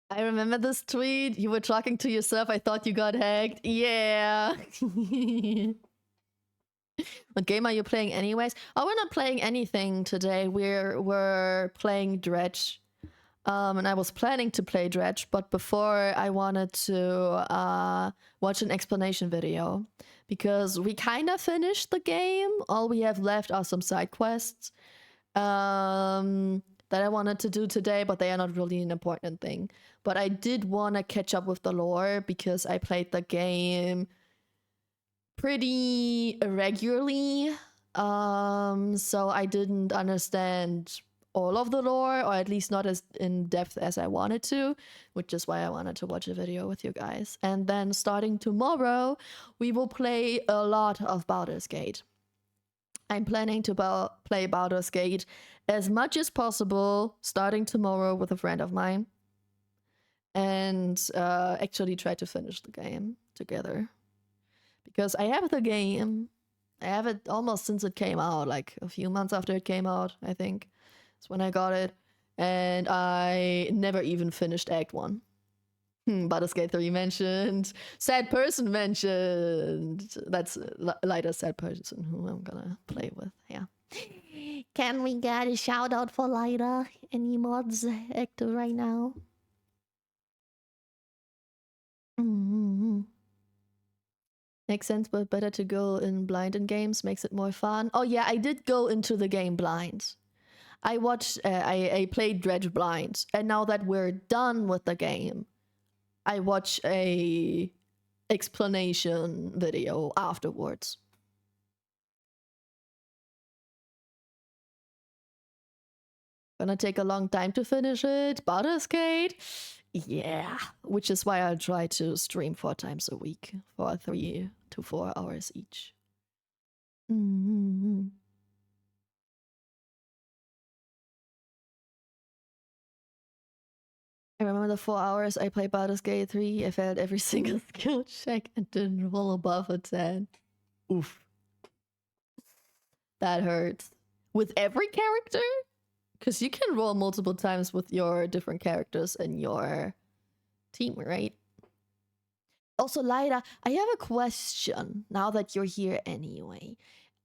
I remember this tweet. You were talking to yourself. I thought you got hacked. Yeah. What game are you playing anyways? Oh, we're not playing anything today. We're playing Dredge. And I was planning to play Dredge, but before I wanted to watch an explanation video because we kind of finished the game. All we have left are some side quests that I wanted to do today, but they are not really an important thing. But I did want to catch up with the lore because I played the game pretty irregularly. So I didn't understand all of the lore, or at least not as in depth as I wanted to, which is why I wanted to watch a video with you guys. And then starting tomorrow, we will play a lot of Baldur's Gate. I'm planning to play Baldur's Gate as much as possible starting tomorrow with a friend of mine and actually try to finish the game together. Because I have the game. I have it almost since it came out, like a few months after it came out, I think. That's when I got it. And I never even finished Act 1. Baldur's Gate 3 mentioned. Sad person mentioned. That's Lighter sad person who I'm gonna play with. Yeah. Can we get a shout out for Lighter? Any mods active right now? Makes sense, but better to go in blind in games. Makes it more fun. Oh yeah, I did go into the game blind. I watched, I played Dredge blind, and now that we're done with the game, I watch a explanation video afterwards. Gonna take a long time to finish it. Baldur's Gate? Yeah, which is why I'll try to stream 4 times a week for 3 to 4 hours each. I remember the 4 hours I played Baldur's Gate 3, I failed every single skill check and didn't roll above a 10. Oof. That hurts. With every character? Because you can roll multiple times with your different characters in your team, right? Also, Lyra, I have a question now that you're here anyway.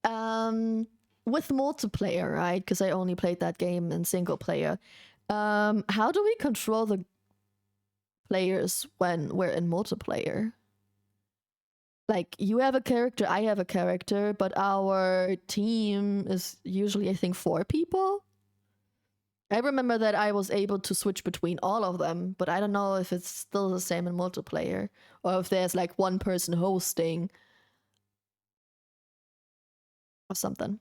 With multiplayer, right? Because I only played that game in single player. How do we control the players when we're in multiplayer? like you have a character, I have a character, but our team is usually I think 4 people. I remember that I was able to switch between all of them, but I don't know if it's still the same in multiplayer or if there's like one person hosting or something.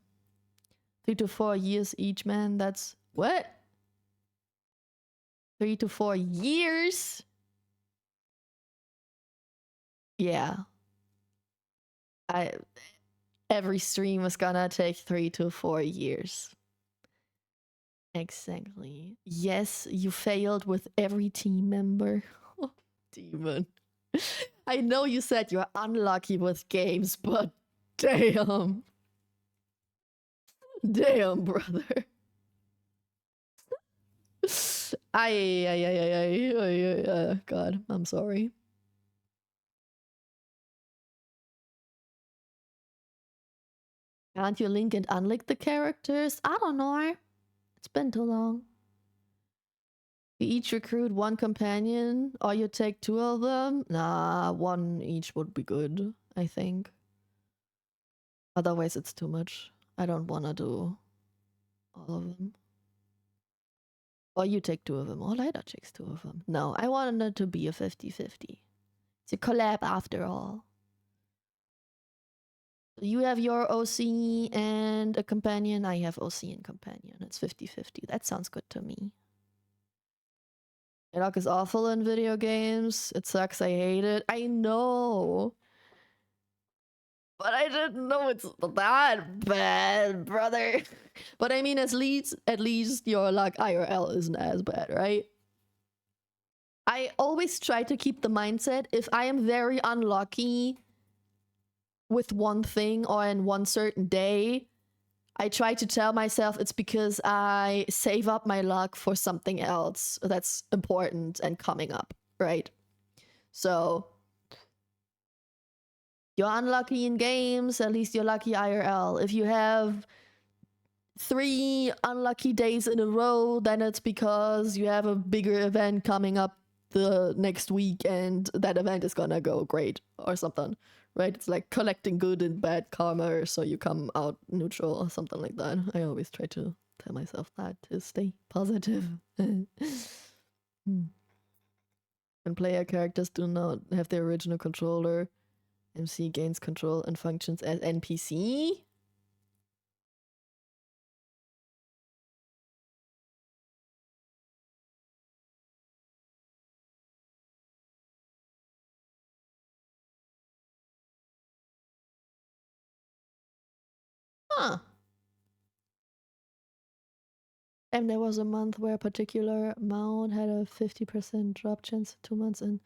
3 to 4 years each, man. That's what? 3 to 4 years? Yeah. Every stream is gonna take 3 to 4 years. Exactly. Yes, you failed with every team member. Oh, demon. I know you said you're unlucky with games, but damn. Damn, brother. God, I'm sorry. Can't you link and unlink the characters? I don't know. It's been too long. You each recruit 1 companion, or you take 2 of them? Nah, 1 each would be good, I think. Otherwise, it's too much. I don't want to do all of them. Or you take 2 of them, or Lida takes 2 of them. No, I wanted it to be a 50-50. It's a collab after all. You have your OC and a companion, I have OC and companion. It's 50-50. That sounds good to me. Luck is awful in video games. It sucks, I hate it. I know. But I didn't know it's that bad, brother. But I mean, at least your luck IRL isn't as bad, right? I always try to keep the mindset, if I am very unlucky with one thing or in one certain day, I try to tell myself it's because I save up my luck for something else that's important and coming up, right? So you're unlucky in games, at least you're lucky IRL. If you have 3 unlucky days in a row, then it's because you have a bigger event coming up the next week and that event is gonna go great or something, right? It's like collecting good and bad karma, so you come out neutral or something like that. I always try to tell myself that to stay positive. And player characters do not have their original controller. MC gains control and functions as NPC. Huh. And there was a month where a particular mount had a 50% drop chance 2 months in.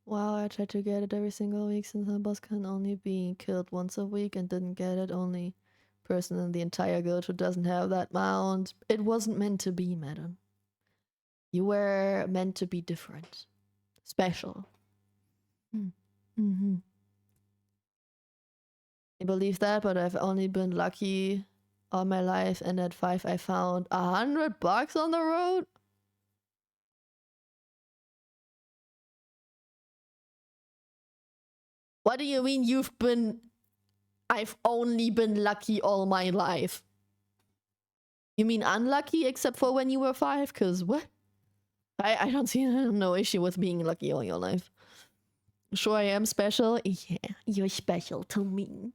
Wow, I tried to get it every single week since the boss can only be killed once a week and didn't get it. Only person in the entire guild who doesn't have that mount. It wasn't meant to be, madam. You were meant to be different. Special. Mm-hmm. I believe that, but I've only been lucky all my life, and at 5 I found $100 on the road. What do you mean you've been... I've only been lucky all my life? You mean unlucky except for when you were 5? Cause what? I don't see no issue with being lucky all your life. Sure I am special? Yeah, you're special to me.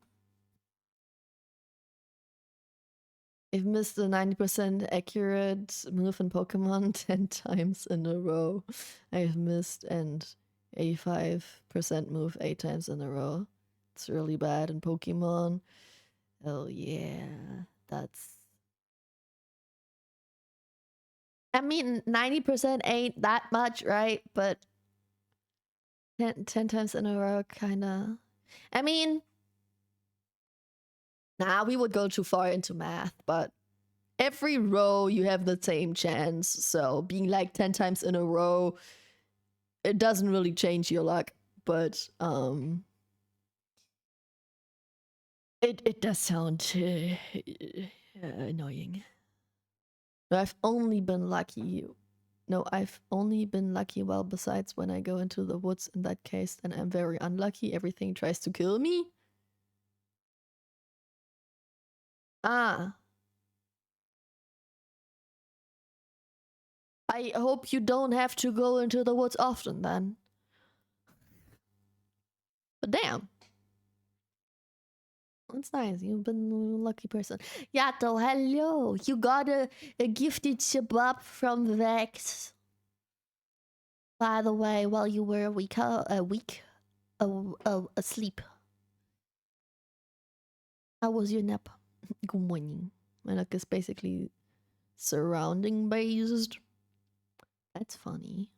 I've missed a 90% accurate move in Pokemon 10 times in a row. I've missed an 85% move 8 times in a row. It's really bad in Pokemon. Oh yeah, that's... I mean, 90% ain't that much, right? But 10 times in a row, kinda... I mean... Nah, we would go too far into math, but every row you have the same chance. So being like 10 times in a row, it doesn't really change your luck, but it does sound annoying. I've only been lucky No, I've only been lucky. Well, besides when I go into the woods, in that case, then I'm very unlucky. Everything tries to kill me. Ah. I hope you don't have to go into the woods often then. But damn. That's nice. You've been a lucky person. Yato, hello. You got a gifted shabab from Vex. By the way, while you were asleep. How was your nap? Good morning. My luck is basically surrounding based. That's funny.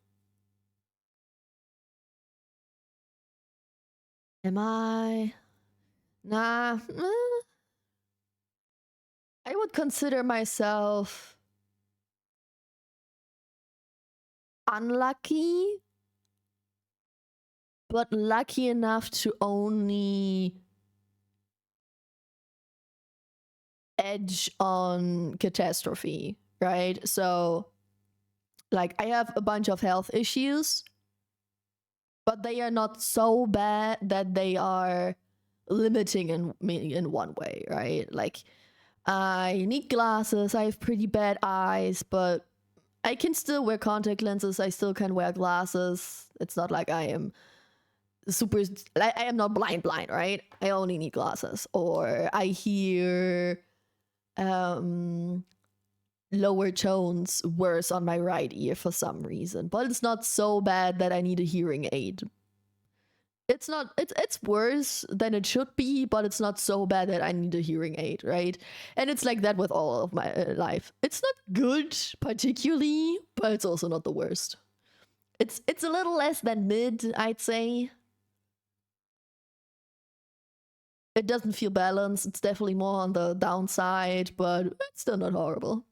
Am I? Nah. I would consider myself unlucky, but lucky enough to only edge on catastrophe, right? So, like, I have a bunch of health issues, but they are not so bad that they are limiting me in one way, right? Like, I need glasses, I have pretty bad eyes, but I can still wear contact lenses, I still can wear glasses. It's not like I am I am not blind, right? I only need glasses. Or I hear lower tones worse on my right ear for some reason, but it's not so bad that I need a hearing aid. It's not, it's worse than it should be, but it's not so bad that I need a hearing aid, right? And it's like that with all of my life. It's not good particularly, but it's also not the worst. It's a little less than mid, I'd say. It doesn't feel balanced. It's definitely more on the downside, but it's still not horrible.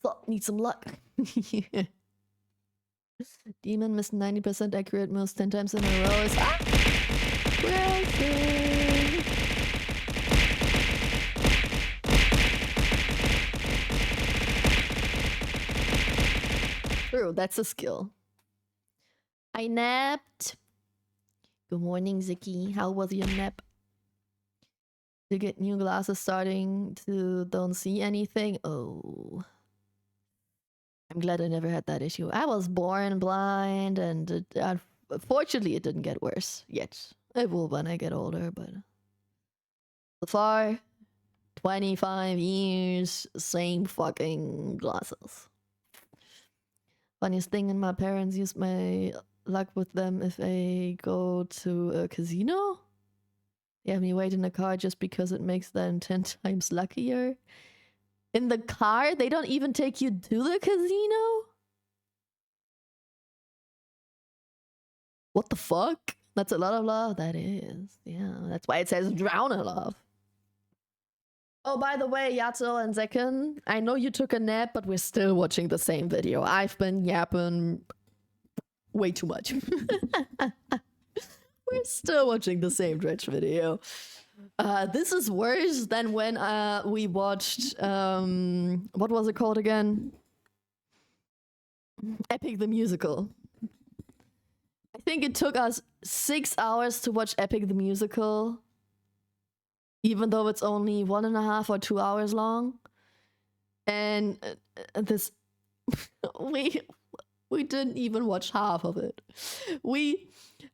So, need some luck. Demon missed 90% accurate moves 10 times in a row. True, that's a skill. I napped. Good morning, Ziki. How was your nap? To get new glasses starting to don't see anything. Oh. I'm glad I never had that issue. I was born blind, and fortunately it didn't get worse yet. It will when I get older, but so far, 25 years, same fucking glasses. Funniest thing, and my parents use my luck with them if I go to a casino. They have me wait in the car just because it makes them 10 times luckier. In the car? They don't even take you to the casino? What the fuck? That's a lot of love. That is. Yeah, that's why it says drown in love. Oh, by the way, Yato and Zekken, I know you took a nap, but we're still watching the same video. I've been yapping way too much. We're still watching the same Dredge video. This is worse than when we watched what was it called again? Epic the Musical. I think it took us 6 hours to watch Epic the Musical, even though it's only 1.5 or 2 hours long. And this we didn't even watch half of it.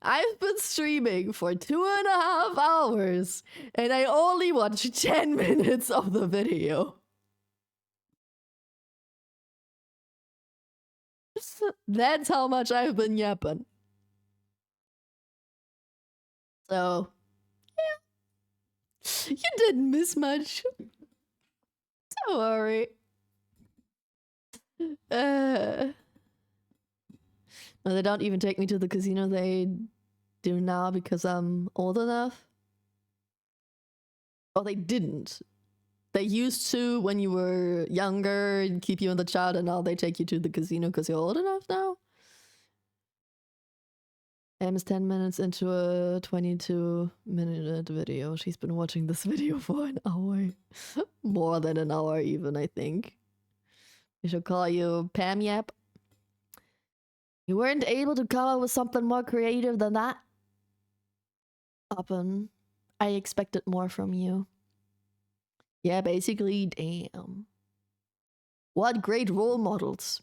I've been streaming for 2.5 hours, and I only watched 10 minutes of the video. That's how much I've been yapping. So, yeah. You didn't miss much. Don't worry. No, they don't even take me to the casino. They do now because I'm old enough. Oh, they didn't. They used to when you were younger and keep you in the child, and now they take you to the casino because you're old enough now. Em's 10 minutes into a 22-minute video. She's been watching this video for an hour. More than an hour even, I think. We should call you Pam Yap. You weren't able to come up with something more creative than that? Oppen. I expected more from you. Yeah, basically, damn. What great role models.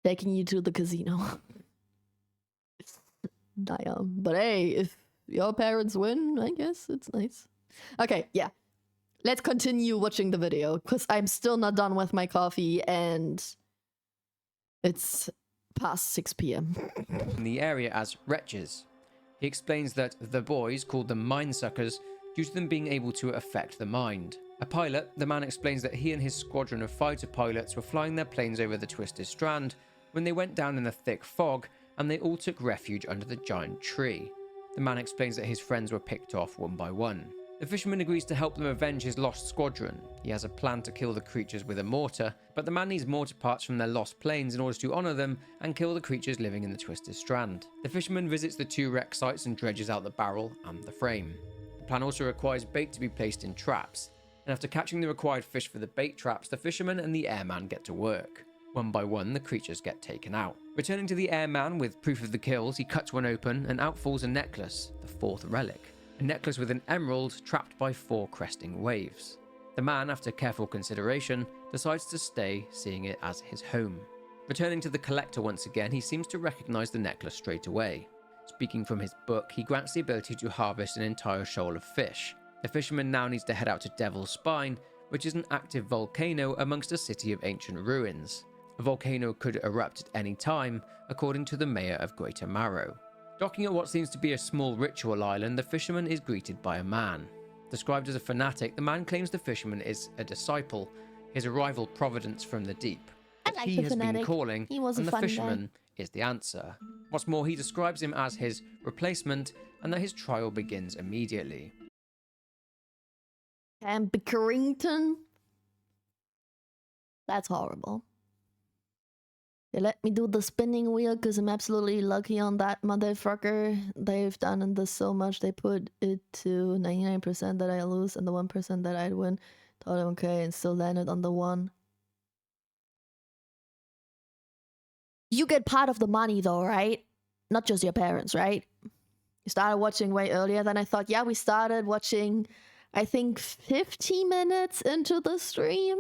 Taking you to the casino. Damn. But hey, if your parents win, I guess it's nice. Okay, yeah. Let's continue watching the video, because I'm still not done with my coffee, and it's past 6 p.m. in the area as wretches. He explains that the boys called them mind suckers due to them being able to affect the mind. A pilot, the man explains that he and his squadron of fighter pilots were flying their planes over the Twisted Strand when they went down in a thick fog, and they all took refuge under the giant tree. The man explains that his friends were picked off one by one. The fisherman agrees to help them avenge his lost squadron. He has a plan to kill the creatures with a mortar, but the man needs mortar parts from their lost planes in order to honour them and kill the creatures living in the Twisted Strand. The fisherman visits the 2 wreck sites and dredges out the barrel and the frame. The plan also requires bait to be placed in traps, and after catching the required fish for the bait traps, the fisherman and the airman get to work. One by one, the creatures get taken out. Returning to the airman with proof of the kills, he cuts one open and out falls a necklace, the 4th relic. A necklace with an emerald trapped by 4 cresting waves. The man, after careful consideration, decides to stay, seeing it as his home. Returning to the collector once again, he seems to recognise the necklace straight away. Speaking from his book, he grants the ability to harvest an entire shoal of fish. The fisherman now needs to head out to Devil's Spine, which is an active volcano amongst a city of ancient ruins. A volcano could erupt at any time, according to the mayor of Greater Marrow. Docking at what seems to be a small ritual island, the fisherman is greeted by a man. Described as a fanatic, the man claims the fisherman is a disciple, his arrival providence from the deep. That he has been calling, and the fisherman is the answer. What's more, he describes him as his replacement, and that his trial begins immediately. And Bickerington? That's horrible. They let me do the spinning wheel because I'm absolutely lucky on that motherfucker. They've done in this so much. They put it to 99% that I lose and the 1% that I'd win. Thought okay, and still landed on the 1. You get part of the money though, right? Not just your parents, right? You started watching way earlier than I thought. Yeah, we started watching, I think, 50 minutes into the stream.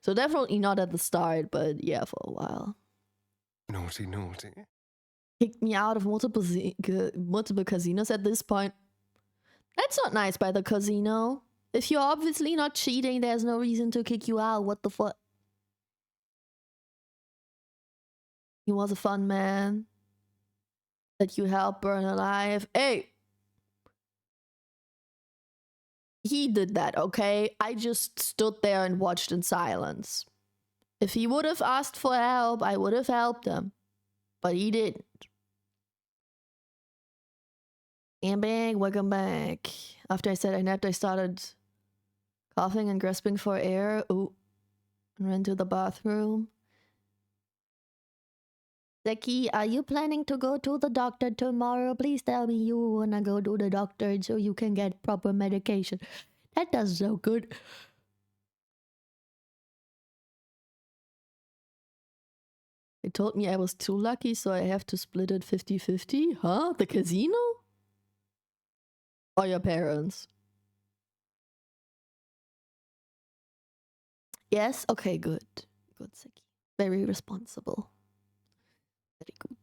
So definitely not at the start, but yeah, for a while. Naughty, naughty. Kicked me out of multiple casinos at this point. That's not nice by the casino. If you're obviously not cheating, there's no reason to kick you out. What the fuck? He was a fun man that you helped burn alive. Hey! He did that, okay? I just stood there and watched in silence. If he would have asked for help, I would have helped him. But he didn't. And bang, welcome back. After I said I napped, I started coughing and grasping for air. Ooh. And ran to the bathroom. Zeki, are you planning to go to the doctor tomorrow? Please tell me you wanna go to the doctor so you can get proper medication. That does so good. They told me I was too lucky, so I have to split it 50-50. Huh? The casino? Or your parents? Yes? Okay, good. Good, Zeki. Very responsible. Very good.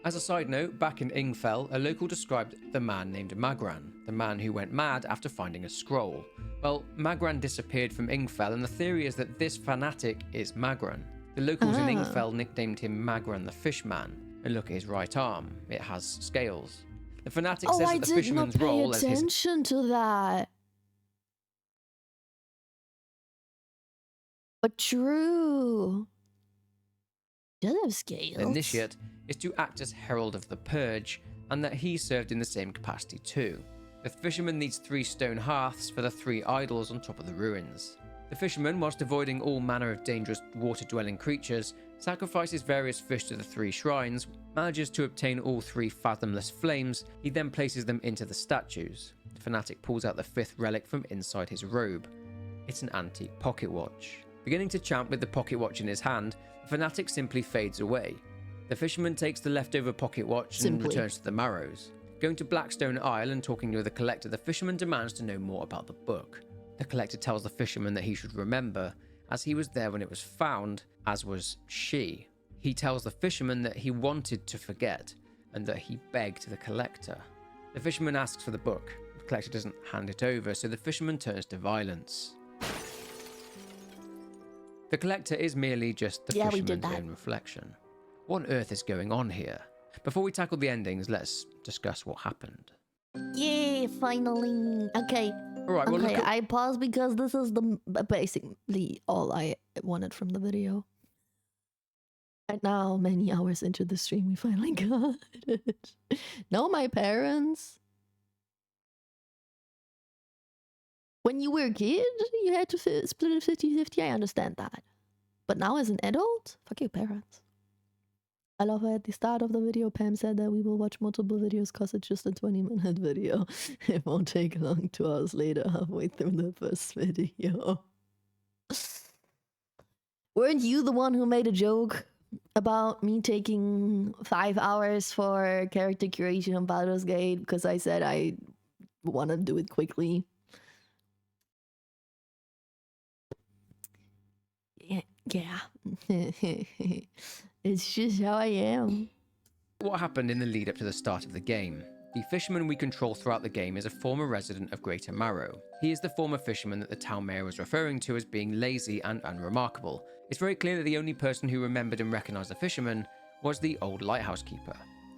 As a side note, back in Ingfell, a local described the man named Magran, the man who went mad after finding a scroll. Well, Magran disappeared from Ingfell, and the theory is that this fanatic is Magran. The locals in Ingfell nicknamed him Magran the Fishman, and look at his right arm, it has scales. The fanatic says that the fisherman's role as his... I did not pay attention to that. But true. Does have scales. Initiate is to act as herald of the purge, and that he served in the same capacity too. The fisherman needs 3 stone hearths for the 3 idols on top of the ruins. The fisherman, whilst avoiding all manner of dangerous water-dwelling creatures, sacrifices various fish to the 3 shrines, manages to obtain all 3 fathomless flames. He then places them into the statues. The fanatic pulls out the 5th relic from inside his robe. It's an antique pocket watch. Beginning to chant with the pocket watch in his hand, the fanatic simply fades away. The fisherman takes the leftover pocket watch and returns to the Marrows. Going to Blackstone Isle and talking to the collector, the fisherman demands to know more about the book. The collector tells the fisherman that he should remember, as he was there when it was found, as was she. He tells the fisherman that he wanted to forget, and that he begged the collector. The fisherman asks for the book. The collector doesn't hand it over, so the fisherman turns to violence. The collector is merely just the fisherman's own reflection. What on earth is going on here? Before we tackle the endings, let's discuss what happened. Yeah, finally. Okay. All right, well, okay, I paused because this is basically all I wanted from the video. And now, many hours into the stream, we finally got it. No, my parents. When you were a kid, you had to split it 50-50. I understand that. But now as an adult, fuck your parents. I love how at the start of the video, Pam said that we will watch multiple videos because it's just a 20-minute video. It won't take long. 2 hours later, halfway through the first video. Weren't you the one who made a joke about me taking 5 hours for character creation on Baldur's Gate because I said I want to do it quickly? Yeah. It's just how I am. What happened in the lead up to the start of the game? The fisherman we control throughout the game is a former resident of Greater Marrow. He is the former fisherman that the town mayor was referring to as being lazy and unremarkable. It's very clear that the only person who remembered and recognized the fisherman was the old lighthouse keeper.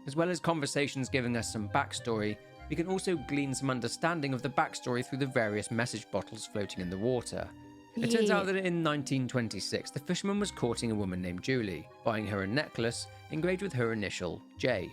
As well as conversations giving us some backstory, we can also glean some understanding of the backstory through the various message bottles floating in the water. It turns out that in 1926, the fisherman was courting a woman named Julie, buying her a necklace engraved with her initial, J.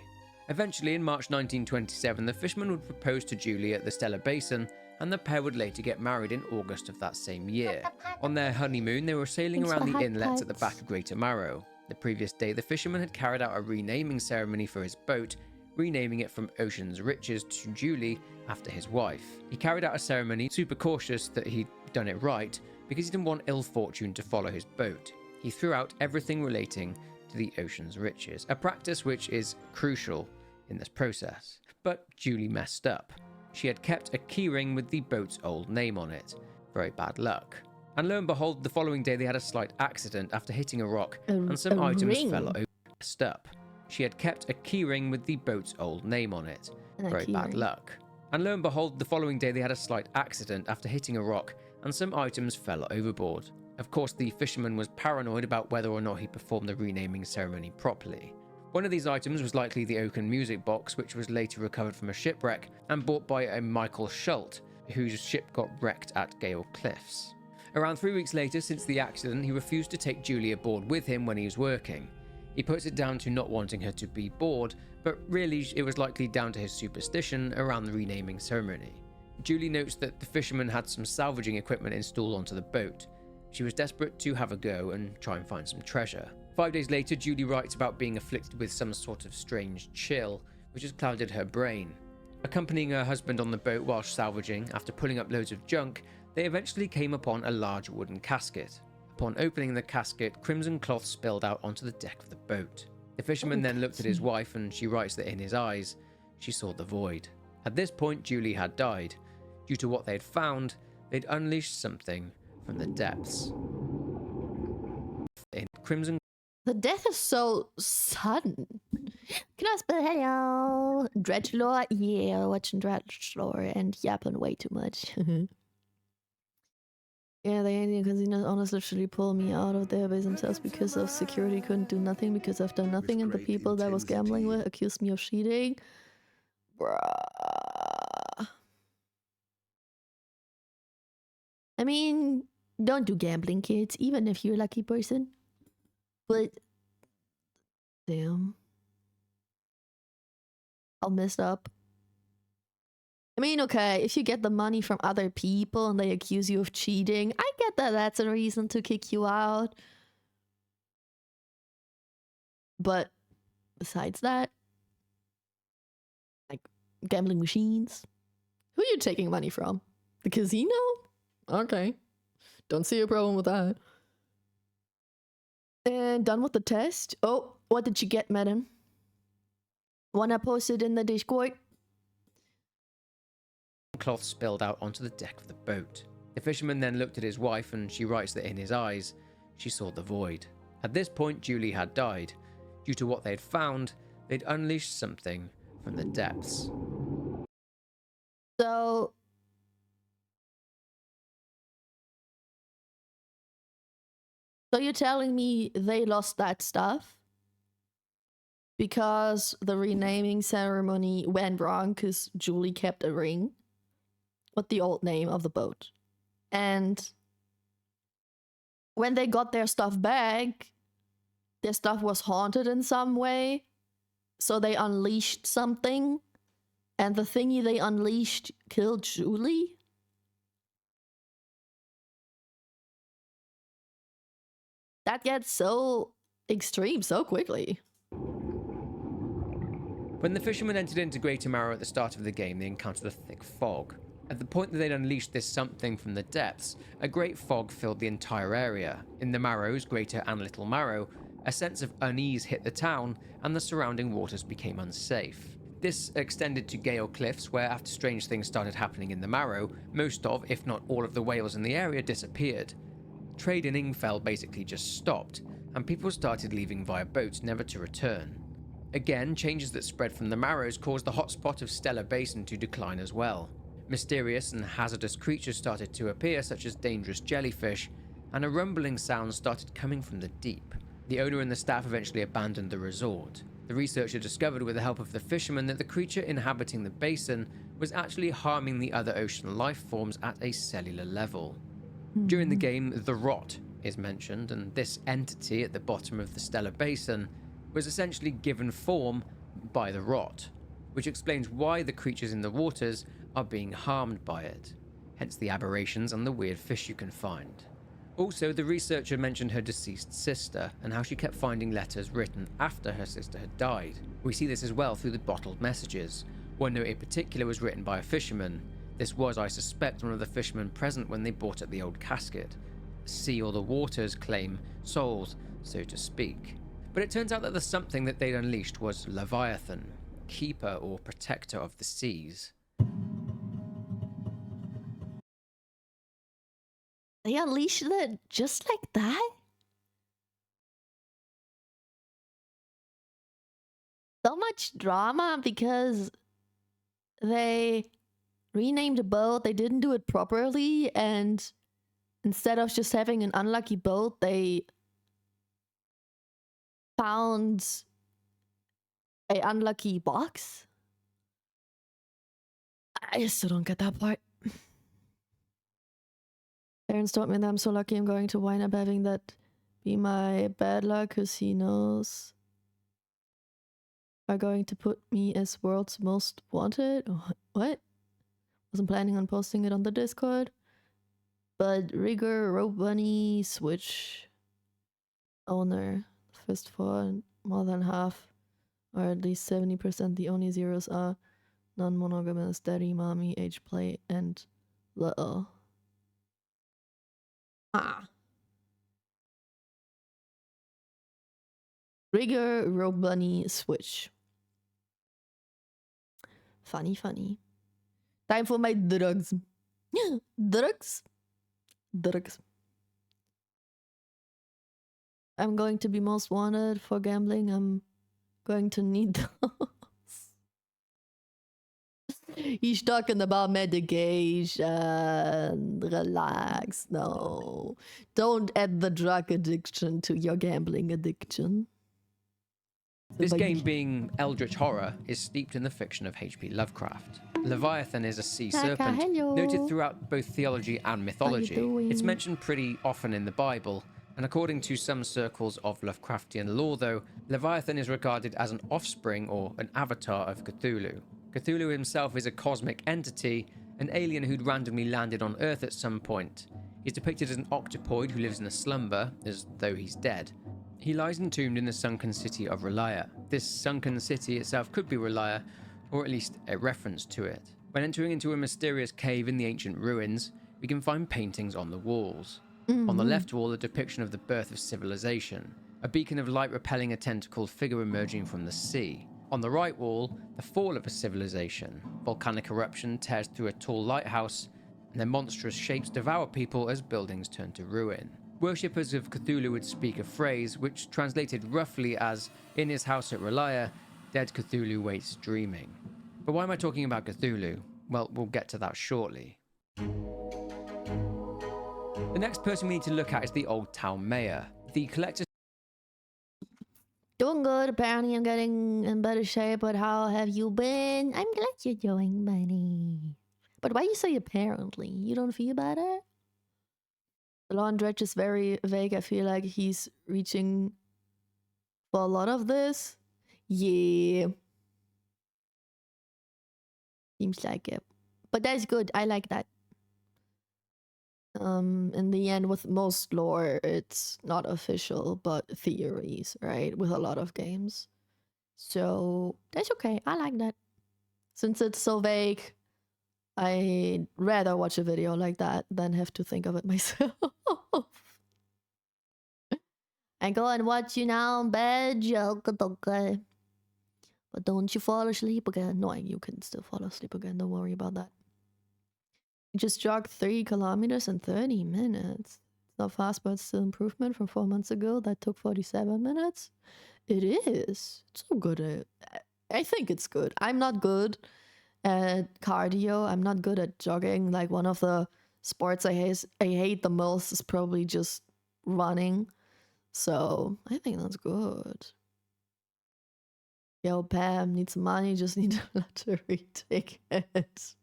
Eventually, in March 1927, the fisherman would propose to Julie at the Stellar Basin, and the pair would later get married in August of that same year. On their honeymoon, they were sailing around the inlets at the back of Greater Marrow. The previous day, the fisherman had carried out a renaming ceremony for his boat, renaming it from Ocean's Riches to Julie after his wife. He carried out a ceremony super cautious that he'd done it right, because he didn't want ill fortune to follow his boat. He threw out everything relating to the ocean's riches, a practice which is crucial in this process. But Julie messed up. She had kept a keyring with the boat's old name on it. Very bad luck. And lo and behold, the following day they had a slight accident after hitting a rock, and some items fell over. Messed up. She had kept a keyring with the boat's old name on it. Very bad luck. And lo and behold, the following day they had a slight accident after hitting a rock, and some items fell overboard. Of course, the fisherman was paranoid about whether or not he performed the renaming ceremony properly. One of these items was likely the oaken music box, which was later recovered from a shipwreck and bought by a Michael Schult, whose ship got wrecked at Gale Cliffs. Around 3 weeks later, since the accident, he refused to take Julie aboard with him when he was working. He puts it down to not wanting her to be bored, but really it was likely down to his superstition around the renaming ceremony. Julie notes that the fisherman had some salvaging equipment installed onto the boat. She was desperate to have a go and try and find some treasure. 5 days later, Julie writes about being afflicted with some sort of strange chill, which has clouded her brain. Accompanying her husband on the boat whilst salvaging, after pulling up loads of junk, they eventually came upon a large wooden casket. Upon opening the casket, crimson cloth spilled out onto the deck of the boat. The fisherman then looked at his wife, and she writes that in his eyes, she saw the void. At this point, Julie had died. Due to what they'd found, they'd unleashed something from the depths. In crimson. The death is so sudden. Can I spell hello? Dredge lore? Yeah, watching Dredge lore and yapping way too much. Yeah, the Indian casinos honestly literally pulled me out of their base themselves because of security couldn't do nothing because I've done nothing, and the people that I was gambling with accused me of cheating. Bruh. I mean, don't do gambling, kids, even if you're a lucky person. But, damn. All messed up. I mean, okay, if you get the money from other people and they accuse you of cheating, I get that that's a reason to kick you out. But besides that, like gambling machines. Who are you taking money from? The casino? Okay. Don't see a problem with that. And done with the test. Oh, what did you get, madam? Wanna post it in the Discord? Cloth spilled out onto the deck of the boat. The fisherman then looked at his wife, and she writes that in his eyes, she saw the void. At this point, Julie had died. Due to what they'd found, they'd unleashed something from the depths. So you're telling me they lost that stuff because the renaming ceremony went wrong because Julie kept a ring with the old name of the boat. And when they got their stuff back, their stuff was haunted in some way. So they unleashed something. And the thingy they unleashed killed Julie? That gets so extreme so quickly. When the fishermen entered into Greater Marrow at the start of the game, they encountered a thick fog. At the point that they'd unleashed this something from the depths, a great fog filled the entire area. In the Marrows, Greater and Little Marrow, a sense of unease hit the town, and the surrounding waters became unsafe. This extended to Gale Cliffs, where after strange things started happening in the Marrow, most of, if not all of the whales in the area disappeared. Trade in Ingfell basically just stopped, and people started leaving via boats never to return. Again, changes that spread from the Marrows caused the hotspot of Stellar Basin to decline as well. Mysterious and hazardous creatures started to appear, such as dangerous jellyfish, and a rumbling sound started coming from the deep. The owner and the staff eventually abandoned the resort. The researcher discovered with the help of the fishermen that the creature inhabiting the basin was actually harming the other ocean life forms at a cellular level. During the game, the Rot is mentioned, and this entity at the bottom of the Stellar Basin was essentially given form by the Rot, which explains why the creatures in the waters are being harmed by it, hence the aberrations and the weird fish you can find. Also, the researcher mentioned her deceased sister and how she kept finding letters written after her sister had died. We see this as well through the bottled messages. One note in particular was written by a fisherman. This was, I suspect, one of the fishermen present when they bought up the old casket. Sea or the waters claim souls, so to speak. But it turns out that the something that they'd unleashed was Leviathan, keeper or protector of the seas. They unleashed it just like that? So much drama because they renamed the boat, they didn't do it properly, and instead of just having an unlucky boat, they found a unlucky box. I still don't get that part. Parents told me that I'm so lucky I'm going to wind up having that be my bad luck because he knows are going to put me as world's most wanted. What? Wasn't planning on posting it on the Discord. But Rigger, Rope Bunny, Switch owner, first four, more than half, or at least 70%. The only zeros are non-monogamous, daddy, mommy, age play, and little. Rigger, Rope Bunny, Switch. Funny. Time for my drugs. Drugs. I'm going to be most wanted for gambling. I'm going to need those. He's talking about medication. Relax. No. Don't add the drug addiction to your gambling addiction. This game, being eldritch horror, is steeped in the fiction of H.P. Lovecraft. Leviathan is a sea serpent, noted throughout both theology and mythology. It's mentioned pretty often in the Bible, and according to some circles of Lovecraftian lore though, Leviathan is regarded as an offspring or an avatar of Cthulhu. Cthulhu himself is a cosmic entity, an alien who'd randomly landed on Earth at some point. He's depicted as an octopoid who lives in a slumber, as though he's dead. He lies entombed in the sunken city of Relaya. This sunken city itself could be Relaya, or at least a reference to it. When entering into a mysterious cave in the ancient ruins, we can find paintings on the walls. On the left wall, a depiction of the birth of civilization, a beacon of light repelling a tentacled figure emerging from the sea. On the right wall, the fall of a civilization. Volcanic eruption tears through a tall lighthouse, and their monstrous shapes devour people as buildings turn to ruin. Worshippers of Cthulhu would speak a phrase which translated roughly as, "In his house at Relaya, dead Cthulhu waits dreaming." But why am I talking about Cthulhu? Well, we'll get to that shortly. The next person we need to look at is the Old Town Mayor. The collector Doing good. Apparently, I'm getting in better shape, but how have you been? I'm glad you're doing, buddy. But why you say apparently? You don't feel better? The law on Dredge is very vague. I feel like he's reaching for a lot of this. Yeah. Seems like it. But that's good. I like that. In the end, with most lore, it's not official, but theories, right? With a lot of games. So that's okay. I like that. Since it's so vague, I'd rather watch a video like that than have to think of it myself. I go and watch you now in bed, okay. But don't you fall asleep again. No, you can still fall asleep again. Don't worry about that. You just jogged 3 kilometers in 30 minutes. It's not fast, but it's still improvement from 4 months ago. That took 47 minutes. It is. It's so good. I think it's good. I'm not good at cardio. I'm not good at jogging. Like, one of the sports I hate the most is probably just running. So I think that's good. Yo, Pam, need some money, just need a lottery ticket.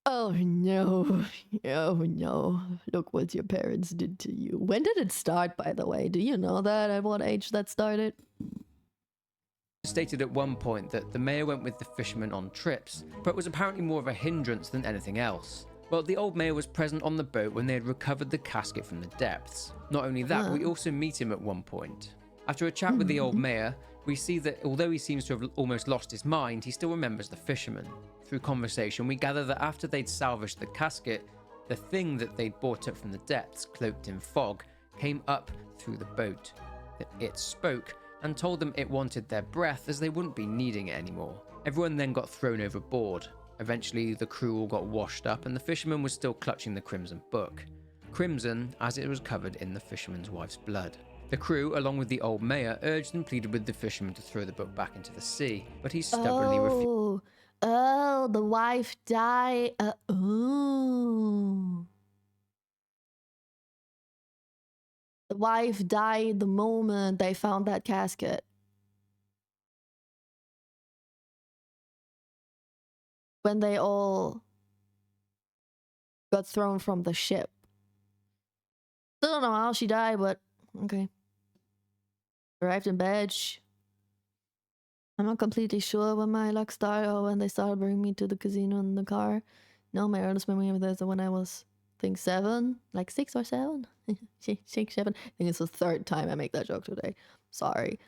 Oh no. Oh no. Look what your parents did to you. When did it start, by the way? Do you know that? At what age that started? stated at one point that the mayor went with the fishermen on trips, but was apparently more of a hindrance than anything else. Well, the old mayor was present on the boat when they had recovered the casket from the depths. Not only that, we also meet him at one point. After a chat with the old mayor, we see that although he seems to have almost lost his mind, he still remembers the fishermen. Through conversation, we gather that after they'd salvaged the casket, the thing that they'd brought up from the depths, cloaked in fog, came up through the boat. That it spoke and told them it wanted their breath as they wouldn't be needing it anymore. Everyone then got thrown overboard. Eventually, the crew all got washed up and the fisherman was still clutching the Crimson Book. Crimson, as it was covered in the fisherman's wife's blood. The crew, along with the old mayor, urged and pleaded with the fisherman to throw the book back into the sea, but he stubbornly refused. Oh, the wife died. The wife died the moment they found that casket. When they all got thrown from the ship. Still don't know how she died, but okay. Arrived in bed. I'm not completely sure when my luck started or when they started bringing me to the casino in the car. No, my earliest memory of this is when I was, I think, 7, like 6 or 7. 6, 7. I think it's the 3rd time I make that joke today. Sorry.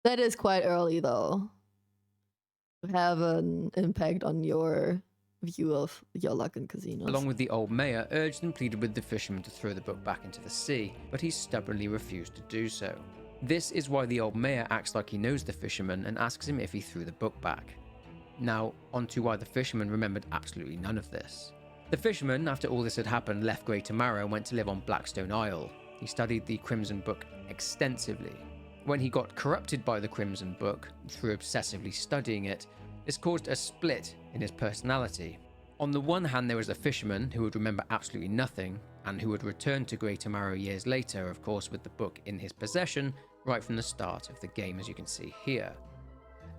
That is quite early, though, to have an impact on your view of your luck in casinos. Along with the old mayor, urged and pleaded with the fisherman to throw the book back into the sea, but he stubbornly refused to do so. This is why the old mayor acts like he knows the fisherman and asks him if he threw the book back. Now, onto why the fisherman remembered absolutely none of this. The fisherman, after all this had happened, left Grey Tomorrow and went to live on Blackstone Isle. He studied the Crimson Book extensively. When he got corrupted by the Crimson Book, through obsessively studying it, this caused a split in his personality. On the one hand, there was a fisherman who would remember absolutely nothing, and who would return to Grey Tomorrow years later, of course, with the book in his possession, right from the start of the game, as you can see here.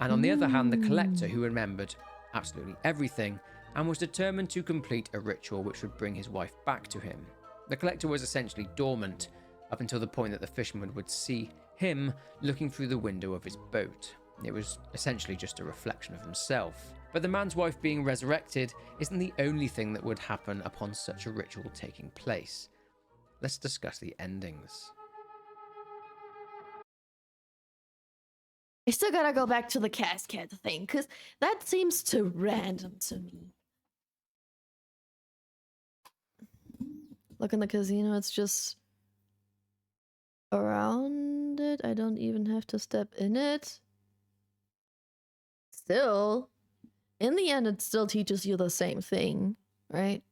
And on the other hand, the collector, who remembered absolutely everything, and was determined to complete a ritual which would bring his wife back to him. The collector was essentially dormant, up until the point that the fisherman would see him looking through the window of his boat. It was essentially just a reflection of himself. But the man's wife being resurrected isn't the only thing that would happen upon such a ritual taking place. let's discuss the endings. I still gotta go back to the casket thing, because that seems too random to me. Look in the casino, it's just around it. I don't even have to step in it. Still, in the end, it still teaches you the same thing, right?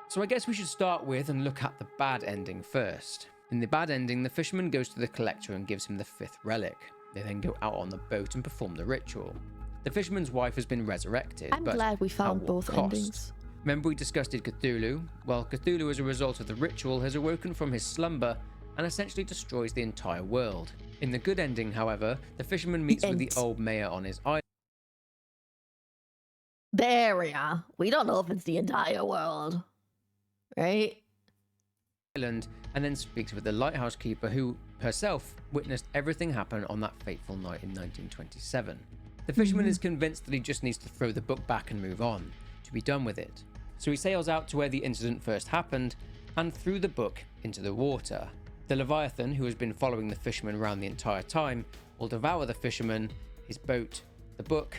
So I guess we should start with and look at the bad ending first. In the bad ending, the fisherman goes to the collector and gives him the 5th relic. They then go out on the boat and perform the ritual. The fisherman's wife has been resurrected, I'm but glad we at found what both cost? endings. Remember we discussed Cthulhu? Well, Cthulhu as a result of the ritual has awoken from his slumber and essentially destroys the entire world. In the good ending, however, the fisherman meets with the old mayor on his island. There we are. We don't know if it's the entire world, right? And then speaks with the lighthouse keeper who herself witnessed everything happen on that fateful night in 1927. The fisherman is convinced that he just needs to throw the book back and move on, to be done with it. So he sails out to where the incident first happened and threw the book into the water. The Leviathan, who has been following the fisherman around the entire time, will devour the fisherman, his boat, the book,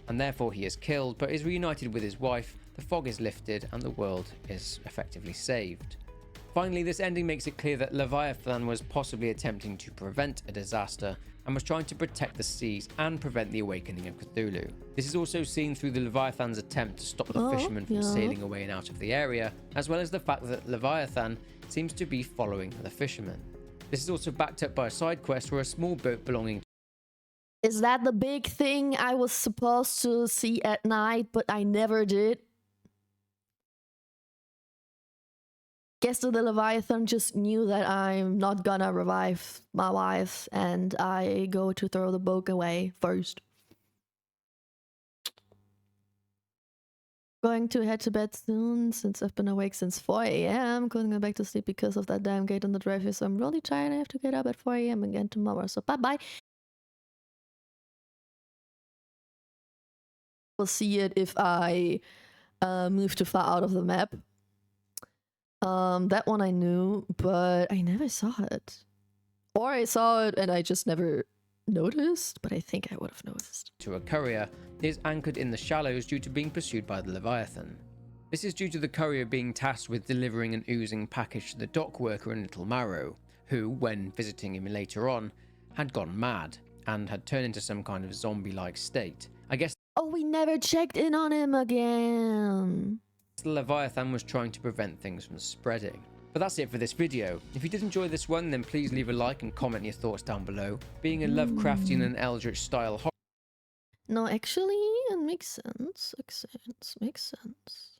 and therefore he is killed, but is reunited with his wife, the fog is lifted, and the world is effectively saved. Finally, this ending makes it clear that Leviathan was possibly attempting to prevent a disaster and was trying to protect the seas and prevent the awakening of Cthulhu. This is also seen through the Leviathan's attempt to stop the fisherman from sailing away and out of the area, as well as the fact that Leviathan seems to be following the fisherman. This is also backed up by a side quest where a small boat belonging Is that the big thing I was supposed to see at night, but I never did? Guess that the Leviathan just knew that I'm not gonna revive my wife, and I go to throw the book away first. Going to head to bed soon, since I've been awake since 4 a.m. Couldn't go back to sleep because of that damn gate on the driveway, so I'm really tired. I have to get up at 4 a.m. again tomorrow, so bye-bye. We'll see it if I move too far out of the map. That one I knew, but I never saw it. Or I saw it and I just never noticed, but I think I would have noticed. to a courier is anchored in the shallows due to being pursued by the Leviathan. This is due to the courier being tasked with delivering an oozing package to the dock worker in Little Marrow, who, when visiting him later on, had gone mad and had turned into some kind of zombie-like state. I guess Oh, we never checked in on him again. the Leviathan was trying to prevent things from spreading. But that's it for this video. If you did enjoy this one, then please leave a like and comment your thoughts down below. Being a Lovecraftian and Eldritch style horror, No, actually, it makes sense. Makes sense.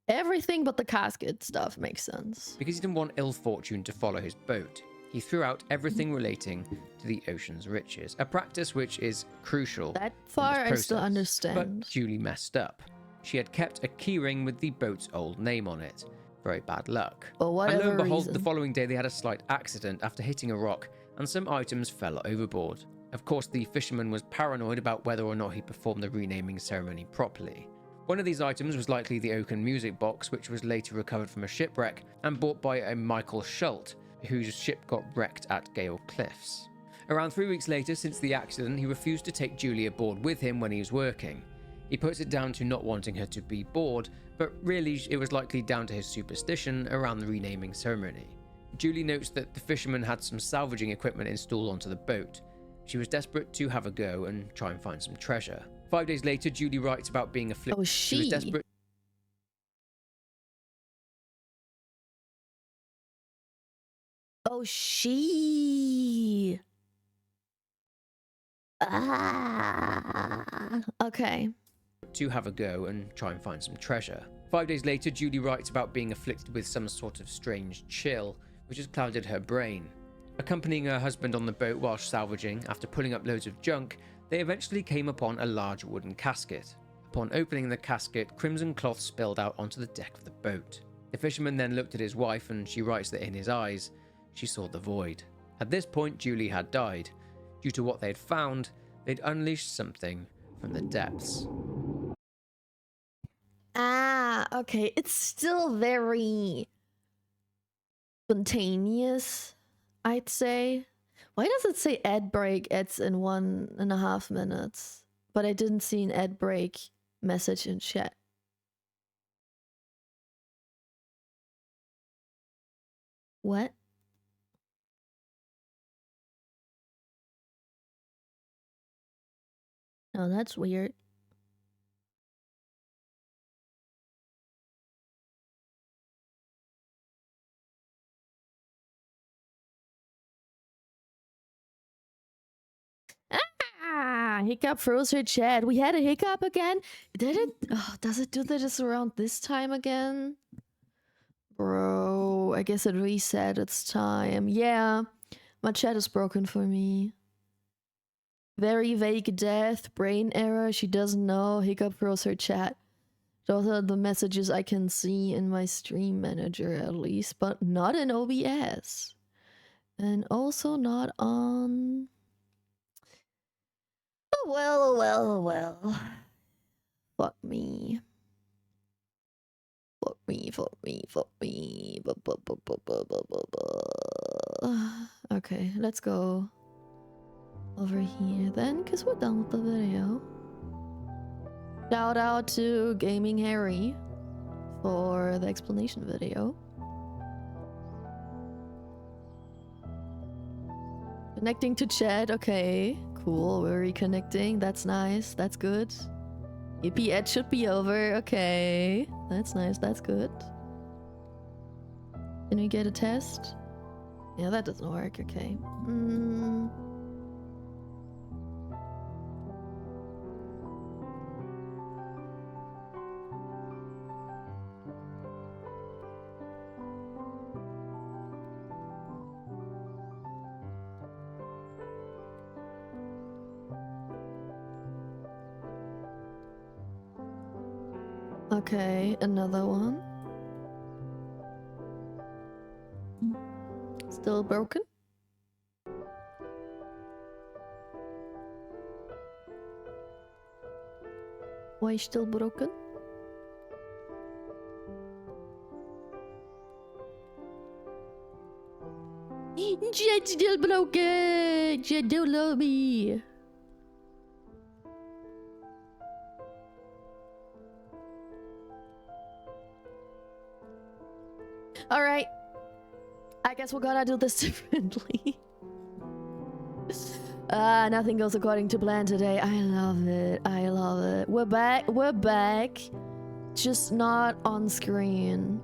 Everything but the casket stuff makes sense. because he didn't want ill fortune to follow his boat, he threw out everything relating to the ocean's riches, a practice which is crucial. That in far this I still process. understand. But Julie messed up. She had kept a keyring with the boat's old name on it. Very bad luck. For whatever And lo and behold, reason. the following day they had a slight accident after hitting a rock and some items fell overboard. Of course, the fisherman was paranoid about whether or not he performed the renaming ceremony properly. One of these items was likely the oaken music box, which was later recovered from a shipwreck and bought by a Michael Schult, whose ship got wrecked at Gale Cliffs. Around 3 weeks later, since the accident, he refused to take Julie aboard with him when he was working. He puts it down to not wanting her to be bored, but really it was likely down to his superstition around the renaming ceremony. Julie notes that the fisherman had some salvaging equipment installed onto the boat. She was desperate to have a go and try and find some treasure. 5 days later, Julie writes about being afflicted. Oh, She was desperate. Oh, she. Ah. Okay. To have a go and try and find some treasure. 5 days later, Julie writes about being afflicted with some sort of strange chill, which has clouded her brain. Accompanying her husband on the boat whilst salvaging, after pulling up loads of junk, they eventually came upon a large wooden casket. Upon opening the casket, crimson cloth spilled out onto the deck of the boat. The fisherman then looked at his wife and she writes that in his eyes, she saw the void. At this point, Julie had died. Due to what they'd found, they'd unleashed something from the depths. Ah, Okay, it's still very spontaneous, I'd say. Why does it say ad break adds in 1.5 minutes? But I didn't see an ad break message in chat. What? Oh, that's weird. Ah, Hiccup froze her chat. We had a hiccup again? Did it? Oh, does it do this around this time again? Bro, I guess it reset its time. Yeah, my chat is broken for me. Very vague death, brain error, she doesn't know, hiccup froze her chat. Those are the messages I can see in my stream manager at least, but not in OBS. And also not on... Oh, well. Fuck me. Fuck me. Okay, let's go over here then, because we're done with the video. Shout out to Gaming Harry for the explanation video. Connecting to chat, okay. Cool, we're reconnecting, that's nice, that's good. Yippee, Ed should be over, okay. That's nice, that's good. Can we get a test? Yeah, that doesn't work, okay. Okay, another one. Still broken? Why still broken? Jet's still broken! Jet, don't love me! Alright. I guess we're gonna do this differently. Nothing goes according to plan today. I love it. I love it. We're back. We're back. Just not on screen.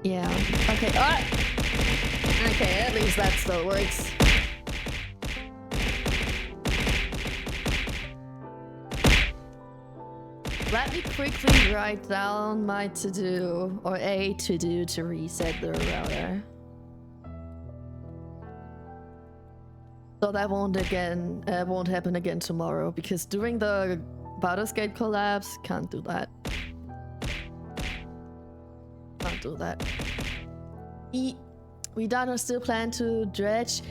Yeah. Okay. Okay, at least that still works. Let me quickly write down my to-do, or a to-do to reset the router. So that won't happen again tomorrow, because during the Baldur's Gate collapse, can't do that. Can't do that. We don't still plan to dredge.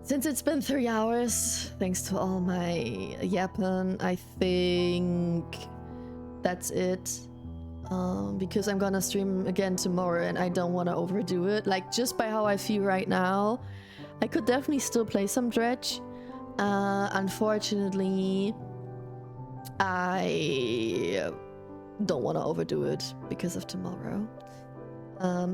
Since it's been 3 hours, thanks to all my yapping, I think that's it. Because I'm gonna stream again tomorrow and I don't want to overdo it. Like, just by how I feel right now, I could definitely still play some Dredge. Unfortunately, I don't want to overdo it because of tomorrow.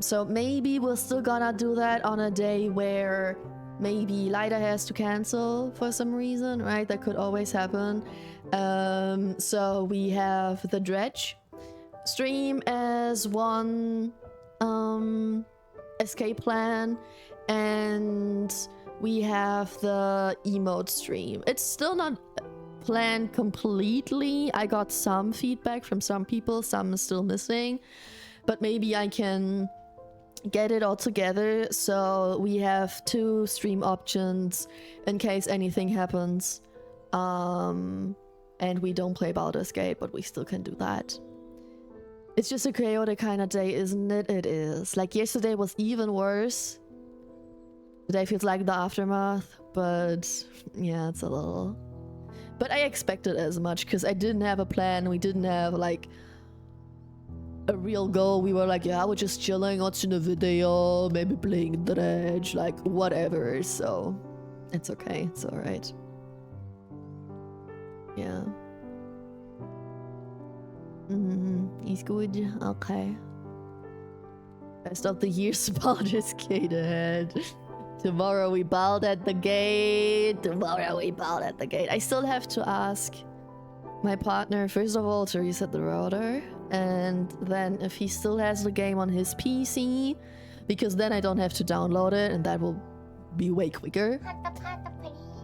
So maybe we're still gonna do that on a day where maybe Lida has to cancel for some reason, right? That could always happen. So we have the Dredge stream as one escape plan, and we have the emote stream. It's still not planned completely. I got some feedback from some people, some is still missing, but maybe I can get it all together so we have 2 stream options in case anything happens. And we don't play Baldur's Gate, but we still can do that. It's just a chaotic kind of day, isn't it? It is. Like, yesterday was even worse. Today feels like the aftermath, but yeah, it's a little... But I expected as much, because I didn't have a plan. We didn't have, like, a real goal. We were like, yeah, we're just chilling, watching a video, maybe playing Dredge, like whatever. So it's okay. It's all right. Yeah. He's good. Okay. Rest of the year's Baldur's Gate ahead. Tomorrow we bowed at the gate. Tomorrow we bowed at the gate. I still have to ask my partner, first of all, to reset the router. And then if he still has the game on his PC, because then I don't have to download it and that will be way quicker.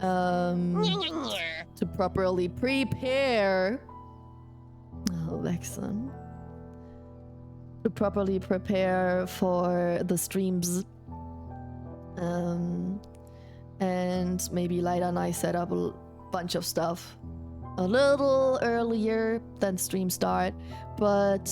To properly prepare. Oh, Vexen. To properly prepare for the streams. And maybe Lyda and I set up a bunch of stuff a little earlier than stream start. But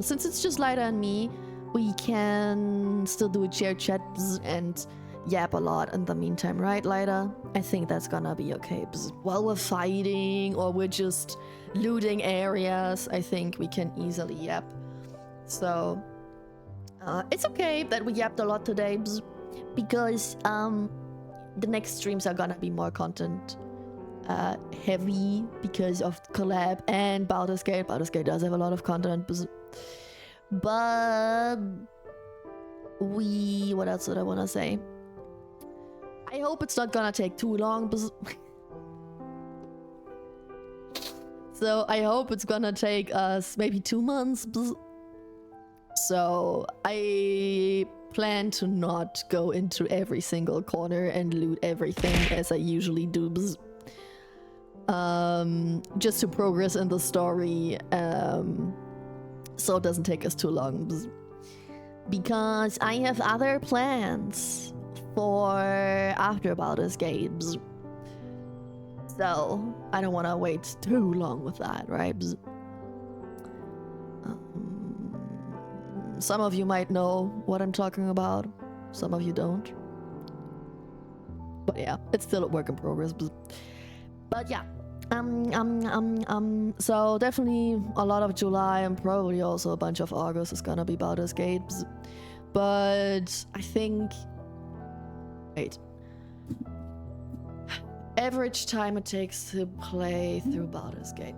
since it's just Lyda and me, we can still do a shared chat and yap a lot in the meantime, right, Lyda? I think that's gonna be okay. While we're fighting or we're just looting areas, I think we can easily yap. So it's okay that we yapped a lot today, because the next streams are gonna be more content heavy because of collab and Baldur's Gate. Baldur's Gate does have a lot of content, but what else did I want to say? I hope it's not gonna take too long. So I hope it's gonna take us maybe 2 months. So I plan to not go into every single corner and loot everything as I usually do. Just to progress in the story, so it doesn't take us too long. Because I have other plans for after Baldur's Gate. So I don't want to wait too long with that, right? Some of you might know what I'm talking about. Some of you don't. But yeah, it's still a work in progress. But yeah. So definitely a lot of July and probably also a bunch of August is gonna be Baldur's Gate. But I think... Wait. Average time it takes to play through Baldur's Gate.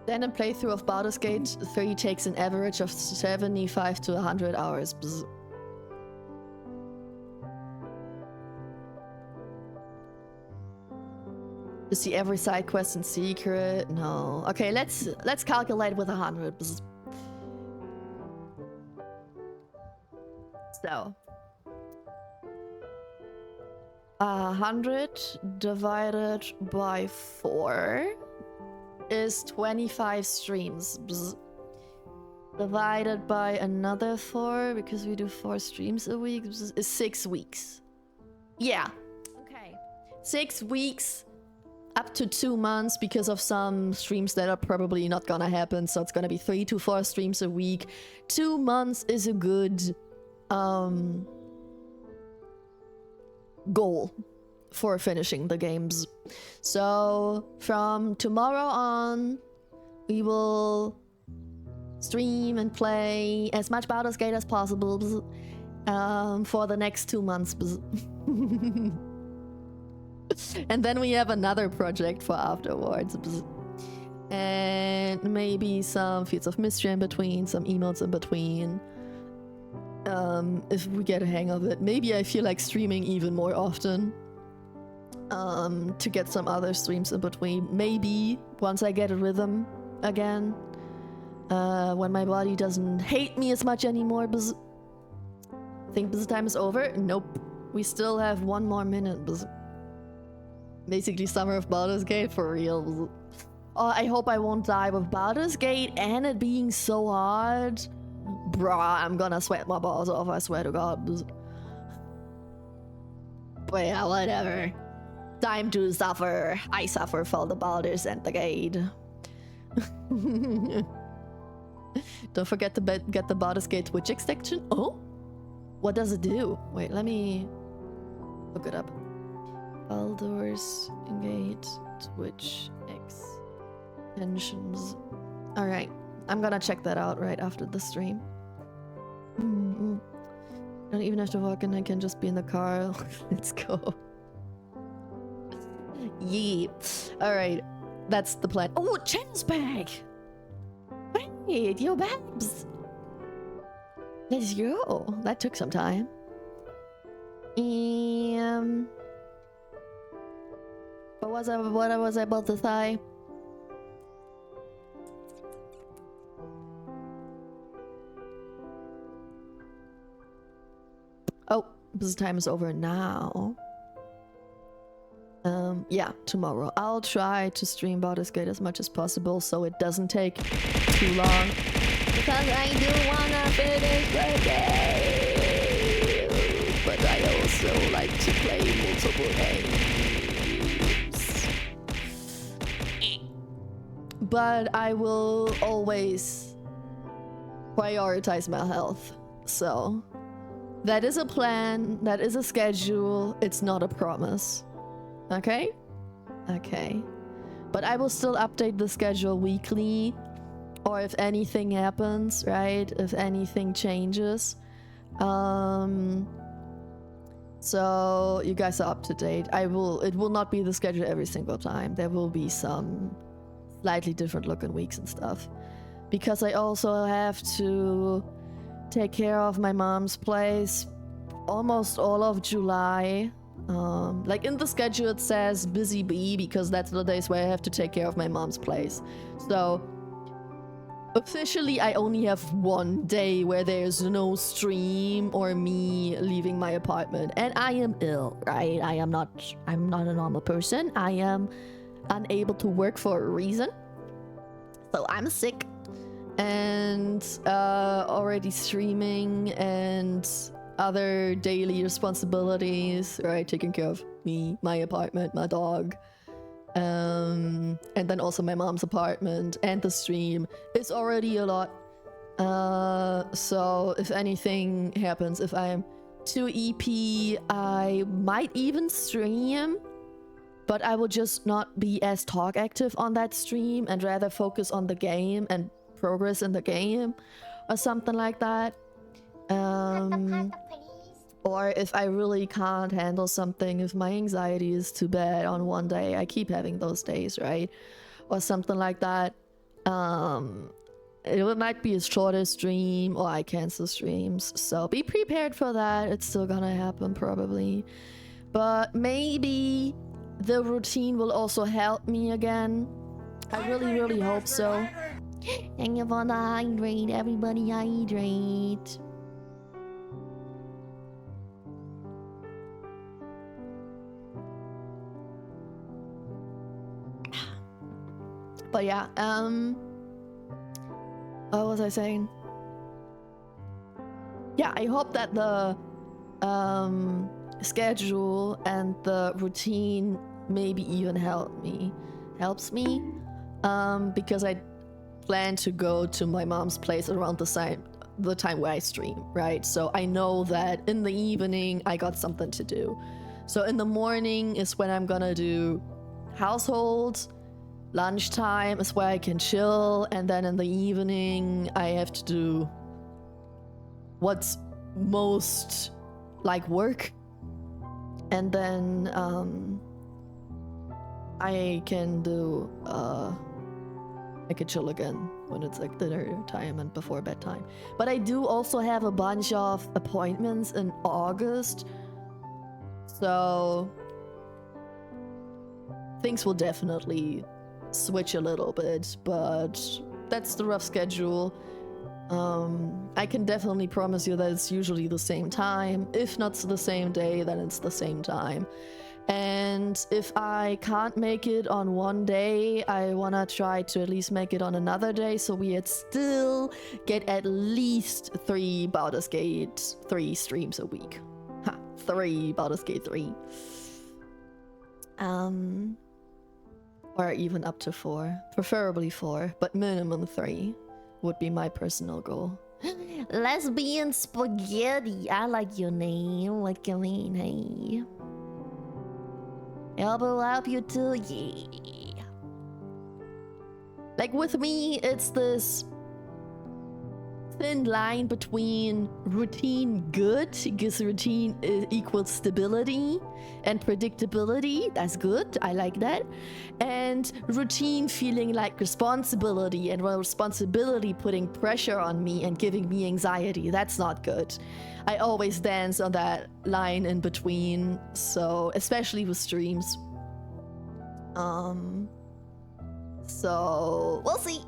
Then a playthrough of Baldur's Gate 3 takes an average of 75 to 100 hours. To see every side quest and secret? No. Okay, let's calculate with 100. So 100 divided by 4 is 25 streams. Divided by another 4, because we do 4 streams a week, is 6 weeks. Yeah. Okay. 6 weeks. Up to 2 months because of some streams that are probably not gonna happen, so it's gonna be 3 to 4 streams a week. 2 months is a good goal for finishing the games. So from tomorrow on, we will stream and play as much Baldur's Gate as possible for the next 2 months. And then we have another project for afterwards. And maybe some Fields of Mystery in between, some emotes in between. If we get a hang of it. Maybe I feel like streaming even more often. To get some other streams in between. Maybe once I get a rhythm again. When my body doesn't hate me as much anymore. Think this time is over? Nope. We still have 1 more minute. Basically Summer of Baldur's Gate for real. I hope I won't die with Baldur's Gate and it being so hard. Bruh, I'm gonna sweat my balls off, I swear to God. But yeah, whatever. Time to suffer. I suffer for the Baldur's and the Gate. Don't forget to get the Baldur's Gate Twitch extension. Oh? What does it do? Wait, let me look it up. Baldur's Gate Twitch extensions. Alright, I'm gonna check that out right after the stream. Don't even have to walk in, I can just be in the car. Let's go. Yeah. Alright, that's the plan. Oh, Chen's back! Wait, yo, Babs! Let's go. That took some time. What was I about to say? Oh, this time is over now. Yeah, tomorrow. I'll try to stream Baldur's Gate as much as possible so it doesn't take too long. Because I do wanna finish the game. But I also like to play multiple games. But I will always prioritize my health. So that is a plan, that is a schedule, it's not a promise. Okay? Okay. But I will still update the schedule weekly, or if anything happens, right? If anything changes. So you guys are up to date. It will not be the schedule every single time. There will be some slightly different looking weeks and stuff. Because I also have to take care of my mom's place almost all of July. Like in the schedule it says busy bee because that's the days where I have to take care of my mom's place. So officially I only have one day where there's no stream or me leaving my apartment, and I am ill, right? I'm not a normal person. I am unable to work for a reason. So I'm sick and already streaming and other daily responsibilities, right? Taking care of me, my apartment, my dog, and then also my mom's apartment and the stream. It's already a lot. So if anything happens, if I'm too EP, I might even stream, but I will just not be as talk active on that stream and rather focus on the game and progress in the game or something like that. Or if I really can't handle something, if my anxiety is too bad on one day, I keep having those days, right? Or something like that. It might be a shorter stream, or I cancel streams. So be prepared for that. It's still gonna happen probably. But maybe the routine will also help me again. I really hope so. Thank you for the hydrate, everybody hydrate. But yeah, what was I saying? Yeah, I hope that the schedule and the routine maybe even helps me, because I plan to go to my mom's place around the time where I stream, right? So I know that in the evening I got something to do. So in the morning is when I'm gonna do household. Lunchtime is where I can chill, and then in the evening I have to do what's most like work, and then I can do I can chill again when it's like dinner time and before bedtime. But I do also have a bunch of appointments in August, so things will definitely switch a little bit, but that's the rough schedule. I can definitely promise you that it's usually the same time. If not the same day, then it's the same time. And if I can't make it on one day, I wanna try to at least make it on another day, so we still get at least 3 Baldur's Gate 3 streams a week. Ha, 3 Baldur's Gate 3. Or even up to 4. Preferably 4, but minimum 3. would be my personal goal. Lesbian spaghetti. I like your name. What you mean, hey? Elbow up you too, yeah. Like with me, it's this thin line between routine good, because routine equals stability and predictability. That's good. I like that. And routine feeling like responsibility, and responsibility putting pressure on me and giving me anxiety. That's not good. I always dance on that line in between. So especially with streams. So we'll see.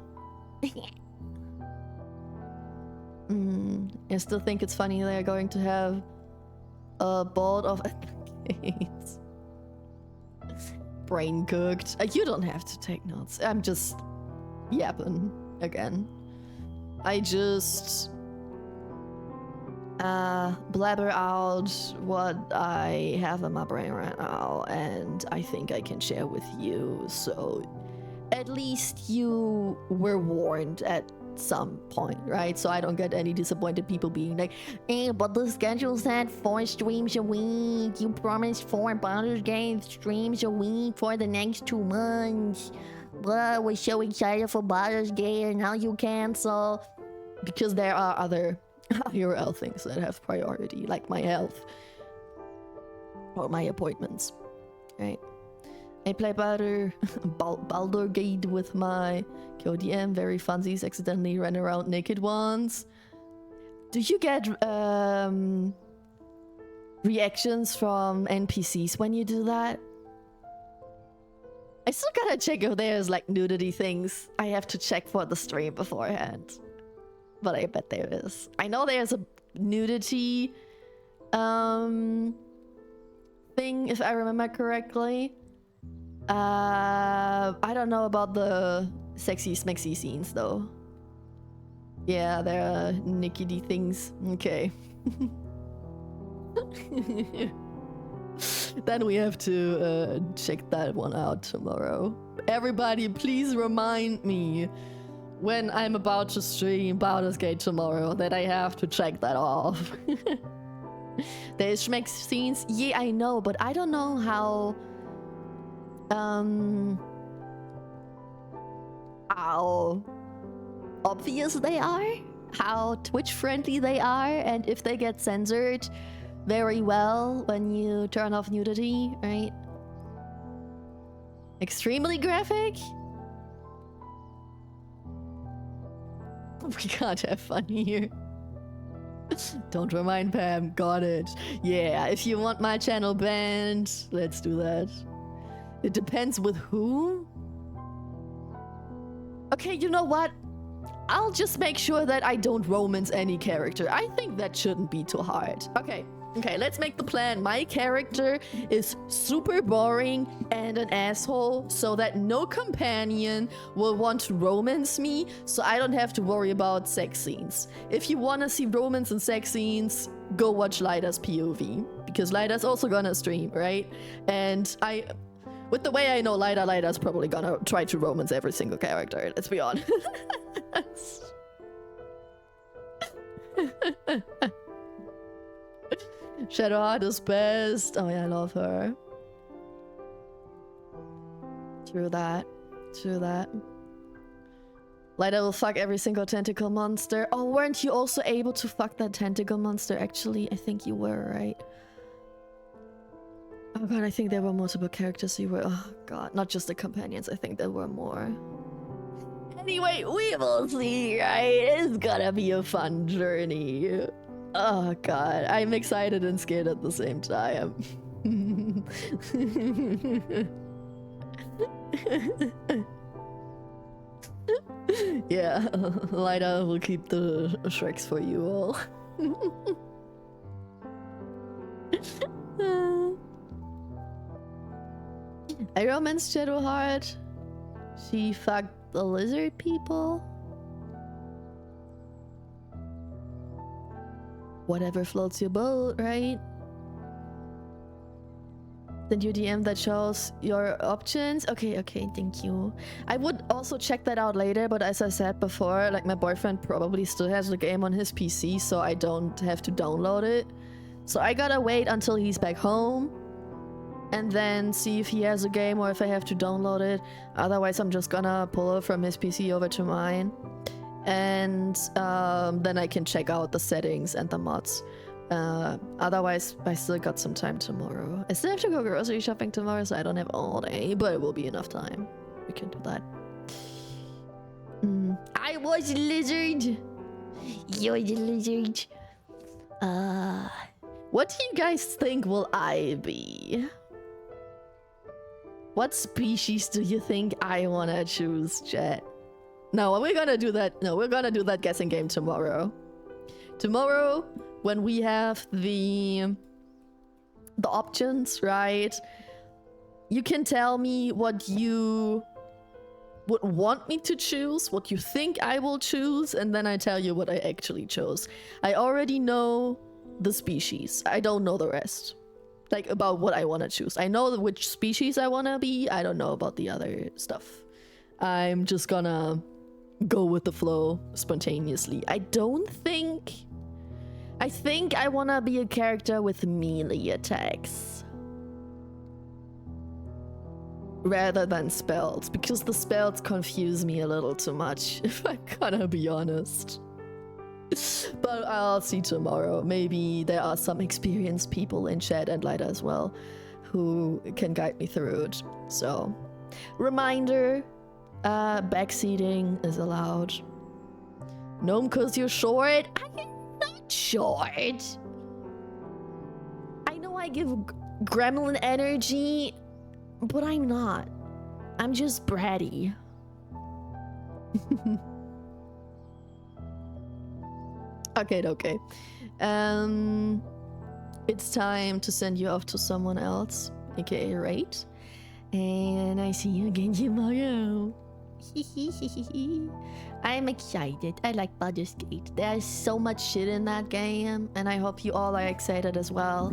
I still think it's funny they're going to have a board of advocates. Brain cooked. You don't have to take notes. I'm just yapping again. I just blabber out what I have in my brain right now, and I think I can share with you. So at least you were warned at some point, right? So I don't get any disappointed people being like, but the schedule said 4 streams a week. You promised 4 Baldur's Gate streams a week for the next 2 months. But we're so excited for Baldur's Gate, and now you cancel. Because there are other IRL things that have priority, like my health or my appointments, right? I play Baldur's Gate with my KODM, very funsies, accidentally ran around naked once. Do you get reactions from NPCs when you do that? I still gotta check if there's like nudity things. I have to check for the stream beforehand. But I bet there is. I know there's a nudity thing, if I remember correctly. I don't know about the sexy smexy scenes though. Yeah, there are nickety things. Okay. Then we have to check that one out tomorrow. Everybody, please remind me when I'm about to stream Baldur's Gate tomorrow that I have to check that off. There's schmeck scenes. Yeah, I know, but I don't know how obvious they are, how Twitch friendly they are, and if they get censored very well when you turn off nudity, right? Extremely graphic? We can't have fun here. Don't remind Pam, got it. Yeah, if you want my channel banned, let's do that. It depends with who. Okay, you know what? I'll just make sure that I don't romance any character. I think that shouldn't be too hard. Okay, let's make the plan. My character is super boring and an asshole, so that no companion will want to romance me, so I don't have to worry about sex scenes. If you want to see romance and sex scenes, go watch Lida's POV, because Lida's also gonna stream, right? And with the way I know Lida's probably gonna try to romance every single character, let's be honest. Shadowheart is best. Oh yeah, I love her. True that. Lida will fuck every single tentacle monster. Oh, weren't you also able to fuck that tentacle monster? Actually, I think you were, right? Oh god, I think there were multiple characters you were. Oh god, not just the companions. I think there were more. Anyway, we will see, right? It's gonna be a fun journey. Oh god, I'm excited and scared at the same time. Yeah, Lida will keep the Shreks for you all. I romanced Shadowheart. She fucked the lizard people. Whatever floats your boat, right? Send you DM that shows your options. Okay, okay, thank you. I would also check that out later, but as I said before, like my boyfriend probably still has the game on his PC, so I don't have to download it. So I gotta wait until he's back home and then see if he has a game or if I have to download it. Otherwise, I'm just gonna pull it from his PC over to mine. And then I can check out the settings and the mods. Otherwise, I still got some time tomorrow. I still have to go grocery shopping tomorrow, so I don't have all day, but it will be enough time. We can do that. I was a lizard. You're the lizard. What do you guys think will I be? What species do you think I wanna choose, chat? No, we're gonna do that. No, we're gonna do that guessing game tomorrow. Tomorrow, when we have the options, right? You can tell me what you would want me to choose, what you think I will choose, and then I tell you what I actually chose. I already know the species. I don't know the rest. Like, about what I want to choose. I know which species I want to be. I don't know about the other stuff. I'm just gonna go with the flow spontaneously. I think I want to be a character with melee attacks rather than spells, because the spells confuse me a little too much, if I'm gonna be honest. But I'll see tomorrow. Maybe there are some experienced people in chat and light as well who can guide me through it. So, reminder, backseating is allowed. Gnome, cause you're short? I'm not short. I know I give gremlin energy, but I'm not. I'm just bratty. Okay. It's time to send you off to someone else, aka Rate. And I see you again tomorrow. I'm excited. I like Baldur's Gate. There's so much shit in that game, and I hope you all are excited as well.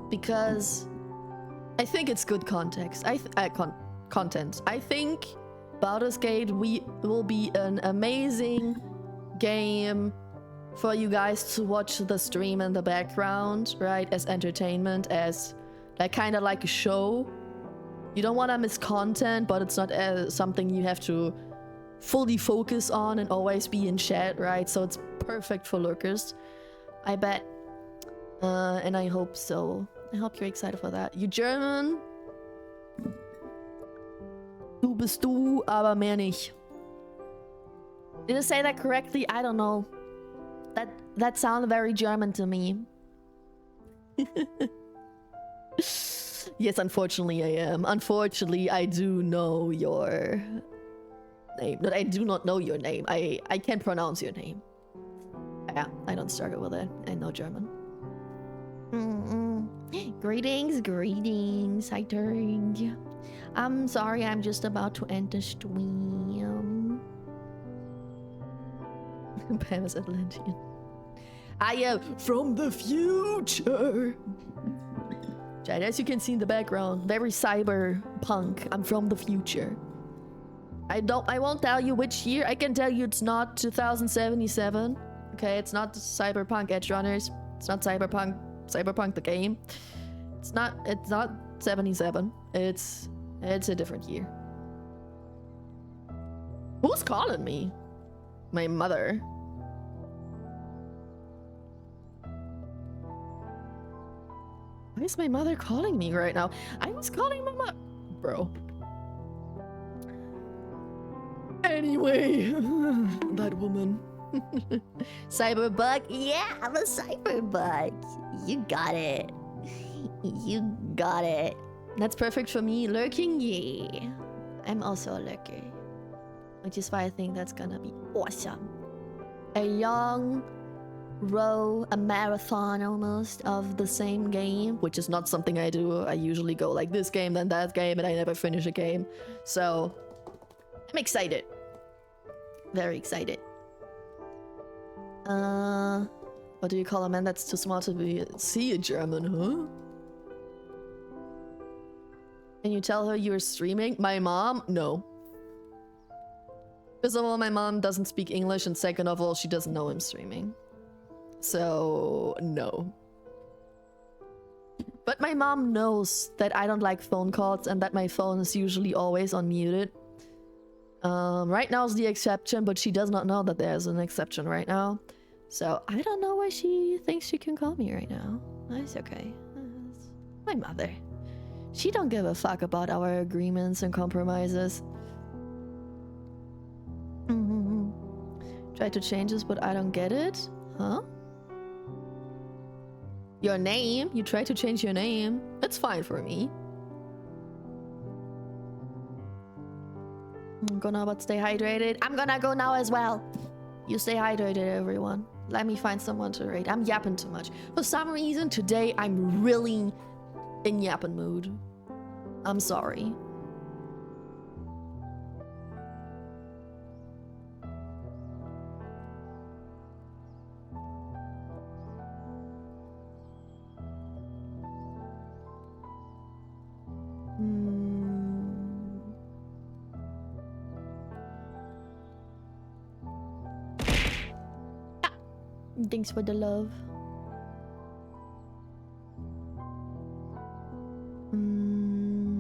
Because I think it's good context. Content. I think Baldur's Gate will be an amazing game for you guys to watch the stream in the background, right? As entertainment, as like kind of like a show. You don't want to miss content, but it's not something you have to fully focus on and always be in chat, right? So it's perfect for lurkers, I bet. And I hope so. I hope you're excited for that. You German? Du bist du, aber mehr nicht. Did I say that correctly? I don't know. That sounded very German to me. Yes, unfortunately I am. Unfortunately, I do know your name. But I do not know your name. I can't pronounce your name. Yeah, I don't struggle with it. I know German. Greetings. Hi, Turing. I'm sorry, I'm just about to end the stream. Pam is Atlantean. I am from the future. Chat, as you can see in the background, very cyberpunk. I'm from the future. I won't tell you which year. I can tell you it's not 2077. Okay, it's not Cyberpunk Edge Runners. It's not Cyberpunk the game. It's not 77. It's a different year. Who's calling me? My mother. Why is my mother calling me right now? I was calling my mother. Bro. Anyway, that woman. Cyberbug? Yeah, I'm a cyberbug. You got it. You got it. That's perfect for me. Lurking? Yeah. I'm also a lurker. Which is why I think that's gonna be awesome. A long row, a marathon almost of the same game, which is not something I do. I usually go like this game, then that game, and I never finish a game. So, I'm excited. Very excited. What do you call a man that's too smart to see a German, huh? Can you tell her you're streaming? My mom? No. First of all, my mom doesn't speak English, and second of all, she doesn't know I'm streaming. So, no. But my mom knows that I don't like phone calls and that my phone is usually always unmuted. Right now is the exception, but she does not know that there's an exception right now. So, I don't know why she thinks she can call me right now. It's okay. It's my mother. She don't give a fuck about our agreements and compromises. Try to change this, but I don't get it. Huh? Your name? You try to change your name? That's fine for me. I'm gonna but stay hydrated. I'm gonna go now as well. You stay hydrated, everyone. Let me find someone to raid. I'm yapping too much. For some reason, today I'm really in yapping mood. I'm sorry. Thanks for the love.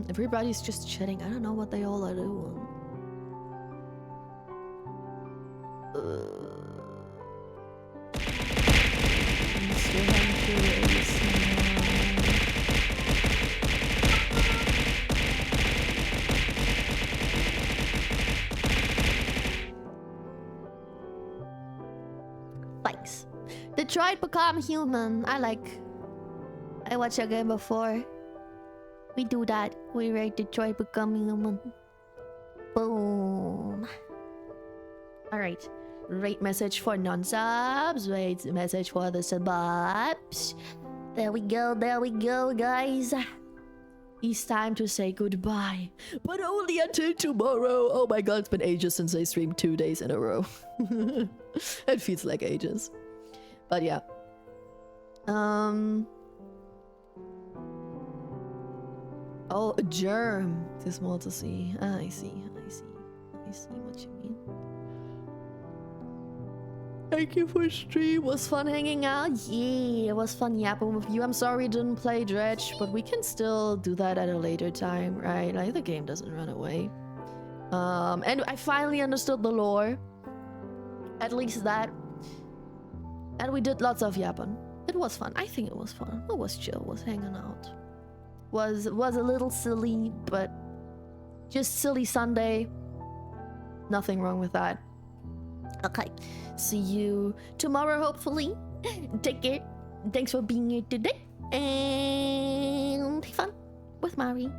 Everybody's just chatting. I don't know what they all are doing. Thanks. Detroit Become Human. I watched a game before. We do that. We rate Detroit Become Human. Boom. Alright. Rate message for non-subs. Rate message for the subs. There we go, guys. It's time to say goodbye. But only until tomorrow. Oh my god, it's been ages since I streamed 2 days in a row. It feels like ages. But yeah. Oh, a germ. Too small to see. I see what you mean. Thank you for stream. Was fun hanging out. Yeah, it was fun yapping with you. I'm sorry I didn't play Dredge, but we can still do that at a later time, right? Like, the game doesn't run away. And I finally understood the lore. At least that. And we did lots of yapping. It was fun. I think it was fun. It was chill. It was hanging out. Was a little silly, but just silly Sunday. Nothing wrong with that. Okay. See you tomorrow, hopefully. Take care. Thanks for being here today. And have fun with Mari.